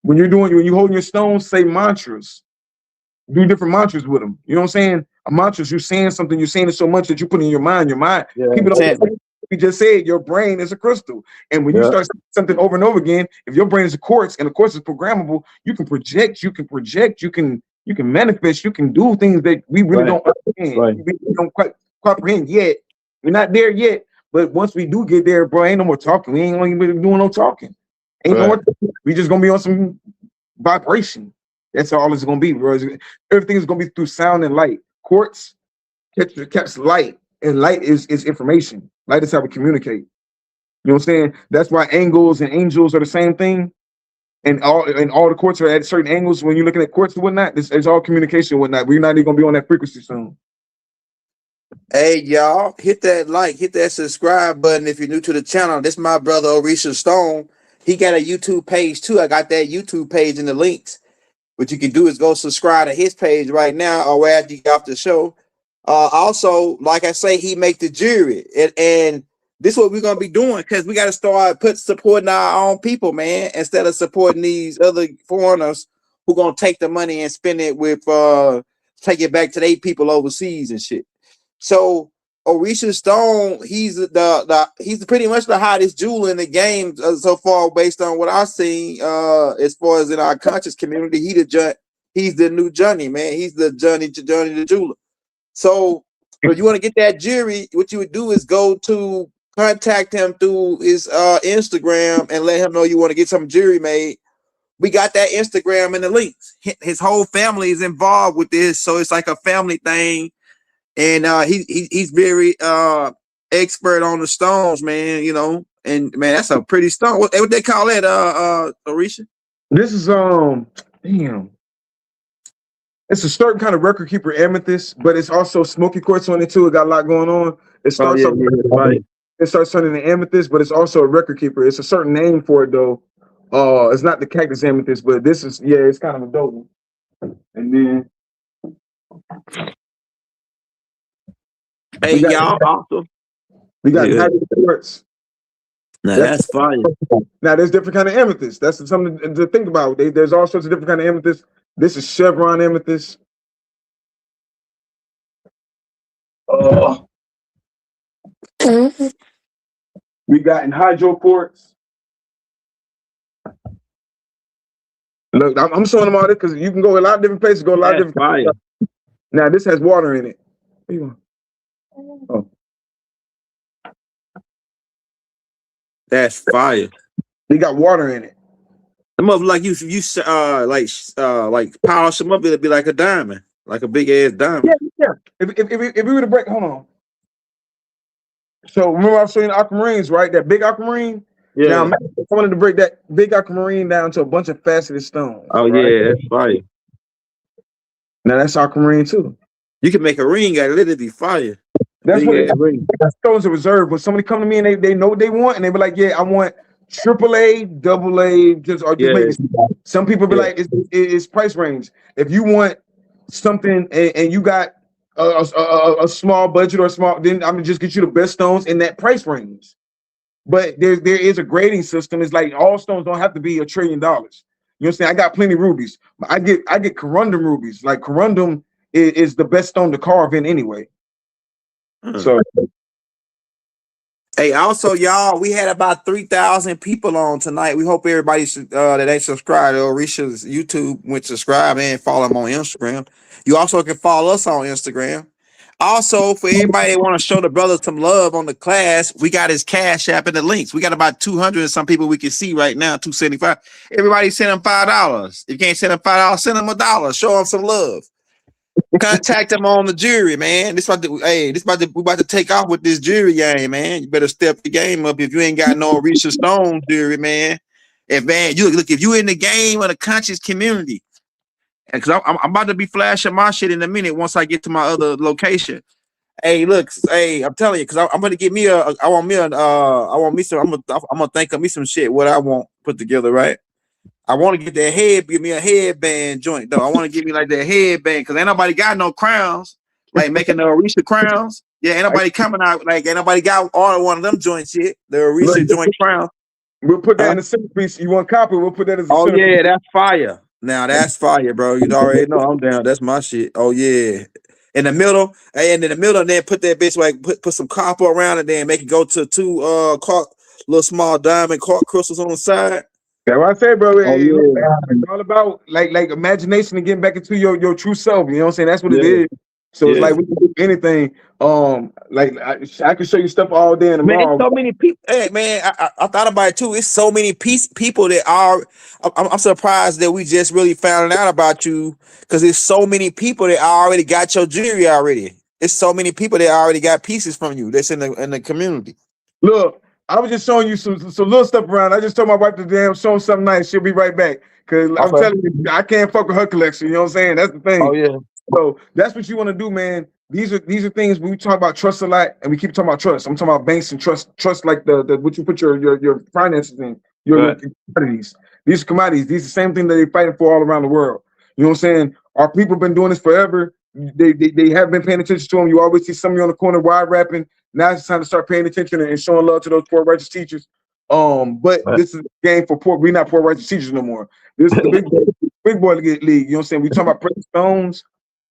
When you're holding your stones, say mantras. Do different mantras with them. You know what I'm saying? A mantra is you saying something, you're saying it so much that you put in your mind. Yeah, people don't. We just said your brain is a crystal, and when you start saying something over and over again, if your brain is a quartz and the quartz is programmable, you can project, you can manifest, you can do things that we really don't understand. We don't quite comprehend yet. We're not there yet, but once we do get there, bro, ain't no more talking. We ain't gonna be doing no talking. Ain't no more talking. We just gonna be on some vibration. That's all it's gonna be, bro. Everything is gonna be through sound and light. Quartz catches light, and light is information. Light is how we communicate. You know what I'm saying? That's why angles and angels are the same thing. And all the quartz are at certain angles. When you're looking at quartz and whatnot, it's all communication and whatnot. We're not even gonna be on that frequency soon. Hey y'all, hit that like, hit that subscribe button if you're new to the channel. This is my brother Orishas Stone. He got a YouTube page too. I got that YouTube page in the links. What you can do is go subscribe to his page right now, or after you get off the show. Also, like I say, he make the jewelry, and this is what we're gonna be doing, because we got to start supporting our own people, man, instead of supporting these other foreigners who gonna take the money and spend it with take it back to their people overseas and shit. So Orishas Stone, he's pretty much the hottest jewel in the game so far, based on what I've seen. As far as in our conscious community, he's the new Johnny, man. He's the Johnny the jeweler. So if you want to get that jewelry, what you would do is go to contact him through his Instagram and let him know you want to get some jewelry made. We got that Instagram in the links. His whole family is involved with this, so it's like a family thing. And he's very expert on the stones, man. You know, and man, that's a pretty stone. What they call that, Orisha? This is damn. It's a certain kind of record keeper amethyst, but it's also smoky quartz on it too. It got a lot going on. It starts it starts turning the amethyst, but it's also a record keeper. It's a certain name for it though. It's not the cactus amethyst, but this is it's kind of a dope one. And then hey y'all, awesome. We got quartz. Now that's fire. Now there's different kind of amethyst. That's something to think about. There's all sorts of different kind of amethyst. This is chevron amethyst. We got anhydro quartz. Look, I'm showing them all this because you can go a lot of different places, go a lot of different places. Now this has water in it. What do you want? Oh. That's fire. They got water in it. Some of like you like polish them up, it'd be like a diamond, like a big ass diamond. Yeah. If we were to break, hold on. So remember I was showing the aquamarines, right? That big aquamarine. Now, Yeah. imagine if I wanted to break that big aquamarine down to a bunch of faceted stones. Oh right? yeah, that's fire. Now that's aquamarine too. You can make a ring out of it. It'd be fire. That's Big what ass ring. stones are reserved. When somebody come to me and they know what they want, and they be like, "Yeah, I want AAA, AA, just Yeah. maybe." Some people be Yeah. like, "It's price range." If you want something and you got a small budget or small, then I'm gonna just get you the best stones in that price range. But there is a grading system. It's like all stones don't have to be $1 trillion. You know what I'm saying? I got plenty of rubies. I get corundum rubies. Like corundum is the best stone to carve in anyway. So Hey, also, y'all, we had about 3,000 people on tonight. We hope everybody that ain't subscribed to Orishas YouTube went subscribe and follow them on Instagram. You also can follow us on Instagram. Also, for everybody that want to show the brother some love on the class, we got his Cash App in the links. We got about 200 and some people we can see right now, 275. Everybody send them $5. If you can't send them $5, send them $1. Show them some love. Contact them on the jury, man. We about to take off with this jury game, man. You better step the game up if you ain't got no Orisha Stone jury, man. If you in the game of the conscious community, and because I'm about to be flashing my shit in a minute once I get to my other location. Hey, look, I'm telling you, because I'm gonna get me I'm gonna think of me some shit what I want put together, right? I want to get that give me a headband joint though. I want to give me like that headband because ain't nobody got no crowns, like making the Orisha crowns. Yeah, ain't nobody coming out like ain't nobody got all one of them joints yet. The Orisha joint crown. We'll put that in the centerpiece. You want copy? We'll put that as a Oh centerpiece. yeah, that's fire. Now that's fire, bro. You already know I'm down. That's my shit. Oh yeah. In the middle, and in the middle, and then put that bitch like put some copper around it, then make it go to two little small diamond cork crystals on the side. That's what I say, bro. Oh, yeah. It's all about like imagination and getting back into your true self. You know what I'm saying? That's what it is. So it's like we can do anything. Like I can show you stuff all day and tomorrow. Man, it's so many people. Hey, man, I thought about it too. It's so many people that are. I'm surprised that we just really found out about you because there's so many people that already got your jewelry already. It's so many people that already got pieces from you. That's in the community. Look, I was just showing you some little stuff around. I just told my wife to show them something nice. She'll be right back. Cause I'm telling you, I can't fuck with her collection. You know what I'm saying? That's the thing. Oh yeah. So that's what you want to do, man. These are things we talk about trust a lot, and we keep talking about trust. I'm talking about banks and trust like the what you put your finances in, your commodities. These commodities, these are the same thing that they're fighting for all around the world. You know what I'm saying? Our people been doing this forever. They have been paying attention to them. You always see somebody on the corner wide rapping. Now it's time to start paying attention and showing love to those poor righteous teachers. But this is a game for poor. We're not poor righteous teachers no more. This is the big boy league. You know what I'm saying? We talking about precious stones.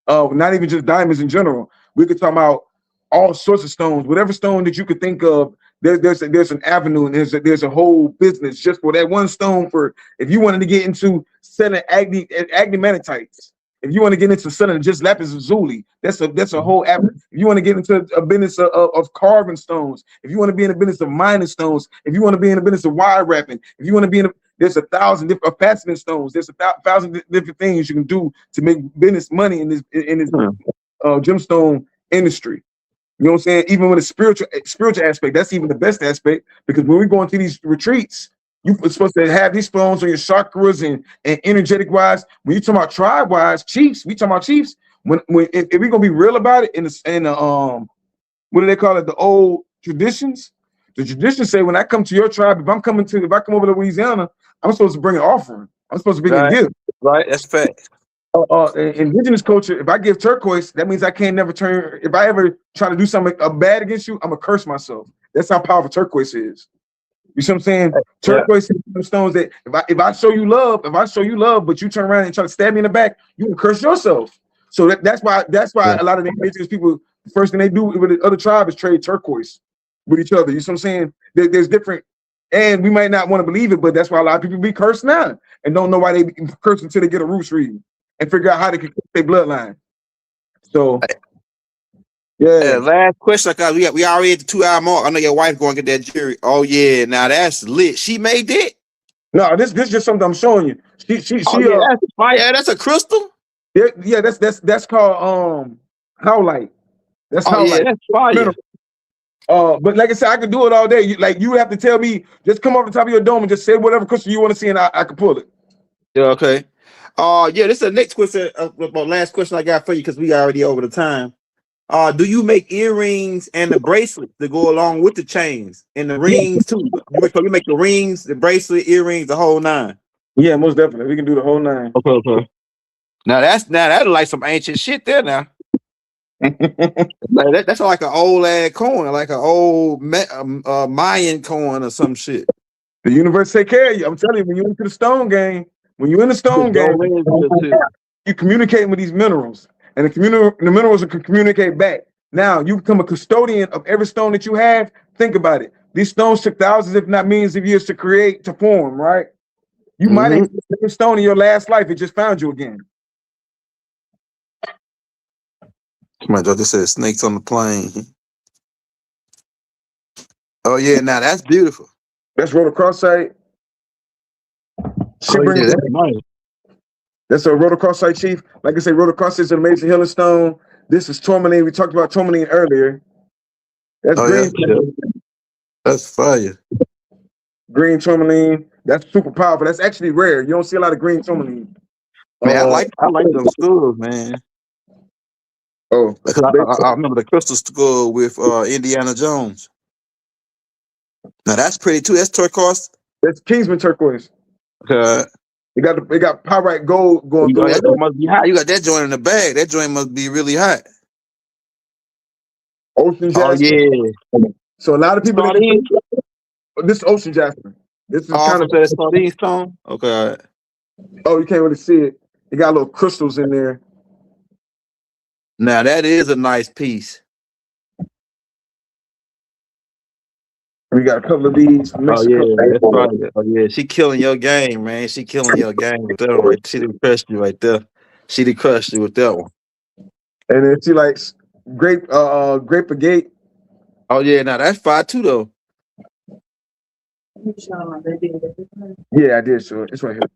Not even just diamonds in general. We could talk about all sorts of stones. Whatever stone that you could think of, there's an avenue and there's a whole business just for that one stone. For if you wanted to get into selling agnematites, if you want to get into selling just lapis lazuli, that's a whole avenue. If you want to get into a business of carving stones, if you want to be in the business of mining stones, if you want to be in the business of wire wrapping, if you want to be in there's 1,000 different faceted stones. There's 1,000 different things you can do to make business money in this gemstone industry. You know what I'm saying? Even with a spiritual aspect, that's even the best aspect because when we go into these retreats, you're supposed to have these stones on your chakras and energetic wise. When you talk about tribe wise, chiefs, we talking about chiefs. If we're gonna be real about it in the what do they call it? The old traditions. The traditions say when I come to your tribe, if I come over to Louisiana, I'm supposed to bring an offering. I'm supposed to bring a gift. Right, that's fact. Indigenous culture, if I give turquoise, that means I can't never turn. If I ever try to do something bad against you, I'm gonna curse myself. That's how powerful turquoise is. You see what I'm saying? Turquoise is some stones that if I show you love, but you turn around and try to stab me in the back, you can curse yourself. So that's why a lot of the indigenous people, the first thing they do with the other tribe is trade turquoise with each other. You see what I'm saying? There's different, and we might not want to believe it, but that's why a lot of people be cursed now and don't know why they be cursed until they get a roots reading and figure out how they can keep their bloodline. So, yeah. Last question, cause we already at the 2-hour mark. I know your wife going to get that jewelry. Oh yeah, now that's lit. She made that. No, this is just something I'm showing you. She that's fire. That's a crystal. Yeah, that's called howlite. That's howlite. That's fire. But like I said, I could do it all day. You have to tell me, just come off the top of your dome and just say whatever crystal you want to see, and I can pull it. Yeah, okay. Yeah, this is the next question. Last question I got for you because we already over the time. Do you make earrings and the bracelets that go along with the chains and the rings too? You make the rings, the bracelet, earrings, the whole nine. Yeah, most definitely. We can do the whole nine. Okay. Now that's like some ancient shit there now. That's like an old ass coin, like an old Mayan coin or some shit. The universe take care of you. I'm telling you, when you into the stone game, you communicate with these minerals, and the minerals can communicate back. Now you become a custodian of every stone that you have. Think about it. These stones took thousands, if not millions of years to form, right? You might have hit the same stone in your last life. It just found you again. Come on, just said snakes on the plane. Oh yeah, now that's beautiful. That's rhodochrosite. That's nice. That's a rhodochrosite, chief. Like I say, rhodochrosite is an amazing healing stone. This is tourmaline. We talked about tourmaline earlier. That's green. Yeah. That's fire. Green tourmaline. That's super powerful. That's actually rare. You don't see a lot of green tourmaline. Man, I like them skulls, man. Oh, I remember the crystal skull with Indiana Jones. Now that's pretty too. That's turquoise. That's Kingsman turquoise. Okay. It got pyrite gold going through. That joint must be hot. You got that joint in the bag. That joint must be really hot. Ocean jasper. Oh yeah. So a lot of people. This is ocean jasper. This is kind of that sardine stone. Okay. All right. Oh, you can't really see it. It got little crystals in there. Now that is a nice piece. We got a couple of these. Oh yeah, she killing your game, man. She killing your game with that one. Right? She done crushed you right there. She done crushed you with that one. And then she likes grape agate. Oh yeah, now that's fire too though. Yeah, I did show it. It's right here.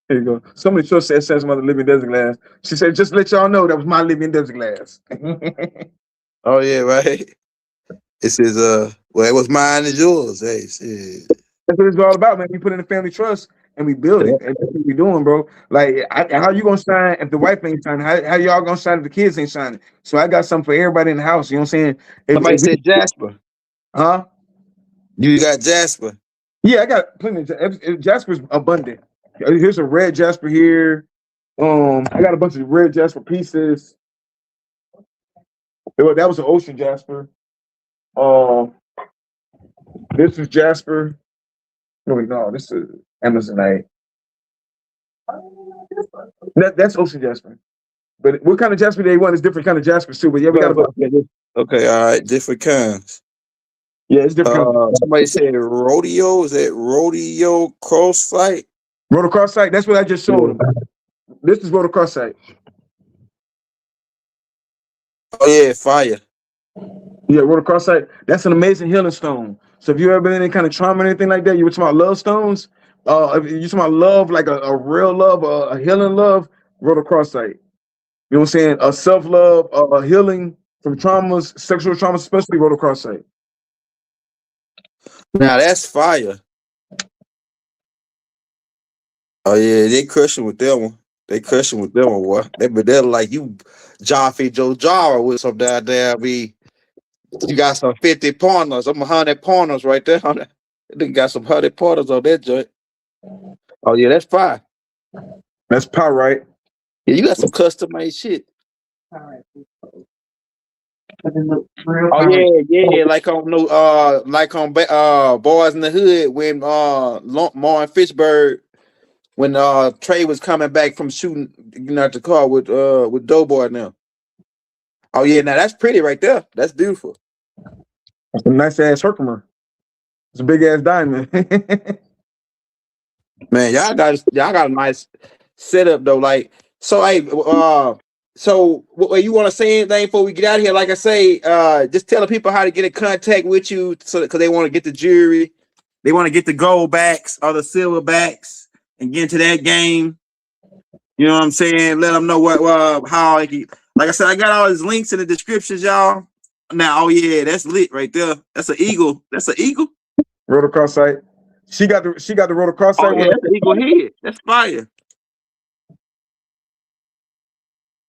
Here you go. Somebody sure said some other living desert glass. She said, just let y'all know that was my living desert glass. Oh yeah, right. It says well, it was mine is yours. Hey, shit. That's what it's all about, man. We put in a family trust and we build it. And that's what we doing, bro. Like, how you gonna sign if the wife ain't signing? How y'all gonna sign if the kids ain't signing? So I got something for everybody in the house. You know what I'm saying? Somebody said Jasper. Huh? You got Jasper. Yeah, I got plenty of Jasper's abundant. Here's a red Jasper here. I got a bunch of red Jasper pieces. That was an ocean Jasper. This is Jasper. No, this is Amazonite. That's ocean Jasper. But what kind of Jasper they want is different kind of Jaspers too. But yeah, we got okay, all right, different kinds. Yeah, it's different. Somebody said rodeo. Is that rodeo crossite? Rhodochrosite. That's what I just showed them. This is rhodochrosite. Oh yeah, fire. Yeah, rhodochrosite. That's an amazing healing stone. So if you ever been in any kind of trauma or anything like that, you were talking about love stones. If you talking about love, like a real love, a healing love, rhodochrosite. You know what I'm saying? A self-love, a healing from traumas, sexual traumas, especially rhodochrosite. Now that's fire. Oh yeah, they crushing with that one. They crushing with that one, boy. They're like you, Joffy Joe Jara with some damn. You got some 50 partners. I'm 100 partners right there. They got some 100 partners on that joint. Oh yeah, that's fire. That's pyrite. Yeah, you got some custom made shit. Oh yeah, like on Boys in the Hood when Martin Fitchburg, when Trey was coming back from shooting, at the car with Doughboy now. Oh yeah, now that's pretty right there. That's beautiful. That's a nice ass Herkimer. It's a big ass diamond. Man, y'all got a nice setup though. Like, so hey, so what you want to say anything before we get out of here? Like I say, just tell the people how to get in contact with you, so because they want to get the jewelry, they want to get the gold backs or the silver backs and get into that game. You know what I'm saying? Let them know how. Like I said, I got all these links in the descriptions, y'all. Now, oh yeah, that's lit right there. That's an eagle. That's an eagle. Rhodochrosite. She got the rhodochrosite. Oh yeah, that's an eagle head. That's fire.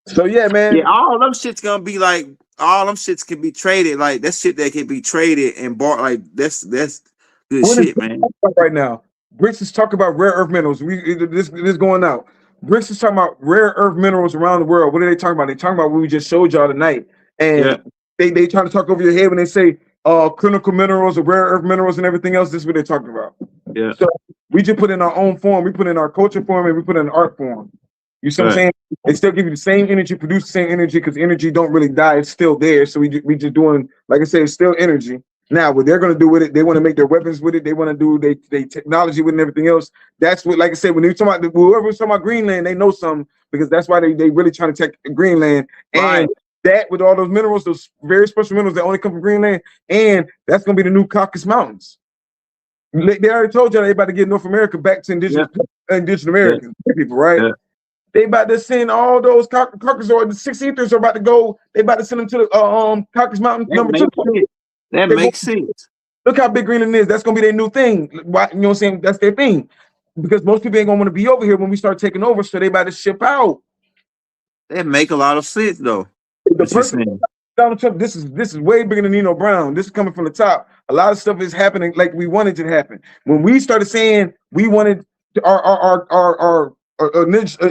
So yeah, man. Yeah, all them shit's gonna be like all them shits can be traded. Like that shit that can be traded and bought. Like that's good shit, man. Right now, Bricks is talking about rare earth minerals. This going out. Bricks is talking about rare earth minerals around the world. What are they talking about? They talking about what we just showed y'all tonight. And they trying to talk over your head when they say clinical minerals or rare earth minerals and everything else. This is what they're talking about. Yeah. So we just put in our own form. We put in our culture form and we put in art form. You see what I'm saying? They still give you the same energy, produce the same energy because energy don't really die. It's still there. So we just doing, like I said, it's still energy. Now, what they're going to do with it, they want to make their weapons with it. They want to do they technology with it and everything else. That's what, like I said, when they talking about whoever was talking about Greenland, they know something because that's why they really trying to take Greenland. And that with all those minerals, those very special minerals that only come from Greenland, and that's going to be the new Caucasus Mountains. They already told you they about to get North America back to indigenous Americans people, right? Yeah. They about to send all those Caucasus or the 6 ethers are about to go. They about to send them to the Caucasus Mountains #2. That makes sense. Look how big Greenland is. That's gonna be their new thing. Why, you know what I'm saying? That's their thing. Because most people ain't gonna want to be over here when we start taking over, so they about to ship out. That make a lot of sense though. The person, Donald Trump, this is way bigger than Nino Brown. This is coming from the top. A lot of stuff is happening like we wanted it to happen. When we started saying we wanted our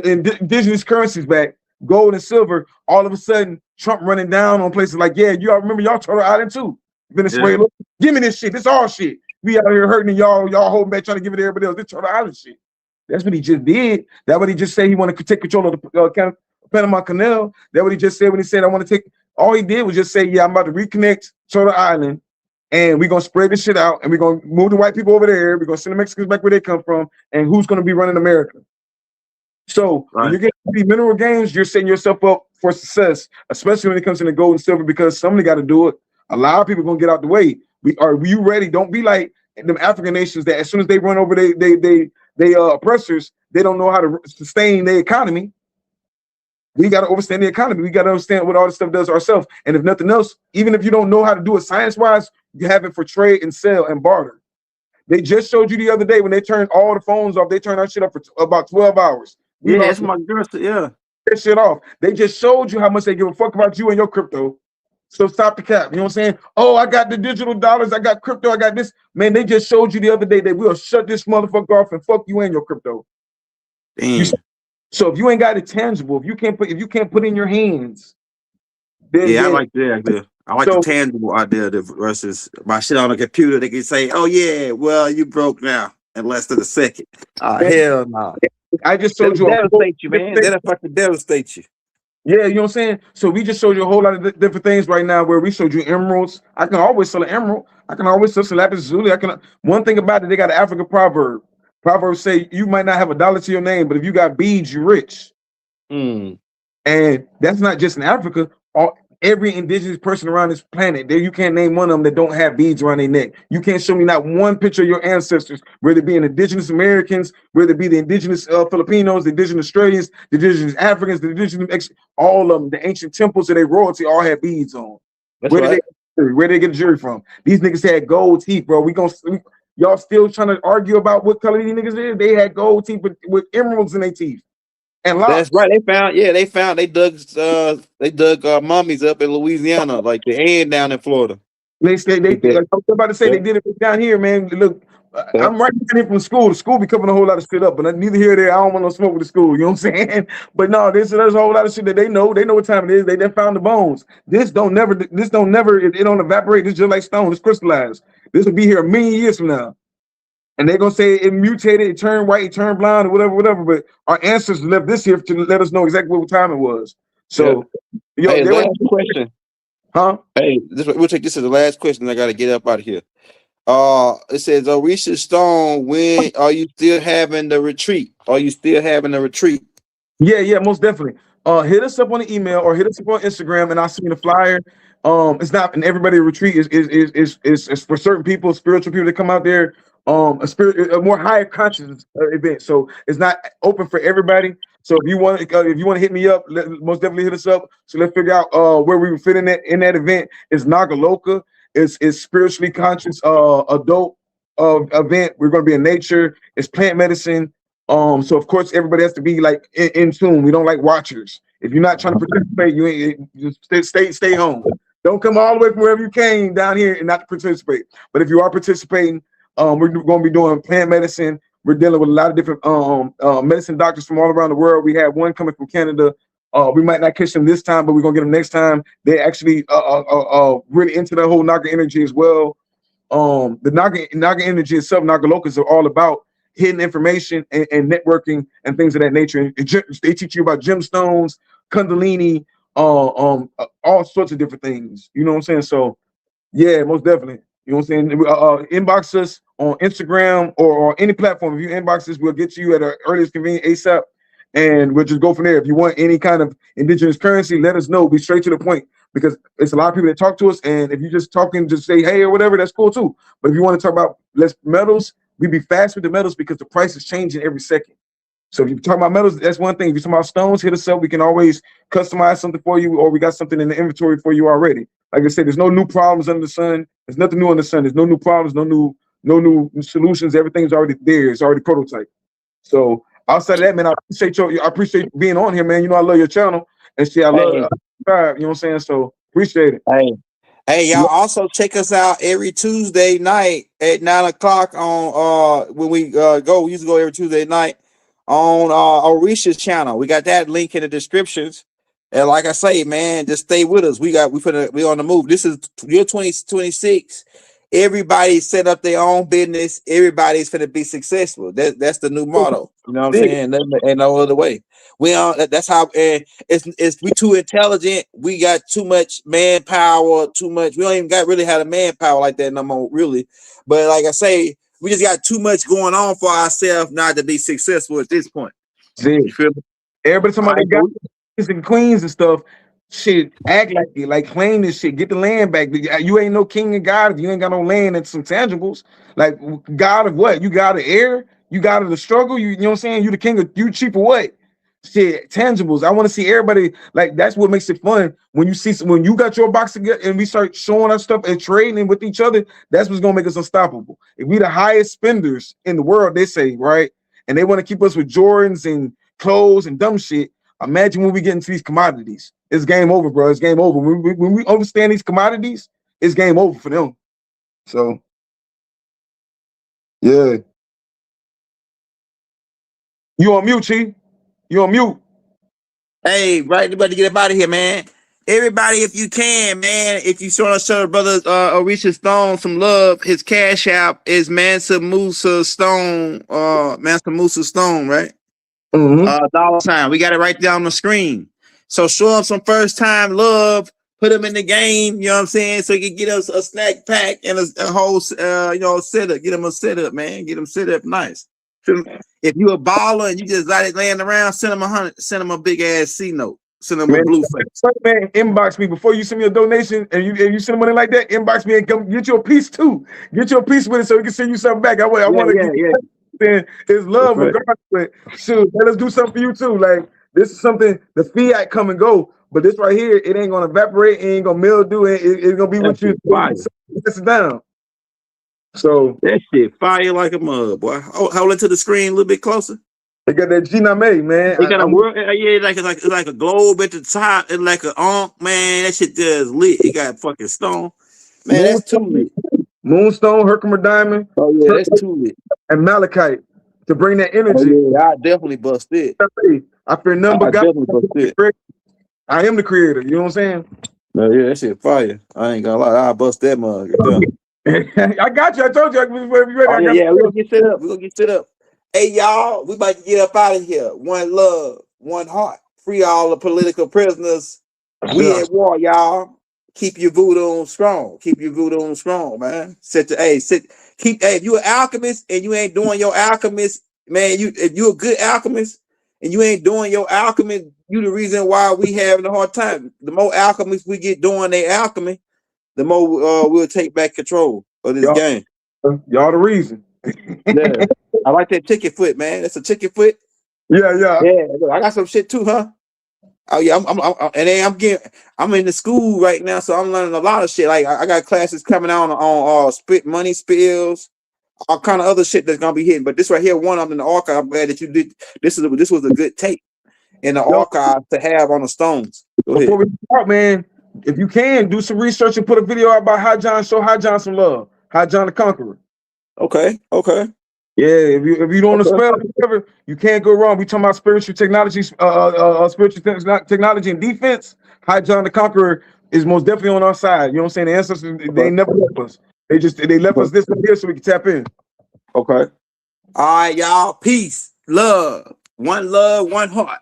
indigenous currencies back, gold and silver, all of a sudden Trump running down on places like, yeah, you all remember y'all Turtle Island too. Venezuela, give me this shit. This all shit. We out here hurting and y'all holding back trying to give it to everybody else. This Turtle Island shit. That's what he just did. That's what he just said. He wanted to take control of the Panama Canal. That's what he just said when he said, I want to take. All he did was just say, yeah, I'm about to reconnect Turtle Island and we're going to spread this shit out and we're going to move the white people over there. We're going to send the Mexicans back where they come from. And who's going to be running America? So when you're getting these mineral gains, you're setting yourself up for success, especially when it comes to the gold and silver, because somebody got to do it. A lot of people are going to get out the way. Are you ready? Don't be like them African nations that as soon as they run over they oppressors, they don't know how to sustain their economy. We got to understand the economy. We got to understand what all this stuff does ourselves. And if nothing else, even if you don't know how to do it science-wise, you have it for trade and sell and barter. They just showed you the other day when they turned all the phones off. They turned our shit up for about 12 hours. Yeah, that's my girl. Yeah, that shit off. They just showed you how much they give a fuck about you and your crypto. So stop the cap. You know what I'm saying? Oh, I got the digital dollars. I got crypto. I got this. Man, they just showed you the other day that we'll shut this motherfucker off and fuck you and your crypto. So if you ain't got it tangible, if you can't put in your hands, I like that idea. I like the tangible idea versus my shit on the computer. They can say, "Oh yeah, well you broke now in less than a second." Hell no! I just showed you. Devastate you, man. That'll fucking devastate you. Yeah, you know what I'm saying? So we just showed you a whole lot of different things right now where we showed you emeralds. I can always sell an emerald. I can always sell some lapis lazuli. One thing about it, they got an African proverb. Proverbs say you might not have a dollar to your name, but if you got beads, you're rich. And that's not just in Africa. Every indigenous person around this planet, you can't name one of them that don't have beads around their neck. You can't show me not one picture of your ancestors, whether it be indigenous Americans, whether it be the indigenous Filipinos, the indigenous Australians, the indigenous Africans, the indigenous, all of them, the ancient temples of their royalty all had beads on. Where did they get the jury from? These niggas had gold teeth, bro. Y'all still trying to argue about what color these niggas is? They had gold teeth with emeralds in their teeth. And that's right. They dug mummies up in Louisiana, like the end down in Florida. Like I was about to say, they did it down here, man. Look, I'm right here from school. The school be covering a whole lot of shit up, but neither here nor there. I don't want no smoke with the school. You know what I'm saying? But no, there's a whole lot of shit that they know. They know what time it is. They found the bones. This don't never. It don't evaporate. It's just like stone. It's crystallized. This will be here a million years from now. And they're gonna say it mutated, it turned white, it turned blind, or whatever. But our ancestors left this here to let us know exactly what time it was. So, last question. Huh? Hey, we'll take this as the last question. I gotta get up out of here. It says, Orishas Stone, when are you still having the retreat? Yeah, most definitely. Hit us up on the email or hit us up on Instagram, and I'll send you the flyer. It's not, and everybody retreat is for certain people, spiritual people that come out there. A more higher consciousness event, so it's not open for everybody. So if you want to hit me up, most definitely hit us up. So let's figure out where we would fit in that event. It's Nagaloka. It's spiritually conscious adult event. We're going to be in nature. It's plant medicine. So of course everybody has to be like in tune. We don't like watchers. If you're not trying to participate, you ain't just stay home. Don't come all the way from wherever you came down here and not participate. But if you are participating, we're going to be doing plant medicine. We're dealing with a lot of different medicine doctors from all around the world. We have one coming from Canada. We might not catch them this time, but we're gonna get them next time. They actually really into the whole Naga energy as well. The Naga energy itself, Nagalokas are all about hidden information and networking and things of that nature. And they teach you about gemstones, Kundalini, all sorts of different things. You know what I'm saying? So yeah, most definitely. You know what I'm saying? Inbox us on Instagram or any platform. If you inbox us, we'll get to you at our earliest convenient ASAP, and we'll just go from there. If you want any kind of indigenous currency, let us know. Be straight to the point, because it's a lot of people that talk to us, and if you're just talking, just say hey or whatever, that's cool too. But if you want to talk about less metals, we be fast with the metals because the price is changing every second. So if you're talking about metals, that's one thing. If you're talking about stones, hit us up. We can always customize something for you, or we got something in the inventory for you already. Like I said, there's no new problems under the sun. There's nothing new under the sun. There's no new problems, no new solutions. Everything's already there. It's already prototype. So outside of that, man, I appreciate you being on here, man. You know I love your channel and shit. I love you know what I'm saying? So appreciate it. Hey, y'all also check us out every Tuesday night at 9 o'clock on when we go. We used to go every Tuesday night on Orishas channel. We got that link in the descriptions. And like I say, man, just stay with us. We on the move. This is year 2026. Everybody set up their own business. Everybody's gonna be successful. That's the new motto. You know what I'm saying? Ain't no other way. We on. That's how. And it's we too intelligent. We got too much manpower. Too much. We don't even got really have the manpower like that no more, really. But like I say, we just got too much going on for ourselves not to be successful at this point. You feel me? Everybody talking about they got and queens and stuff. Shit, act like it, like claim this shit, get the land back. You ain't no king and god if you ain't got no land and some tangibles. Like god of what? You got of air, you got of the struggle, you know what I'm saying? You the king of you cheap of what? Shit, tangibles. I want to see everybody, like that's what makes it fun. When you see when you got your box together and we start showing our stuff and trading with each other, that's what's gonna make us unstoppable. If we the highest spenders in the world, they say, right? And they want to keep us with Jordans and clothes and dumb shit. Imagine when we get into these commodities. It's game over, bro. It's game over. When we understand these commodities, it's game over for them. So, yeah. You on mute, Chief? You on mute? Hey, right, everybody get up out of here, man. Everybody, if you can, man, if you want to show brother Orisha Stone some love, his cash app is Mansa Musa Stone, Mansa Musa Stone, right? $. We got it right there on the screen. So show him some first time love, put him in the game, you know what I'm saying? So he can get us a snack pack and a whole setup. Get him a setup, man. Get him set up nice. If you a baller and you just got it laying around, send him a big ass C note. Send him a blue face. Man, inbox me before you send me a donation, and you send money like that. Inbox me and come get your piece too. Get your piece with it so we can send you something back. I want to get his love regardless. But shoot, let us do something for you too. Like this is something the fiat come and go, but this right here, it ain't gonna evaporate. It ain't gonna mildew. It's gonna be with you. It's down. So that shit fire like a mug, boy. Hold it to the screen a little bit closer. They got that Giname, man. They got a world, yeah, it's like a globe at the top, and like an ankh, man. That shit does lit. It got fucking stone, man. That's too lit. Moonstone, Herkimer diamond. Oh yeah, that's too lit. And malachite to bring that energy. Oh, yeah, I definitely bust it. I fear none but God. I am the creator. You know what I'm saying? No, yeah, that shit fire. I ain't gonna lie. I bust that mug. I got you. I told you. Yeah, we're gonna get set up. We're gonna get set up. Hey, y'all, we about to get up out of here. One love, one heart. Free all the political prisoners. We at war, y'all. Keep your voodoo strong. Keep your voodoo strong, man. If you an alchemist and you ain't doing your alchemist, man, if you a good alchemist and you ain't doing your alchemy, you the reason why we having a hard time. The more alchemists we get doing their alchemy, the more we'll take back control of this game. Y'all the reason. Yeah. I like that chicken foot, man. That's a chicken foot. Yeah. Yeah, look, I got some shit too, huh? Oh yeah, and then I'm in the school right now, so I'm learning a lot of shit. Like I got classes coming out on spit money spills, all kind of other shit that's gonna be hitting. But this right here, one I'm in the archive. I'm glad that you did. This was a good tape in the Yo, archive to have on the stones. Go ahead. before we start, man, if you can do some research and put a video out about show High John some love. High John the Conqueror. Okay. Yeah, if you don't spell it, whatever, you can't go wrong. We talking about spiritual technology, technology and defense. High John the Conqueror is most definitely on our side. You know what I'm saying? The ancestors, they never left us. They left us this right here so we can tap in. Okay. All right, y'all. Peace, love, one heart,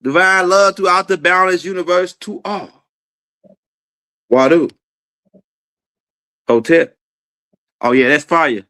divine love throughout the boundless universe to all. Wadu. Hotep. Oh yeah, that's fire.